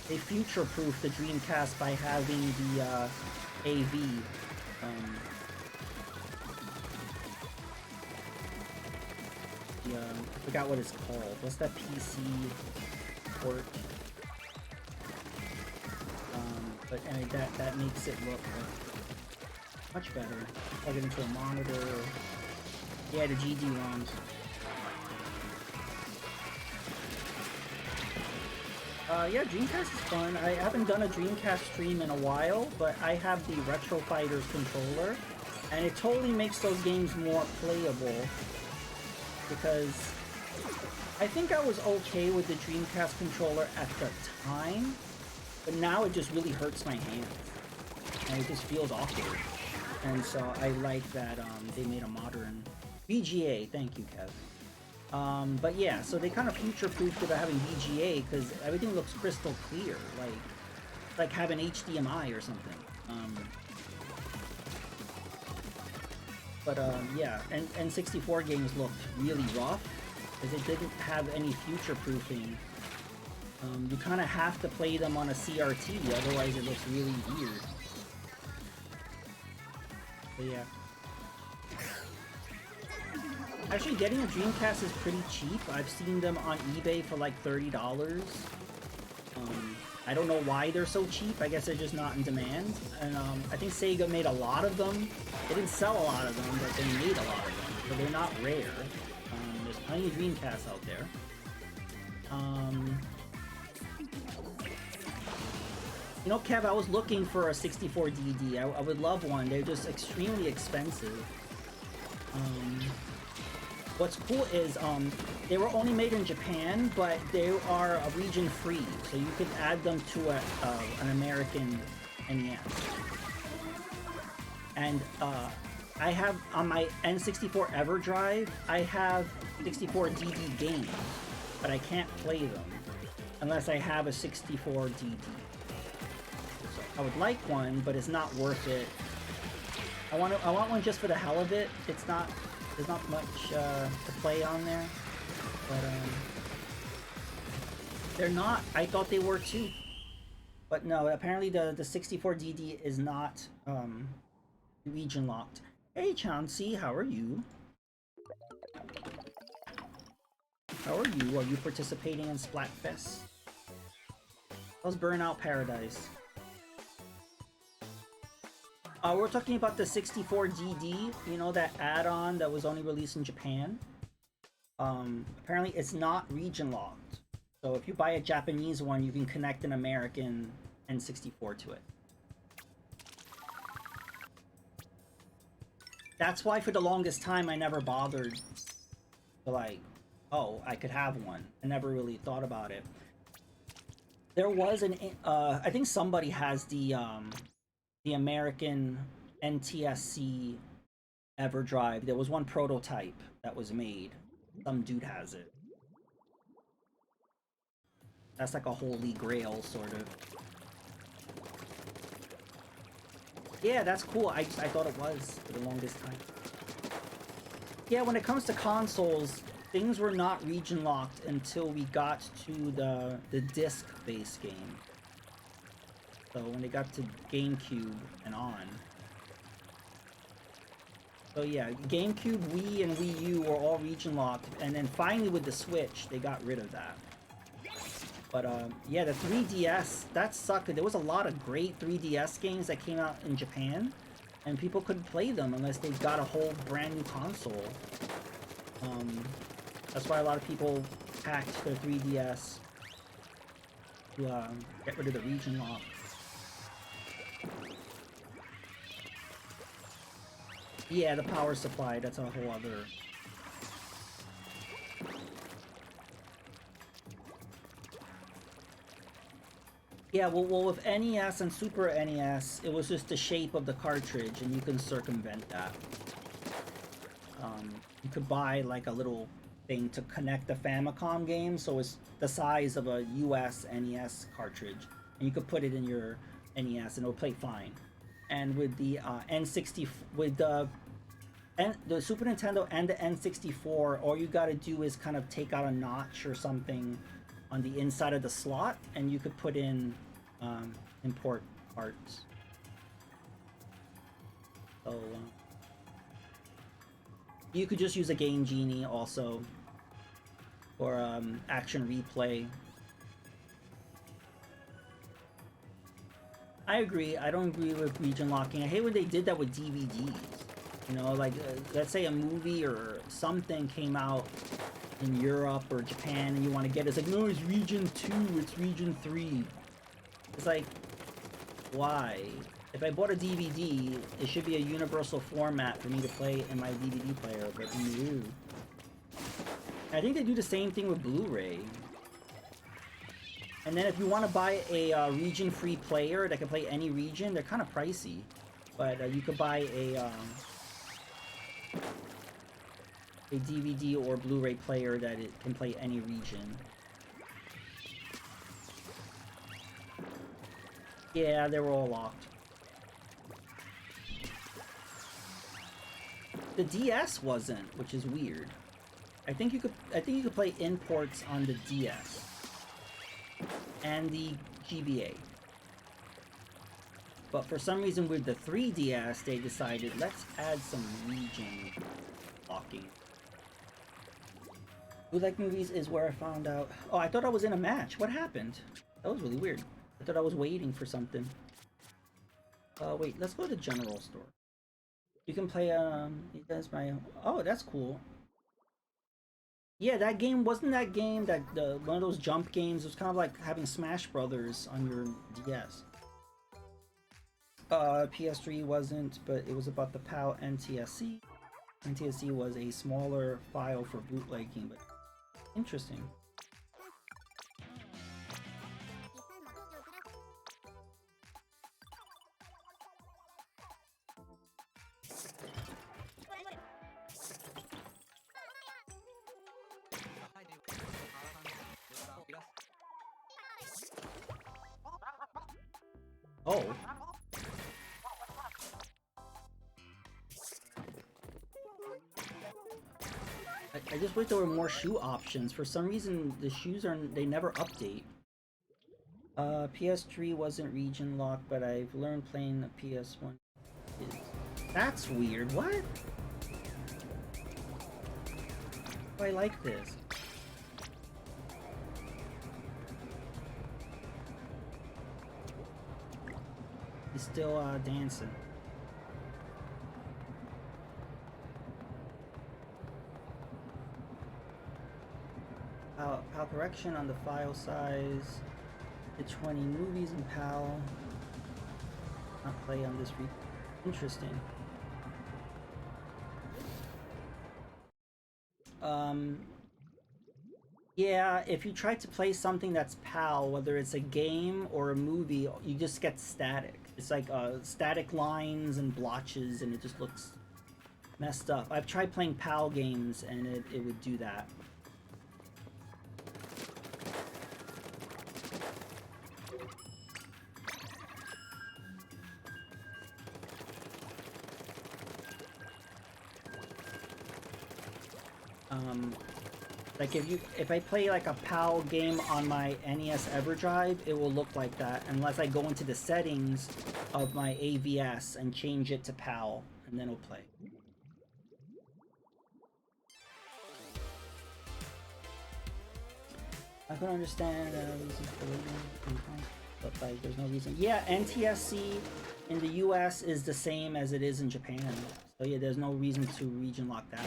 they future-proof the Dreamcast by having the AV. I forgot what it's called. What's that PC port? But anyway, that makes it look much better. Plug it into a monitor. Yeah, the GD-ROMs. Yeah, Dreamcast is fun. I haven't done a Dreamcast stream in a while, but I have the Retro Fighters controller, and it totally makes those games more playable, because I think I was okay with the Dreamcast controller at the time, but now it just really hurts my hands, and it just feels awkward. And so I like that they made a modern VGA. Thank you, Kev. But yeah, so they kind of future-proofed about having VGA because everything looks crystal clear, like having HDMI or something. Yeah, and N64 games looked really rough because it didn't have any future-proofing. You kind of have to play them on a CRT, otherwise it looks really weird. But yeah. Actually, getting a Dreamcast is pretty cheap. I've seen them on eBay for like $30. I don't know why they're so cheap. I guess they're just not in demand. And I think Sega made a lot of them. They didn't sell a lot of them, but they made a lot of them. So they're not rare. There's plenty of Dreamcasts out there. You know, Kev, I was looking for a 64DD. I would love one. They're just extremely expensive. What's cool is they were only made in Japan, but they are region free, so you could add them to an American NES. And I have on my N64 EverDrive, I have 64DD games, but I can't play them unless I have a 64DD. So I would like one, but it's not worth it. I want one just for the hell of it. There's not much to play on there, but they're not. I thought they were too, but no. Apparently, the 64DD is not region locked. Hey, Chauncey, how are you? How are you? Are you participating in Splatfest? How's Burnout Paradise? We're talking about the 64DD, you know, that add-on that was only released in Japan. Apparently it's not region locked. So if you buy a Japanese one, you can connect an American N64 to it. That's why for the longest time I never bothered to like, oh, I could have one. I never really thought about it. There was an, I think somebody has the American NTSC EverDrive. There was one prototype that was made. Some dude has it. That's like a holy grail, sort of. Yeah, that's cool. I thought it was for the longest time. Yeah, when it comes to consoles, things were not region locked until we got to the disc-based game. So when they got to GameCube and on. So yeah, GameCube, Wii, and Wii U were all region locked, and then finally with the Switch, they got rid of that. But yeah, the 3DS, that sucked. There was a lot of great 3DS games that came out in Japan, and people couldn't play them unless they got a whole brand new console. That's why a lot of people hacked their 3DS to get rid of the region lock. Yeah, the power supply, that's a whole other... Yeah, well, with NES and Super NES, it was just the shape of the cartridge, and you can circumvent that. You could buy, like, a little thing to connect the Famicom game, so it's the size of a US NES cartridge, and you could put it in your NES, and it'll play fine. And with the N64, with the Super Nintendo and the N64, all you gotta do is kind of take out a notch or something on the inside of the slot, and you could put in import parts. So you could just use a Game Genie also, or Action Replay. I agree. I don't agree with region locking. I hate when they did that with DVDs. You know, like let's say a movie or something came out in Europe or Japan and you want to get it. It's like, no, it's region 2, it's region 3. It's like, why? If I bought a DVD, it should be a universal format for me to play in my DVD player, but no. I think they do the same thing with Blu-ray. And then if you want to buy a region-free player that can play any region, they're kind of pricey. But you could buy a DVD or Blu-ray player that it can play any region. Yeah, they were all locked. The DS wasn't, which is weird. I think you could play imports on the DS and the GBA. But for some reason with the 3DS, they decided, let's add some region locking. Who Like Movies is where I found out. Oh, I thought I was in a match. What happened? That was really weird. I thought I was waiting for something. Wait, let's go to the general store. You can play, that's my... Oh, that's cool. Yeah, that game, wasn't that game that, one of those jump games? It was kind of like having Smash Brothers on your DS. PS3 wasn't, but it was about the PAL NTSC. NTSC was a smaller file for bootlegging, but interesting. Oh. I just wish there were more shoe options. For some reason, the shoes they never update. PS3 wasn't region locked, but I've learned playing the PS1 is. That's weird. What? Oh, I like this. He's still dancing. PAL correction on the file size. The 20 movies in PAL. Not play on this interesting. Yeah, if you try to play something that's PAL, whether it's a game or a movie, you just get static. It's like static lines and blotches, and it just looks messed up. I've tried playing PAL games, and it would do that. Like if I play like a PAL game on my NES EverDrive, it will look like that unless I go into the settings of my AVS and change it to PAL, and then it'll play. I can understand reasons for waiting, but like there's no reason. Yeah, NTSC in the US is the same as it is in Japan. So yeah, there's no reason to region lock that.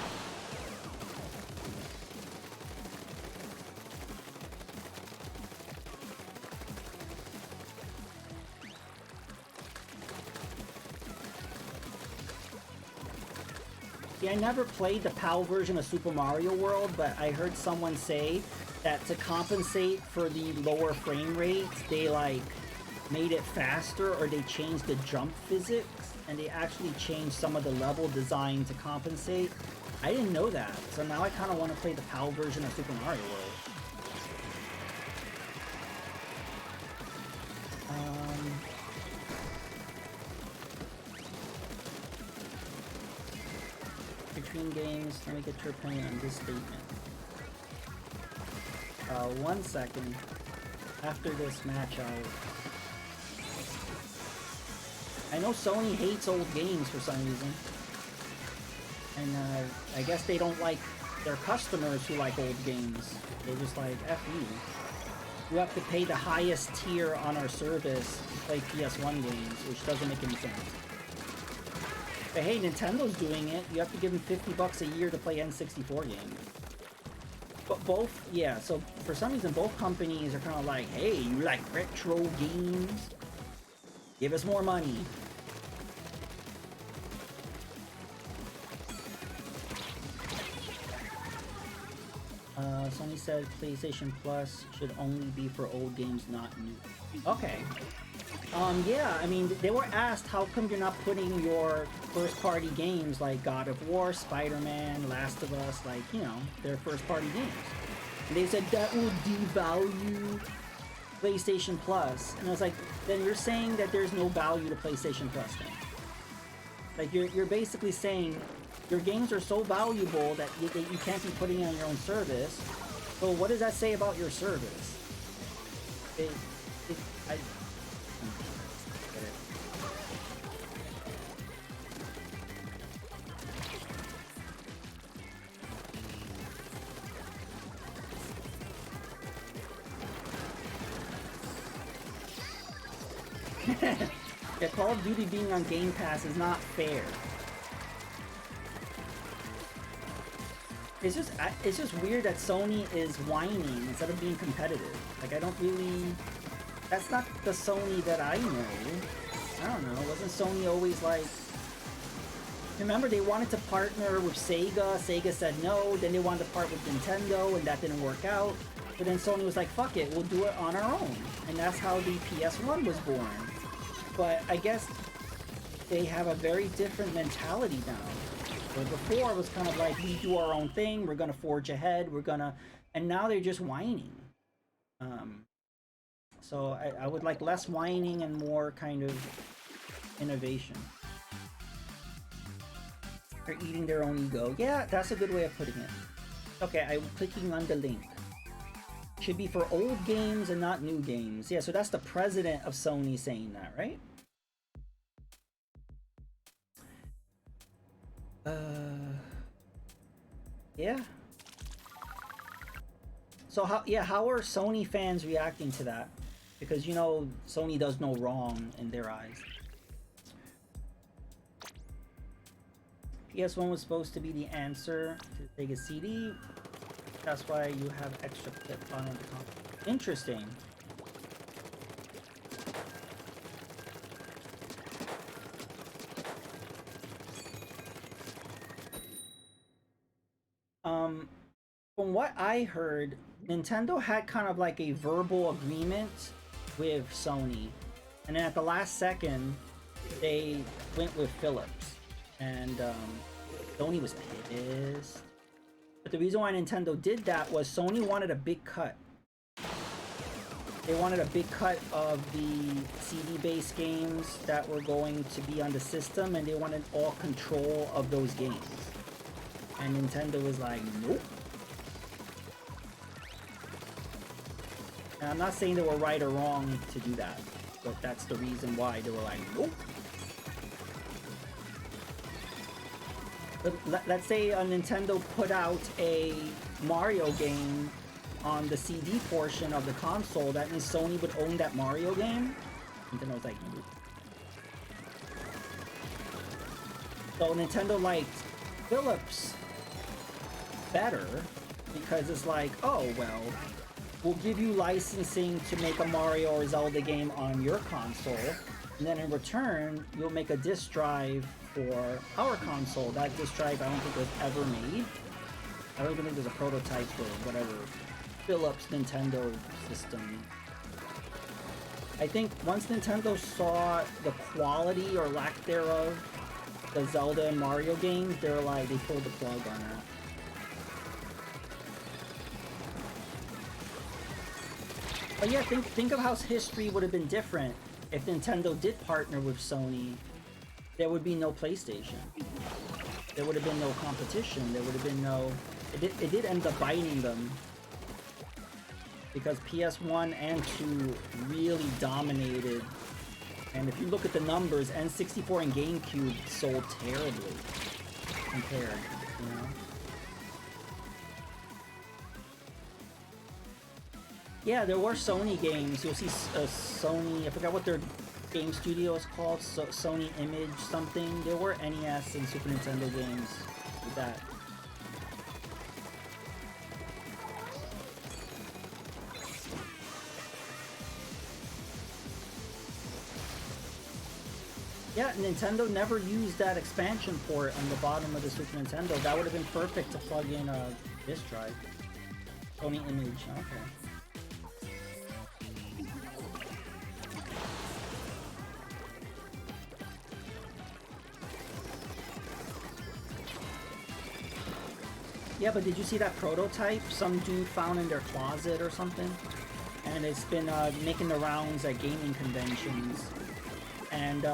Yeah, I never played the PAL version of Super Mario World, but I heard someone say that to compensate for the lower frame rates, they like made it faster, or they changed the jump physics, and they actually changed some of the level design to compensate. I didn't know that, so now I kind of want to play the PAL version of Super Mario World. Between games, let me get your opinion on this statement. 1 second. After this match, I know Sony hates old games for some reason. And I guess they don't like their customers who like old games. They're just like, F you. You have to pay the highest tier on our service to play PS1 games, which doesn't make any sense. But hey, Nintendo's doing it. You have to give them $50 a year to play N64 games. But both, yeah, so for some reason both companies are kind of like, hey, you like retro games? Give us more money. Sony said PlayStation Plus should only be for old games, not new. Okay. Yeah, I mean, they were asked how come you're not putting your first-party games like God of War, Spider-Man, Last of Us, like, you know, their first-party games. And they said that will devalue PlayStation Plus. And I was like, then you're saying that there's no value to PlayStation Plus then. Like, you're basically saying your games are so valuable that you can't be putting it on your own service. So what does that say about your service? Yeah, Call of Duty being on Game Pass is not fair. It's just weird that Sony is whining instead of being competitive. Like, I don't really... That's not the Sony that I know. I don't know. Wasn't Sony always like... Remember, they wanted to partner with Sega. Sega said no. Then they wanted to partner with Nintendo, and that didn't work out. But then Sony was like, fuck it, we'll do it on our own. And that's how the PS1 was born. But I guess they have a very different mentality now. Where before it was kind of like, we do our own thing, we're gonna forge ahead, we're gonna... And now they're just whining. So I would like less whining and more kind of innovation. They're eating their own ego. Yeah, that's a good way of putting it. Okay, I'm clicking on the link. Should be for old games and not new games. Yeah, so that's the president of Sony saying that, right? Yeah. So how are Sony fans reacting to that? Because, you know, Sony does no wrong in their eyes. PS1 was supposed to be the answer to Sega CD. That's why you have extra clip on the top. Interesting. From what I heard, Nintendo had kind of like a verbal agreement with Sony, and then at the last second, they went with Philips, and Sony was pissed. But the reason why Nintendo did that was Sony wanted a big cut. They wanted a big cut of the CD-based games that were going to be on the system, and they wanted all control of those games. And Nintendo was like, nope. And I'm not saying they were right or wrong to do that, but that's the reason why they were like, nope. But let's say Nintendo put out a Mario game on the CD portion of the console, that means Sony would own that Mario game? Nintendo was like, nope. So Nintendo liked Philips better because it's like, oh, well, we'll give you licensing to make a Mario or Zelda game on your console, and then in return, you'll make a disc drive for our console. That disc drive I don't think was ever made. I don't even think there's a prototype for whatever Philips Nintendo system. I think once Nintendo saw the quality or lack thereof the Zelda and Mario games, they pulled the plug on that. But yeah, think of how history would have been different if Nintendo did partner with Sony. There would be no PlayStation. There would have been no competition. There would have been no... It did end up biting them. Because PS1 and 2 really dominated. And if you look at the numbers, N64 and GameCube sold terribly compared, you know? Yeah, there were Sony games. You'll see Sony, I forgot what their game studio is called, Sony Image something. There were NES and Super Nintendo games with that. Yeah, Nintendo never used that expansion port on the bottom of the Super Nintendo. That would have been perfect to plug in a disc drive. Sony Image, okay. Yeah, but did you see that prototype some dude found in their closet or something? And it's been making the rounds at gaming conventions. And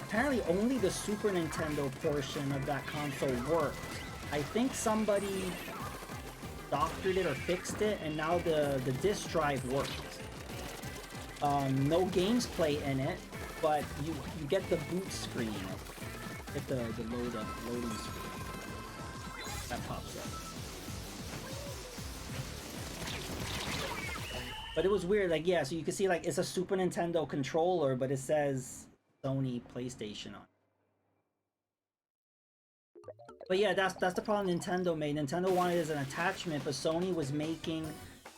apparently only the Super Nintendo portion of that console worked. I think somebody doctored it or fixed it, and now the disc drive worked. No games play in it, but you get the boot screen. Get the loading screen. That pops up. But it was weird, like, yeah, so you can see, like, it's a Super Nintendo controller, but it says Sony PlayStation on it. But yeah, that's the problem Nintendo made. Nintendo wanted it as an attachment, but Sony was making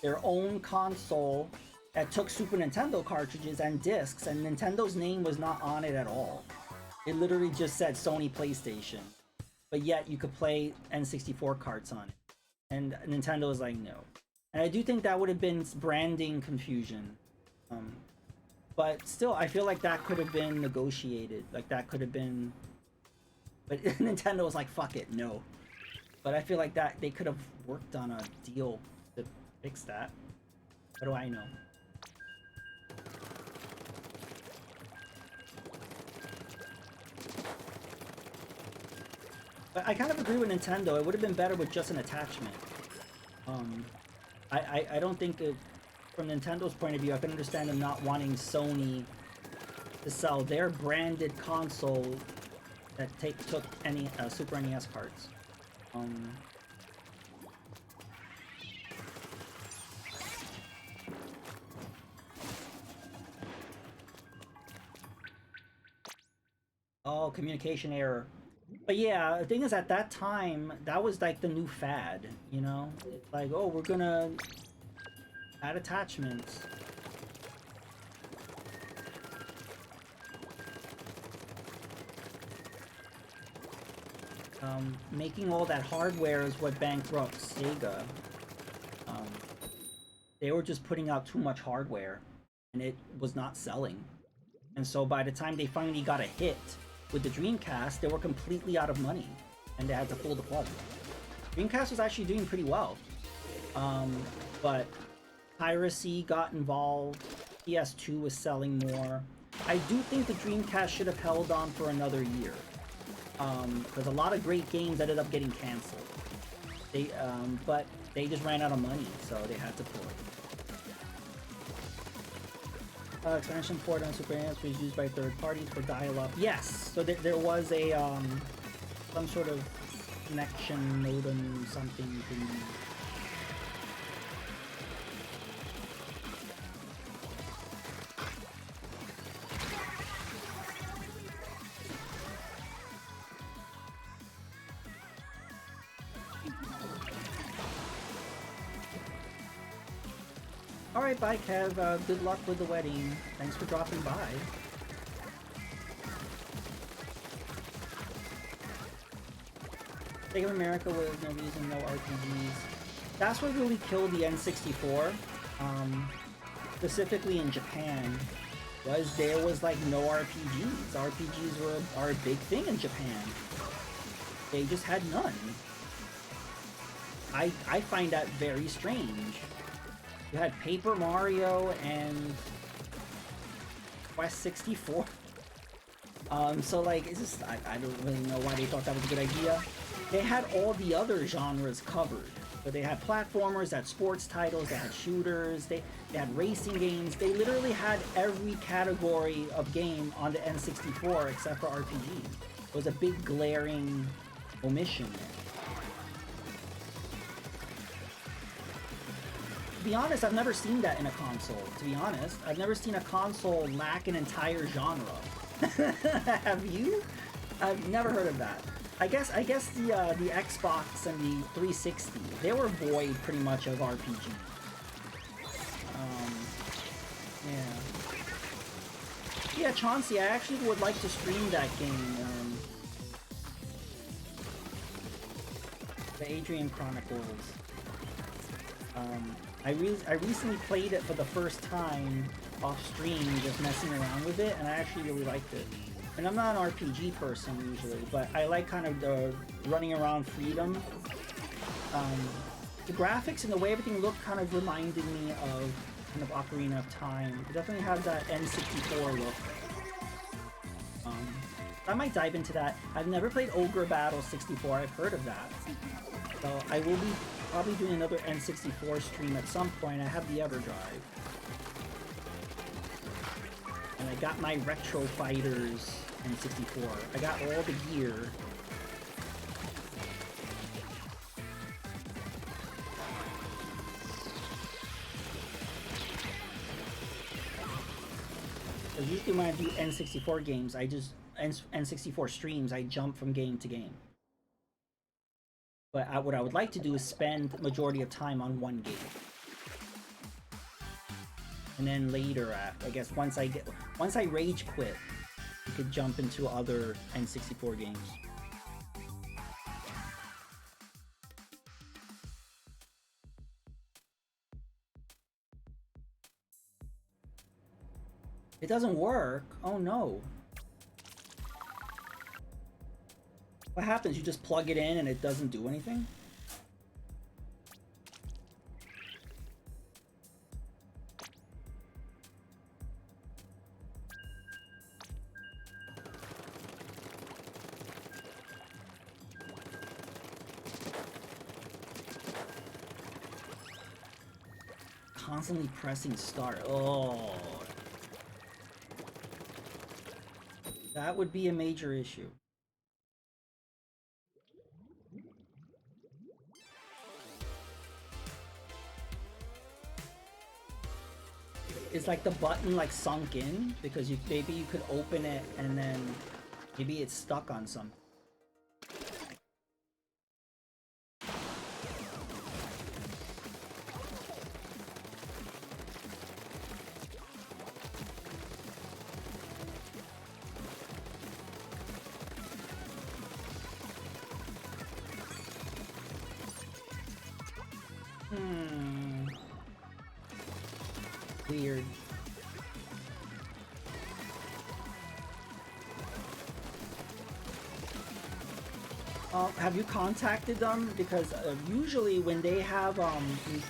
their own console that took Super Nintendo cartridges and discs, and Nintendo's name was not on it at all. It literally just said Sony PlayStation. But yet you could play N64 carts on it. And Nintendo was like, no. And I do think that would have been branding confusion. But still, I feel like that could have been negotiated. Like, that could have been... But Nintendo was like, fuck it, no. But I feel like that they could have worked on a deal to fix that. What do I know? But I kind of agree with Nintendo. It would have been better with just an attachment. I don't think it, from Nintendo's point of view, I can understand them not wanting Sony to sell their branded console that took any Super NES cards. Oh, communication error. But yeah, the thing is, at that time, that was like the new fad, you know? It's like, oh, we're gonna add attachments. Making all that hardware is what bankrupt Sega. They were just putting out too much hardware, and it was not selling. And so by the time they finally got a hit with the Dreamcast, they were completely out of money, and they had to pull the plug. Dreamcast was actually doing pretty well, but piracy got involved. PS2 was selling more. I do think the Dreamcast should have held on for another year. because a lot of great games ended up getting canceled. But they just ran out of money, so they had to port. Expansion port on Super NES was used by third parties for dial-up. Yes, so there was a some sort of connection modem something thing. Alright, bye Kev, good luck with the wedding. Thanks for dropping by. Sega of America was no reason, no RPGs. That's what really killed the N64, specifically in Japan, was there was like no RPGs. RPGs are a big thing in Japan. They just had none. I find that very strange. You had Paper Mario and Quest 64. So like, it's just, I don't really know why they thought that was a good idea. They had all the other genres covered. But they had platformers, they had sports titles, they had shooters, they had racing games. They literally had every category of game on the N64 except for RPG. It was a big glaring omission there. To be honest, I've never seen that in a console. To be honest, I've never seen a console lack an entire genre. Have you? I've never heard of that. I guess the Xbox and the 360, they were void pretty much of RPG. Yeah, Chauncey, I actually would like to stream that game. The Adrian Chronicles. I recently played it for the first time off stream, just messing around with it, and I actually really liked it. And I'm not an RPG person usually, but I like kind of the running around freedom. The graphics and the way everything looked kind of reminded me of kind of Ocarina of Time. It definitely has that N64 look. I might dive into that. I've never played Ogre Battle 64, I've heard of that. So I will be probably doing another N64 stream at some point. I have the EverDrive. And I got my Retro Fighters N64. I got all the gear. So usually when I do N64 games, N64 streams, I jump from game to game. But what I would like to do is spend the majority of time on one game. And then later, I guess once I rage quit, I could jump into other N64 games. It doesn't work. Oh no. What happens? You just plug it in and it doesn't do anything? Constantly pressing start. Oh. That would be a major issue. Is like the button like sunk in because maybe you could open it and then maybe it's stuck on something. Weird. Have you contacted them? Because usually when they have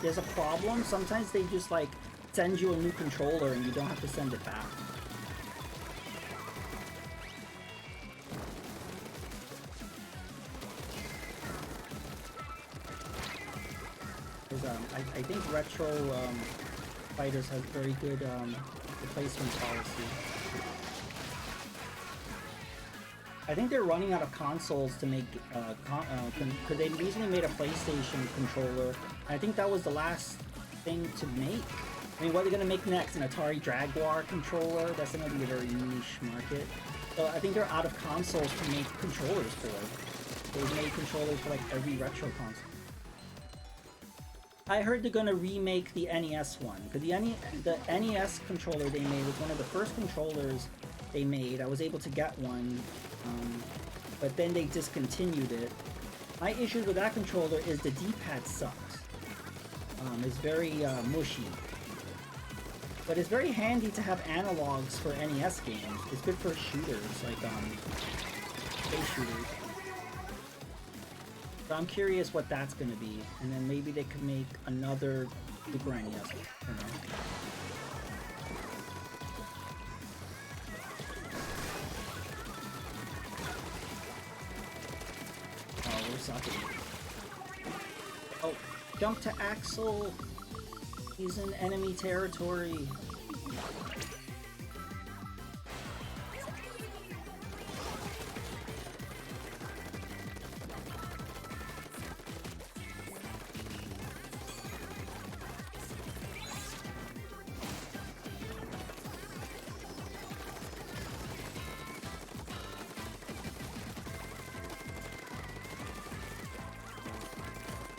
there's a problem, sometimes they just like send you a new controller and you don't have to send it back. because I think retro fighters have very good replacement policy. I think they're running out of consoles to make, because they recently made a PlayStation controller. I think that was the last thing to make. I mean, what are they gonna make next? An Atari Jaguar controller? That's gonna be a very niche market. So I think they're out of consoles to make controllers for. They've made controllers for like every retro console. I heard they're gonna remake the NES one, because the NES controller they made was one of the first controllers they made. I was able to get one, but then they discontinued it. My issue with that controller is the D-pad sucks. It's very mushy. But it's very handy to have analogs for NES games. It's good for shooters, like space shooters. So I'm curious what that's gonna be, and then maybe they could make another Super NES. I don't know. Oh, we're sucking. Oh, jump to Axel. He's in enemy territory.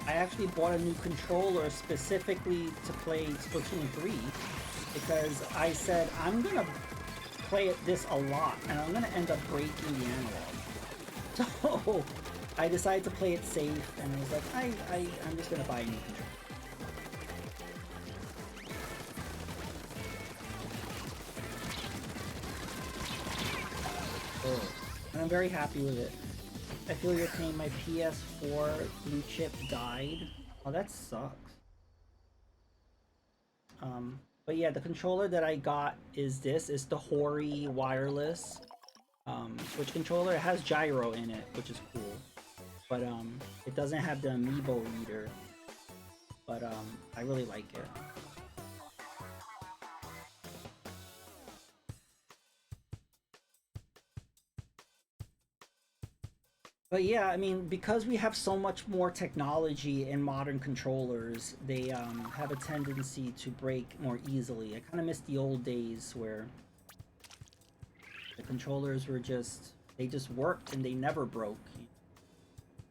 I actually bought a new controller specifically to play Splatoon 3 because I said I'm gonna play this a lot and I'm gonna end up breaking the analog. So I decided to play it safe and I was like, I'm just gonna buy a new controller. Oh, and I'm very happy with it. I feel your pain. My PS4 blue chip died. Oh, that sucks. But yeah, the controller that I got is this. It's the Hori wireless Switch controller. It has gyro in it, which is cool. But it doesn't have the amiibo reader. But I really like it. But yeah, I mean, because we have so much more technology in modern controllers, they have a tendency to break more easily. I kind of miss the old days where the controllers were they just worked and they never broke.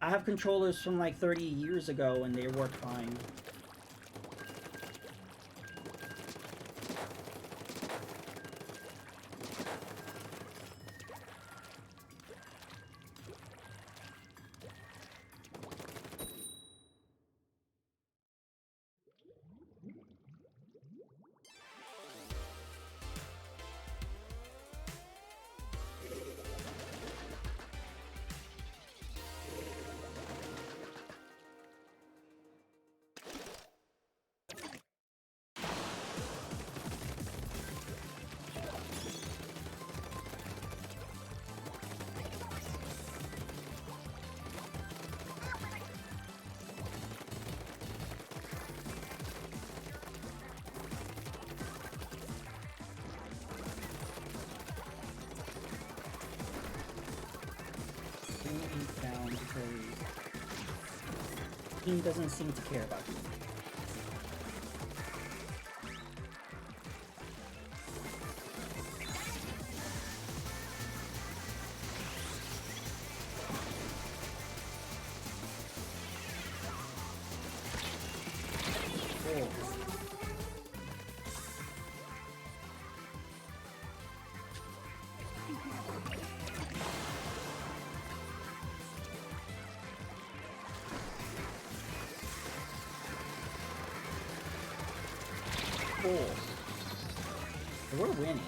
I have controllers from like 30 years ago and they work fine. Down because the team doesn't seem to care about you. We're winning.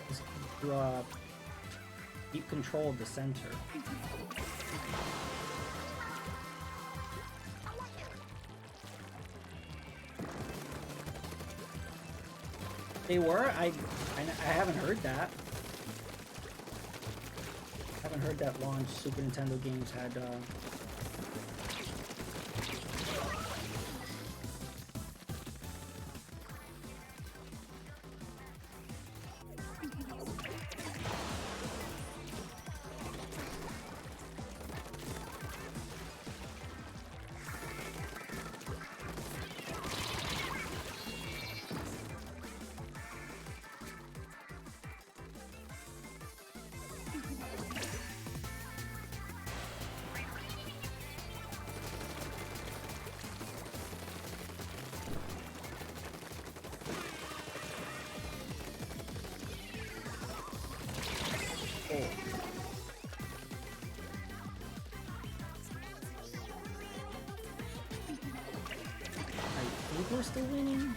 Just to keep control of the center. They were? I haven't heard that. I haven't heard that launch Super Nintendo games had think we're still winning.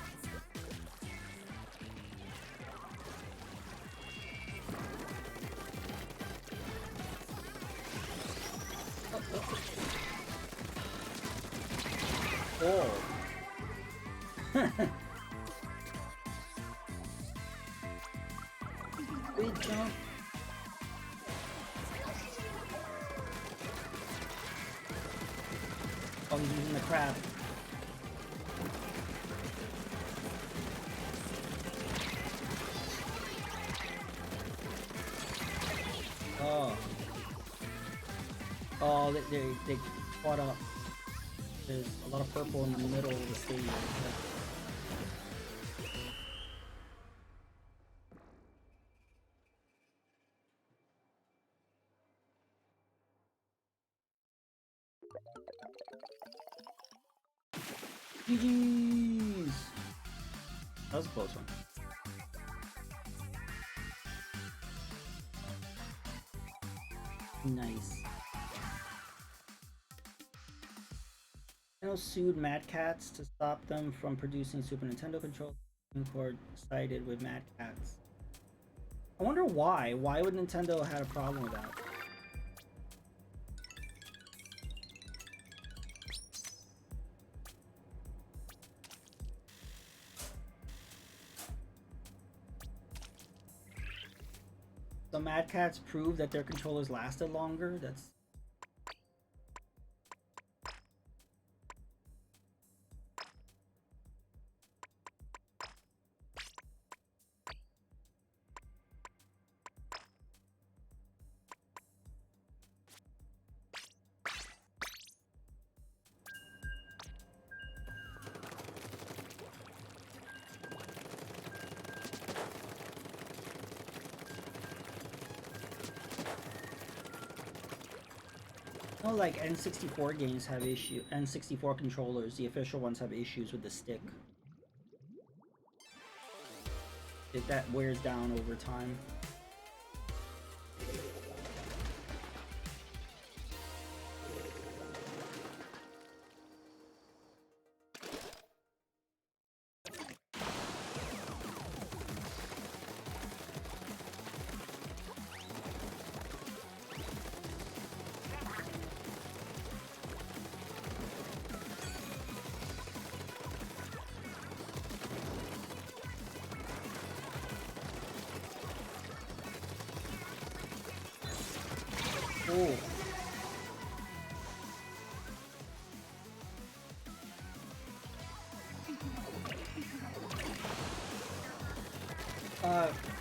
Oh. Big jump. Oh, he's using the crab. Oh. Oh, they caught up. There's a lot of purple in the middle of the stage. GG's! That was a close one. Nice. Nintendo sued Mad Catz to stop them from producing Super Nintendo controllers. Court sided with Mad Catz. I wonder why. Why would Nintendo have a problem with that? The Mad Catz proved that their controllers lasted longer. That's like N64 games have issue. N64 controllers, the official ones, have issues with the stick. That wears down over time. Oh.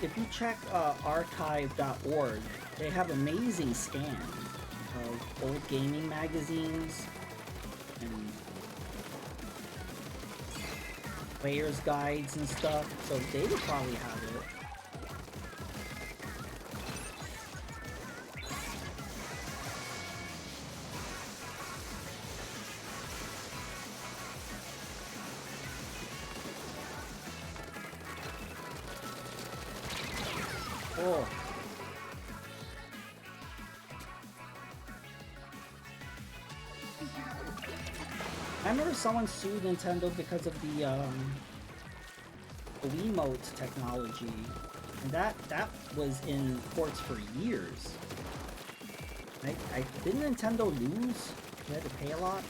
If you check archive.org, they have amazing scans of old gaming magazines and players' guides and stuff, so they would probably have it. Oh. I remember someone sued Nintendo because of the Wiimote technology, and that was in courts for years. Didn't Nintendo lose? They had to pay a lot,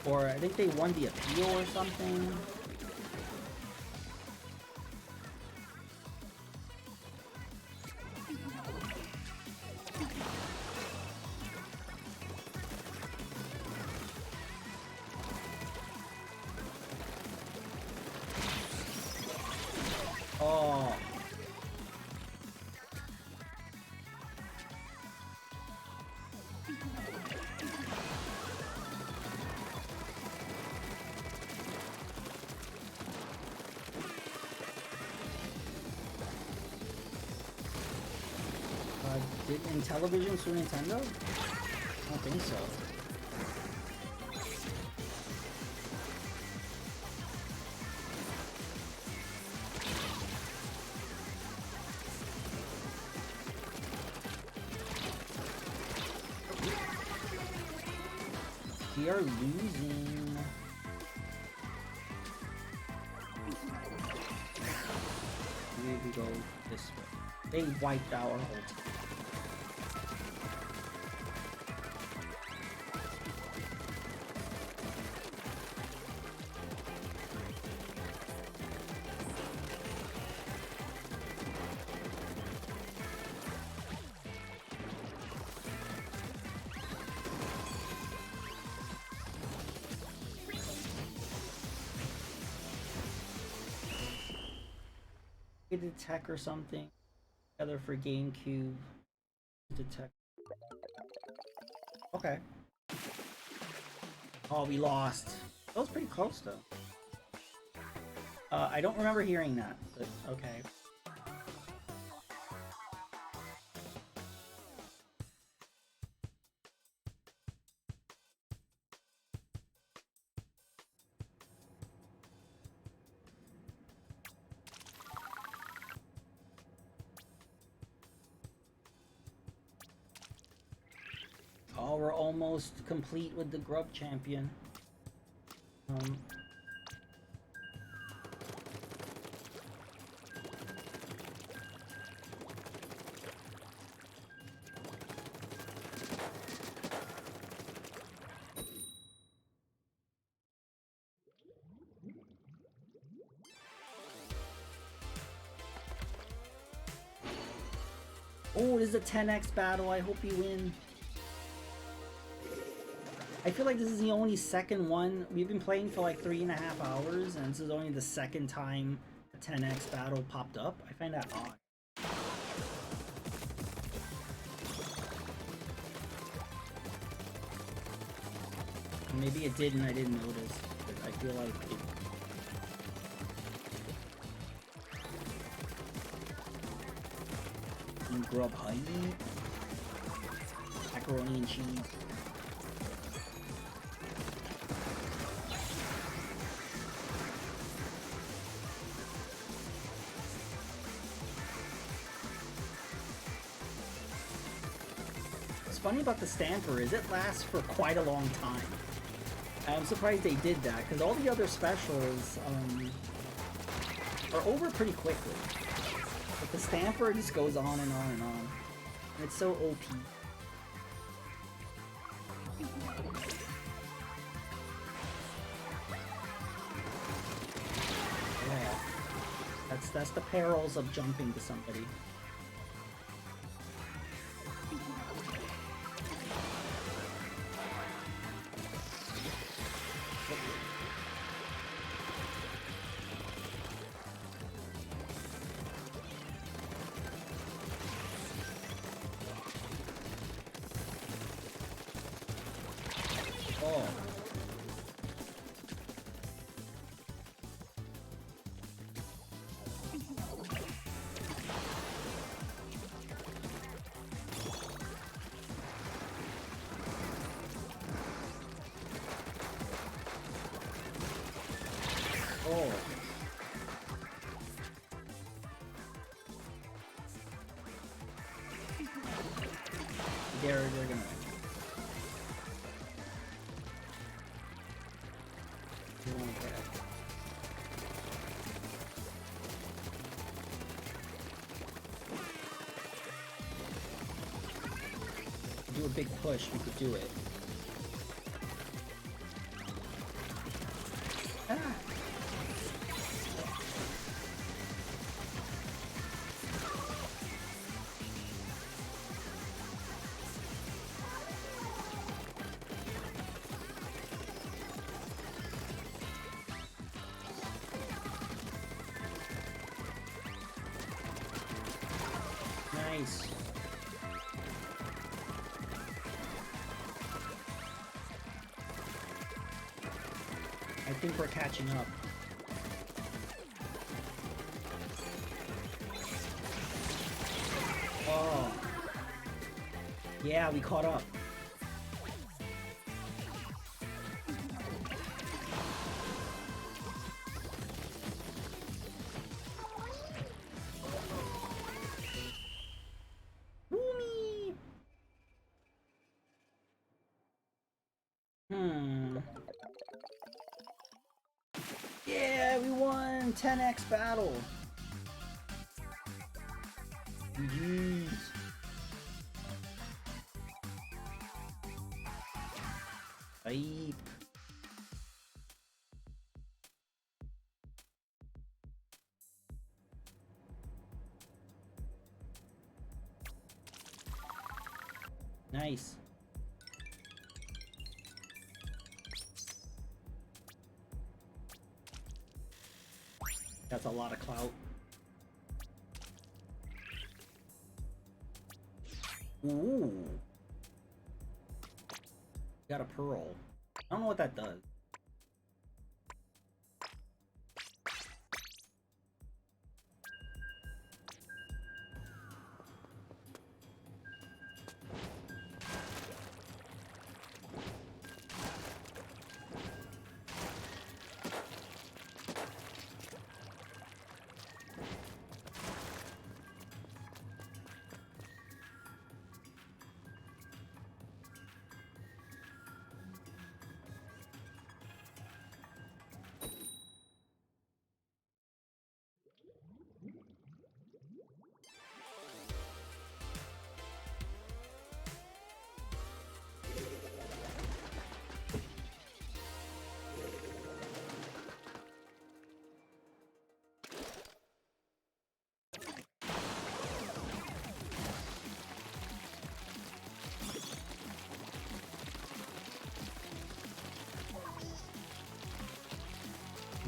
or I think they won the appeal or something. Oh. Did Intellivision sue Nintendo? I don't think so. We are losing. maybe if we go this way. They wiped out our whole team. Tech or something together for GameCube. Detect. Okay. Oh, we lost. That was pretty close though. I don't remember hearing that, but okay. Oh, we're almost complete with the Grub champion. Oh, this is a 10x battle. I hope you win. I feel like this is the only second one. We've been playing for like 3.5 hours, and this is only the second time a 10x battle popped up. I find that odd. Maybe it did and I didn't notice, but I feel like it... Grub honey, macaroni and cheese. What's funny about the Stamper is it lasts for quite a long time. I'm surprised they did that because all the other specials are over pretty quickly. But the Stamper just goes on and on and on. And it's so OP. Yeah. That's the perils of jumping to somebody. They're gonna do a big push, we could do it. Ah. Nice. I think we're catching up. Oh. Yeah, we caught up. Yeah, we won 10x battle. GG's. Hype. Nice. That's a lot of clout. Ooh. Got a pearl. I don't know what that does.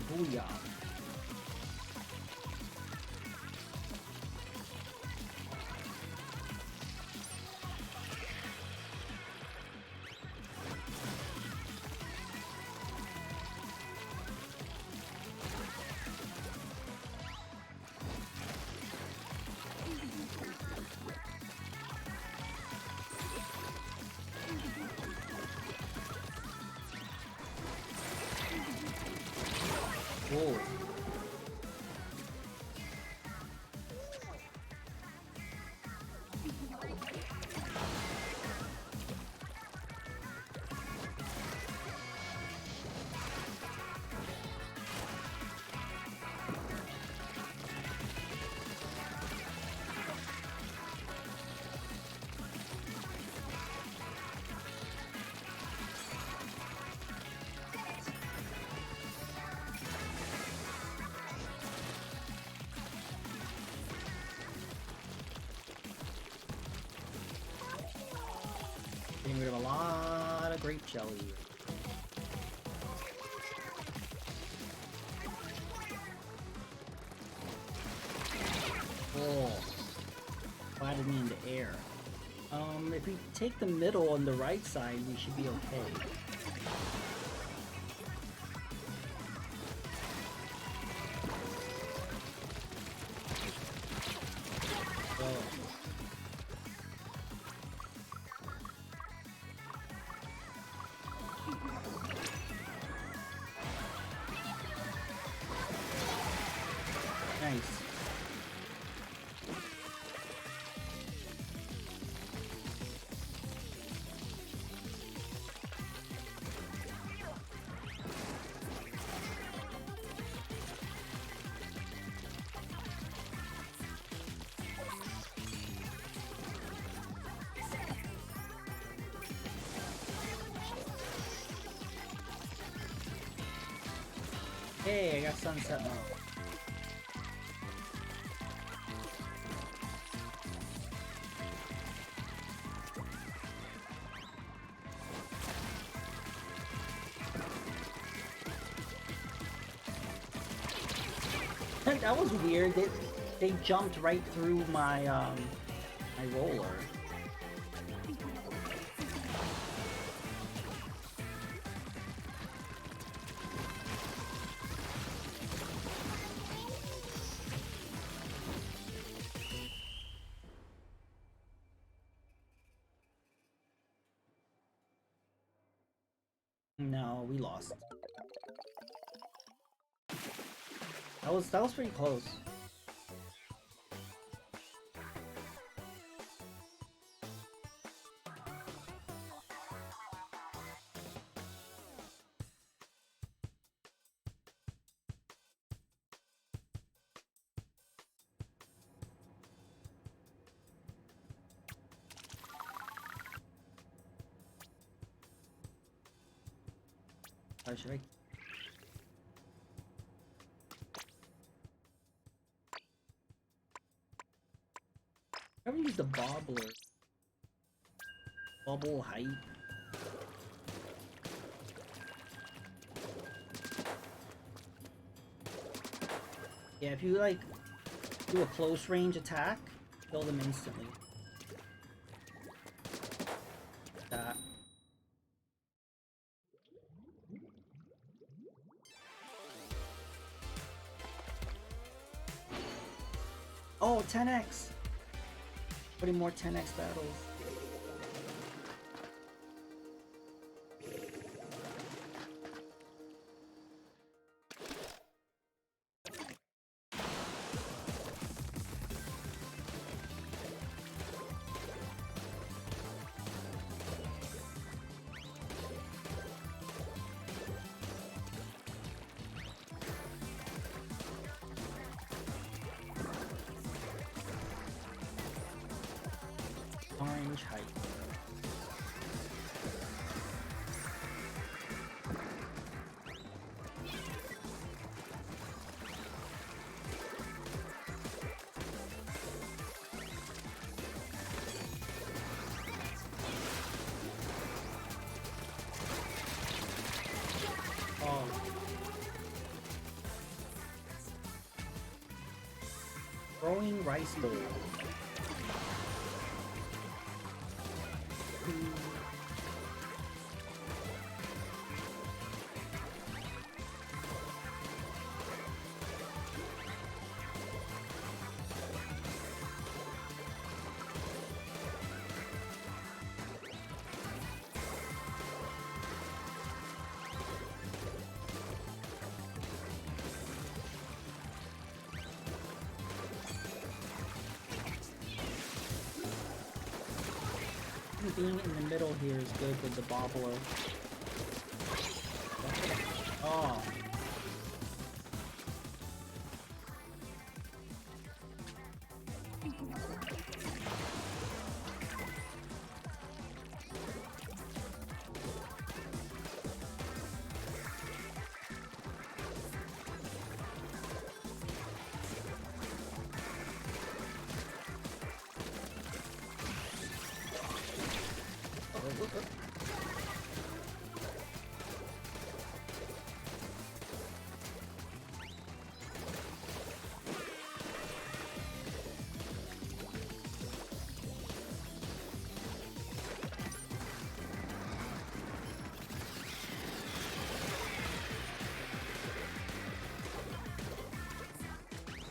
Booyah. Whoa. Getting rid of a lot of grape jelly. Oh, flattened me in the air. If we take the middle on the right side, we should be okay. Oh. Nice. Hey, I got sunset mode. That was weird. They jumped right through my my roller. No, we lost. That was pretty close. Should I? I haven't used the bobbler. Bubble height. Yeah, if you like do a close range attack, kill them instantly. That. Oh, 10x! Putting more 10x battles. Orange height. Oh. Throwing rice bowl. Being in the middle here is good with the bobbler. Oh.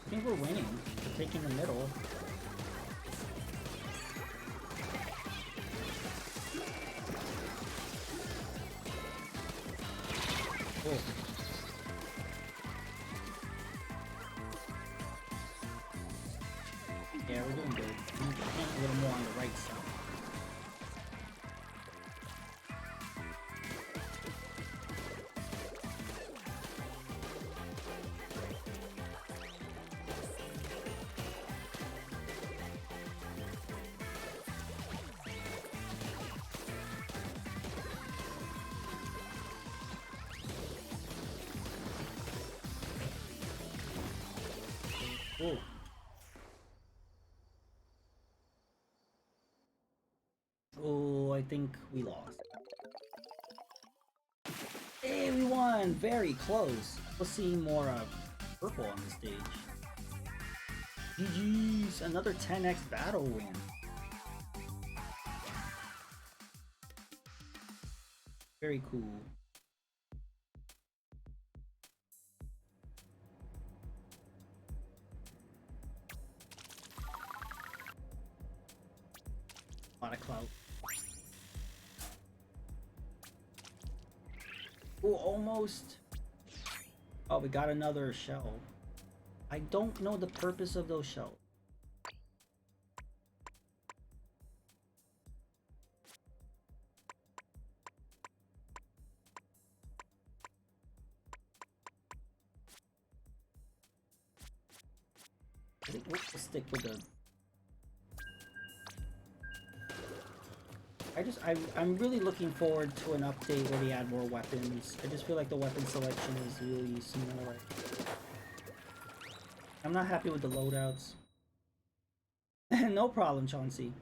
I think we're winning. We're taking the middle. Oh. Yeah, we're doing good. We need to plant a little more on the right side. Oh. Oh, I think we lost. Hey, we won! Very close. Let's see more purple on the stage. GG's! Another 10x battle win. Very cool. A lot of clout. Oh, almost. Oh, we got another shell. I don't know the purpose of those shells. I think we'll stick with the... I'm really looking forward to an update where they add more weapons. I just feel like the weapon selection is really small. I'm not happy with the loadouts. No problem, Chauncey.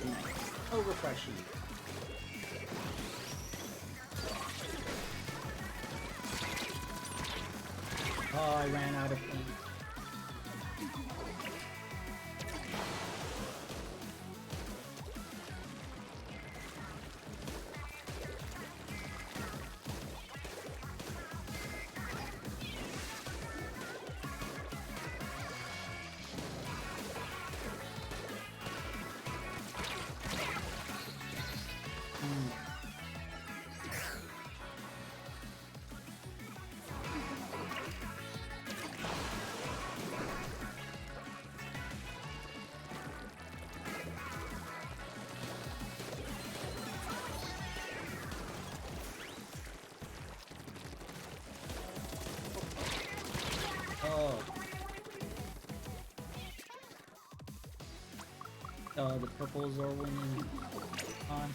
Nice. Oh, refreshing. Oh, I ran out of ink. The purples are winning on.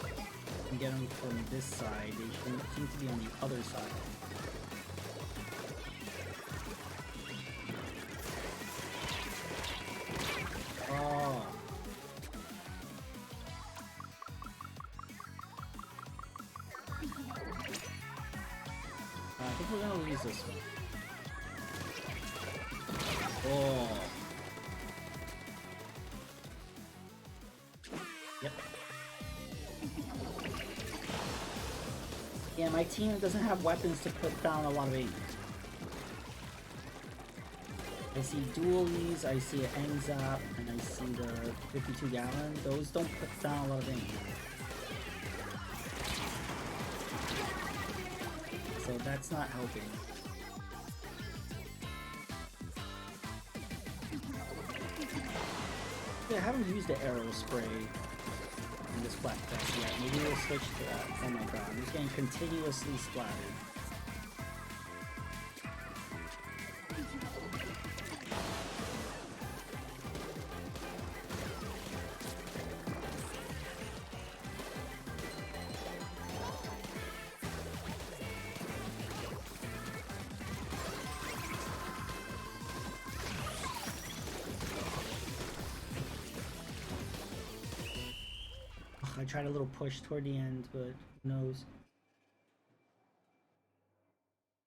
You can get them from this side. They seem to be on the other side. Oh. I think we're gonna lose this one. Oh. Yep. Yeah, my team doesn't have weapons to put down a lot of ink. I see dualies, I see an Engzap, and I see the 52 gallon. Those don't put down a lot of ink. So that's not helping. I haven't used the arrow spray in this Splatfest yet. Maybe we'll switch to that. Oh my god, I'm just getting continuously splattered. I tried a little push toward the end, but who knows?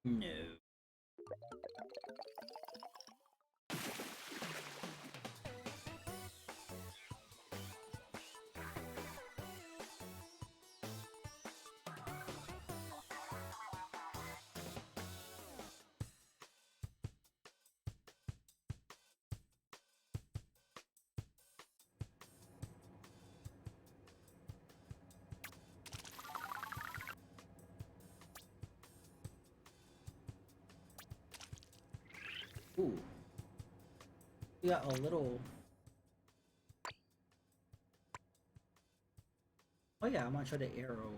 No. Ooh. We got a little... Oh yeah, I'm gonna try the arrow.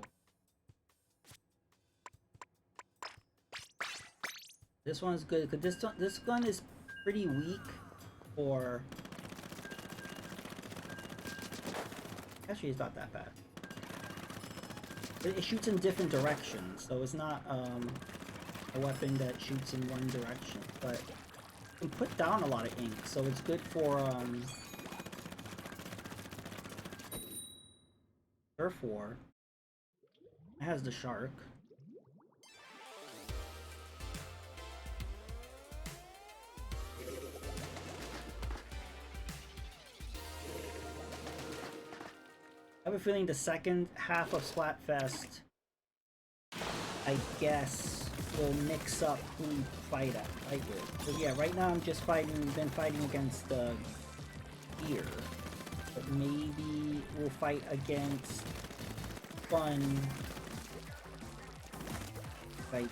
This one's good, because this gun is pretty weak for... Actually, it's not that bad. It shoots in different directions, so it's not a weapon that shoots in one direction, but... can put down a lot of ink, so it's good for Turf War. It has the shark. a feeling the second half of Splatfest, I guess, will mix up who we fight with. But yeah, right now I'm just been fighting against Gear. But maybe we'll fight against Fun like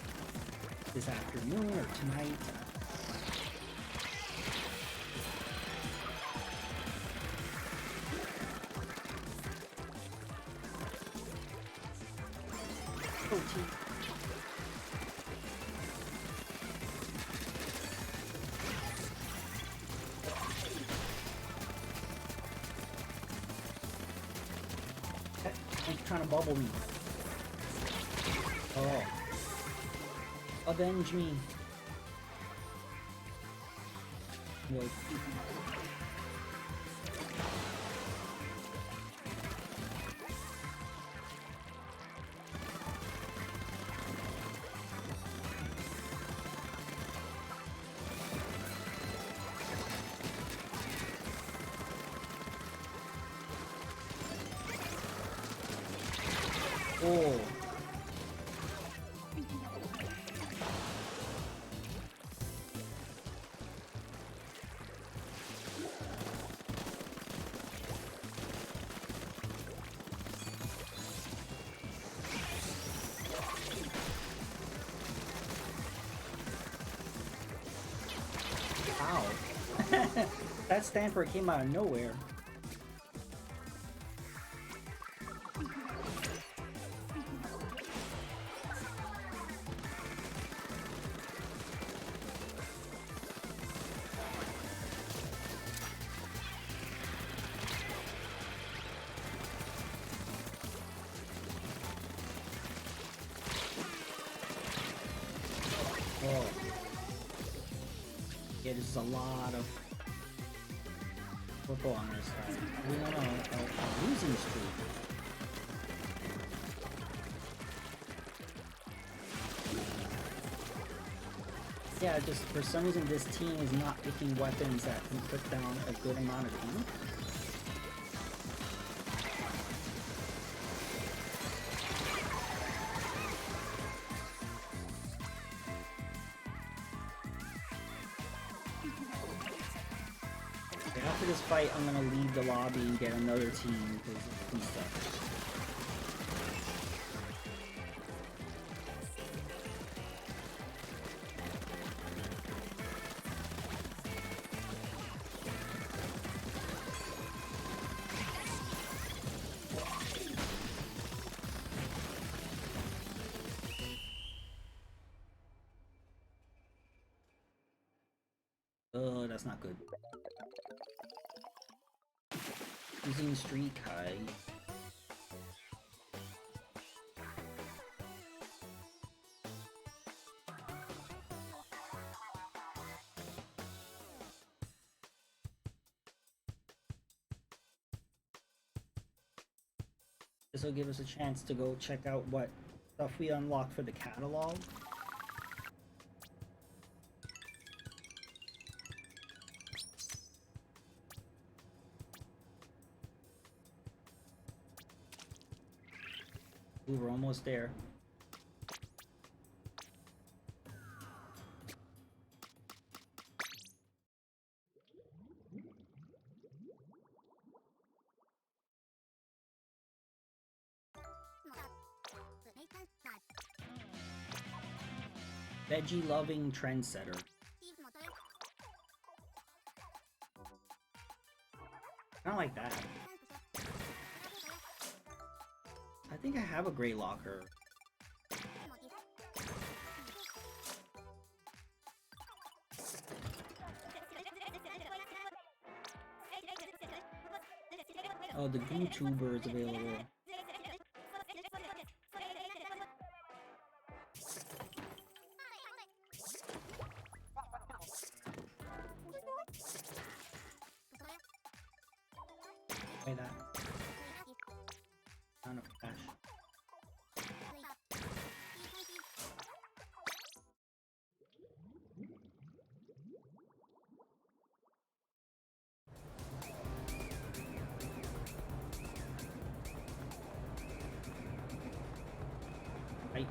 this afternoon or tonight. He's trying to bubble me. Oh. Avenge me. Wait. Oh. Ow. That Stanford came out of nowhere. Oh. Yeah, this is a lot of purple on our side. We're on a losing streak. Yeah, just for some reason this team is not picking weapons that can put down a good amount of damage. After this fight, I'm gonna leave the lobby and get another team because it's stuff. Oh, that's not good. Using streak high. This will give us a chance to go check out what stuff we unlocked for the catalog. Ooh, we're almost there. Veggie-loving trendsetter. Kinda like that. I think I have a gray locker. Oh, the YouTuber is available. Try that. Not enough cash.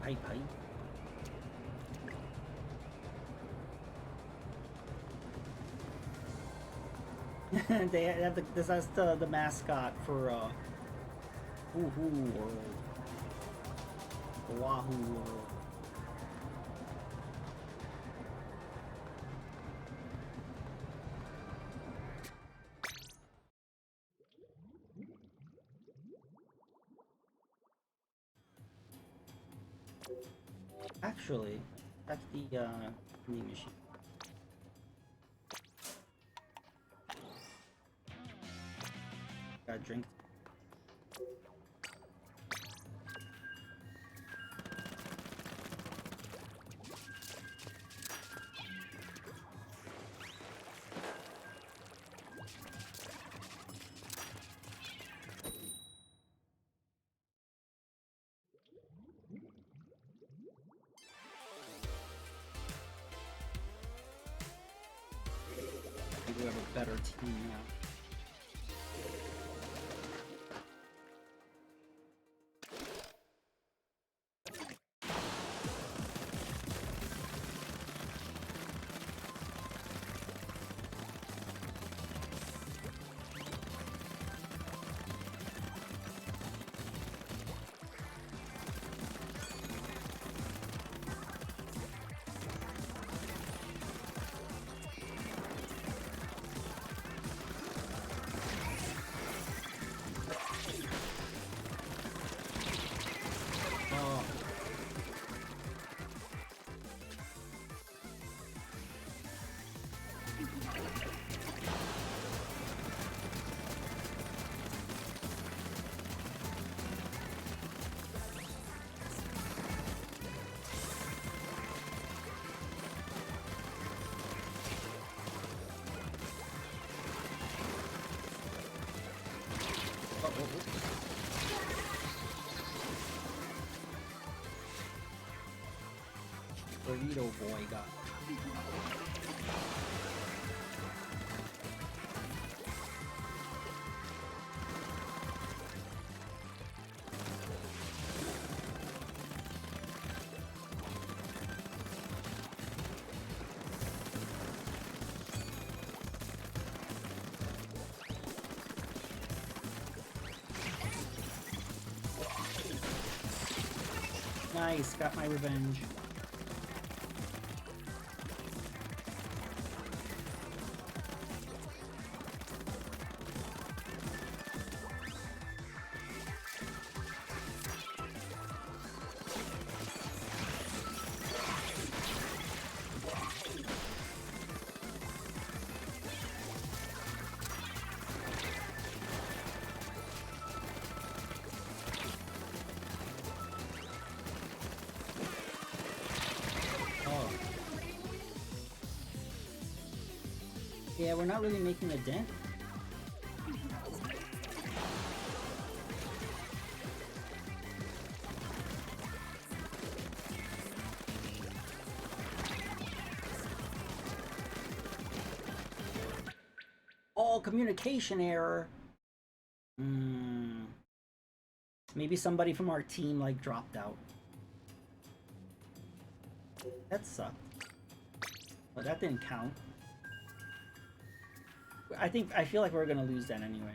Pipe, pipe. They have that's the mascot for Woohoo World. Wahoo World. Actually, that's the vending machine. Got drinks. We have a better team now. Burrito boy got. Nice, got my revenge. Yeah, we're not really making a dent. Oh, communication error. Maybe somebody from our team like dropped out. That sucked. But that didn't count. I feel like we're gonna lose that anyway.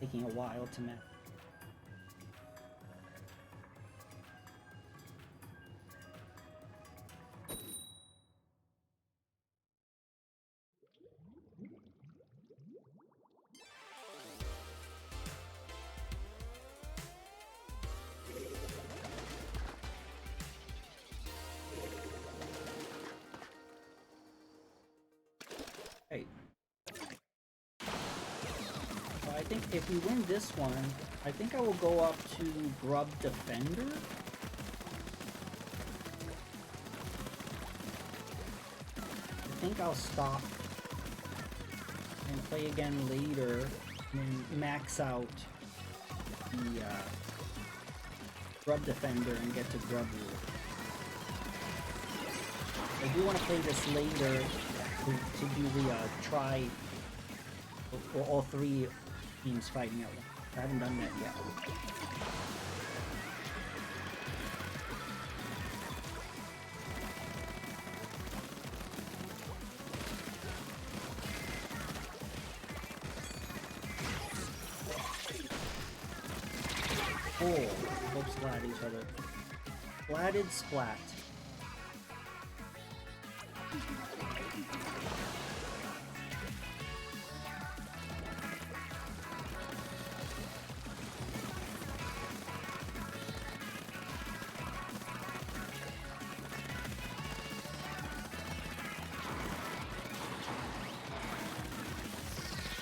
Taking a while to match. Hey. So I think if we win this one, I think I will go up to Grub Defender. think I'll stop and play again later and then max out the Grub Defender and get to Grub Rule. I do want to play this later to do the try for all three teams fighting out. I haven't done that yet. Oh, both splat each other. Splatted splat.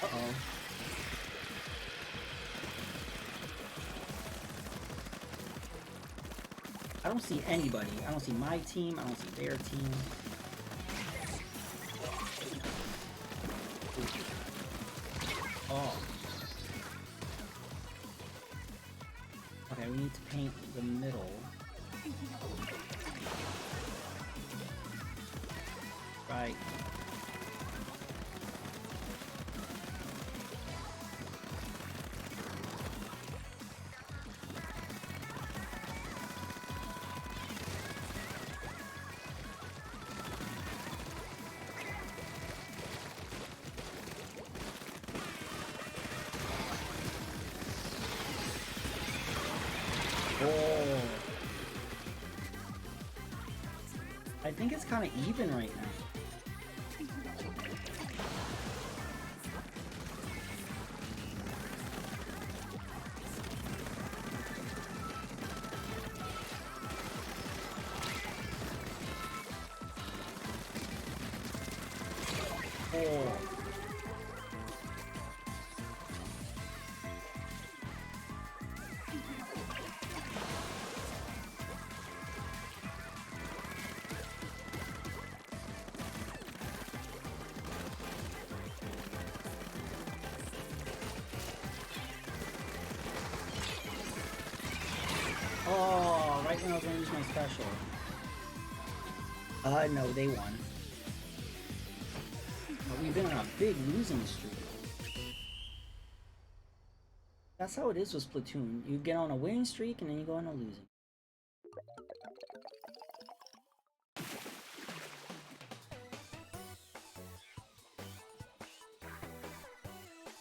Uh-oh. I don't see anybody. I don't see my team. I don't see their team. Oh. Okay, we need to paint the middle. Right. Oh. I think it's kind of even right now. Oh. Oh, right when I was gonna use my special. No, they won. But we've been on a big losing streak. That's how it is with Splatoon. You get on a winning streak and then you go on a losing.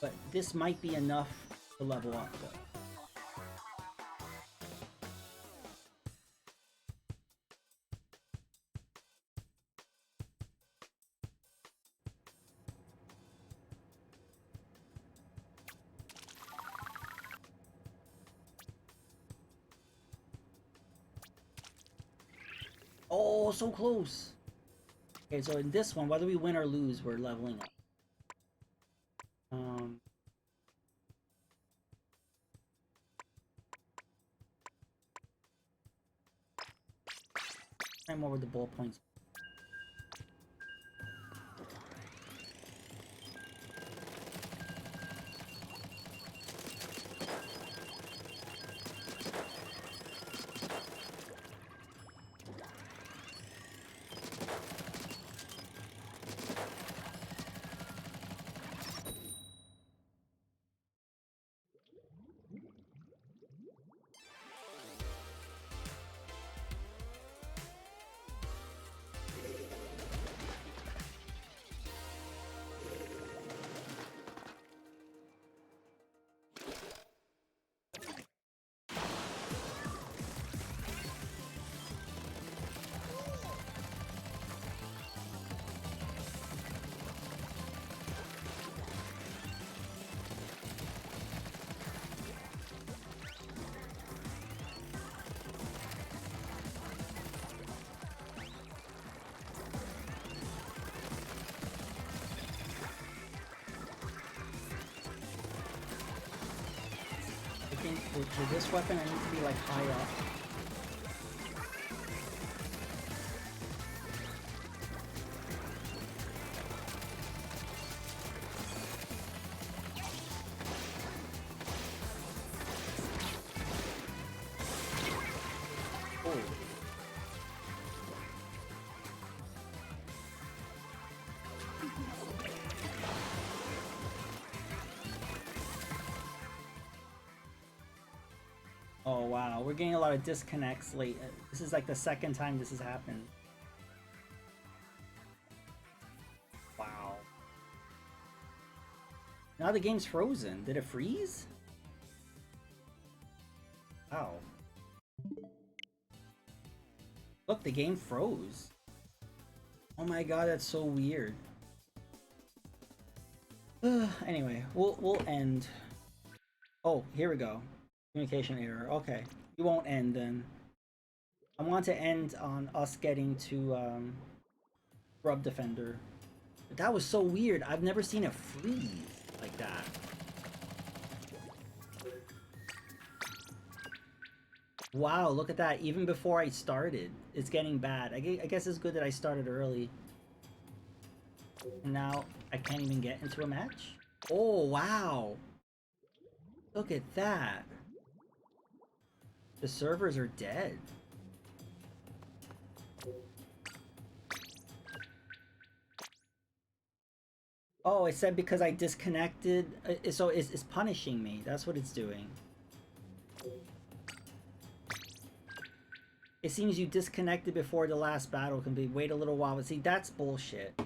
But this might be enough to level up though. Oh, so close. Okay, so in this one, whether we win or lose, we're leveling up. I'm over the ball points. I think with this weapon I need to be like high up. Oh wow, we're getting a lot of disconnects late. This is like the second time this has happened. Wow. Now the game's frozen. Did it freeze? Wow. Look, the game froze. Oh my god, that's so weird. Anyway, we'll end. Oh, here we go. Communication error. Okay, you won't end then. I want to end on us getting to Grub Defender. But that was so weird. I've never seen it freeze like that. Wow, look at that. Even before I started, it's getting bad. I guess it's good that I started early. And now I can't even get into a match? Oh, wow. Look at that. The servers are dead. Oh, it said because I disconnected. So it's punishing me. That's what it's doing. It seems you disconnected before the last battle can be. Wait a little while. But see, that's bullshit.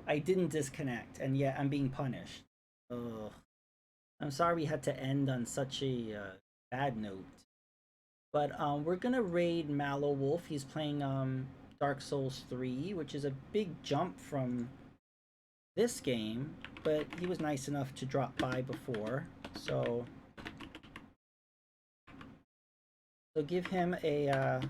I didn't disconnect, and yet I'm being punished. Ugh. I'm sorry we had to end on such a bad note. But we're gonna raid Mallow Wolf. He's playing Dark Souls 3, which is a big jump from this game, but he was nice enough to drop by before, so give him a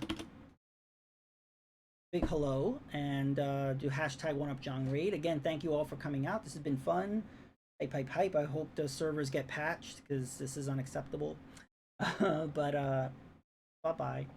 big hello and do hashtag 1UpJohn raid. Again, thank you all for coming out. This has been fun. Hype, hype, hype. I hope the servers get patched because this is unacceptable. But bye-bye.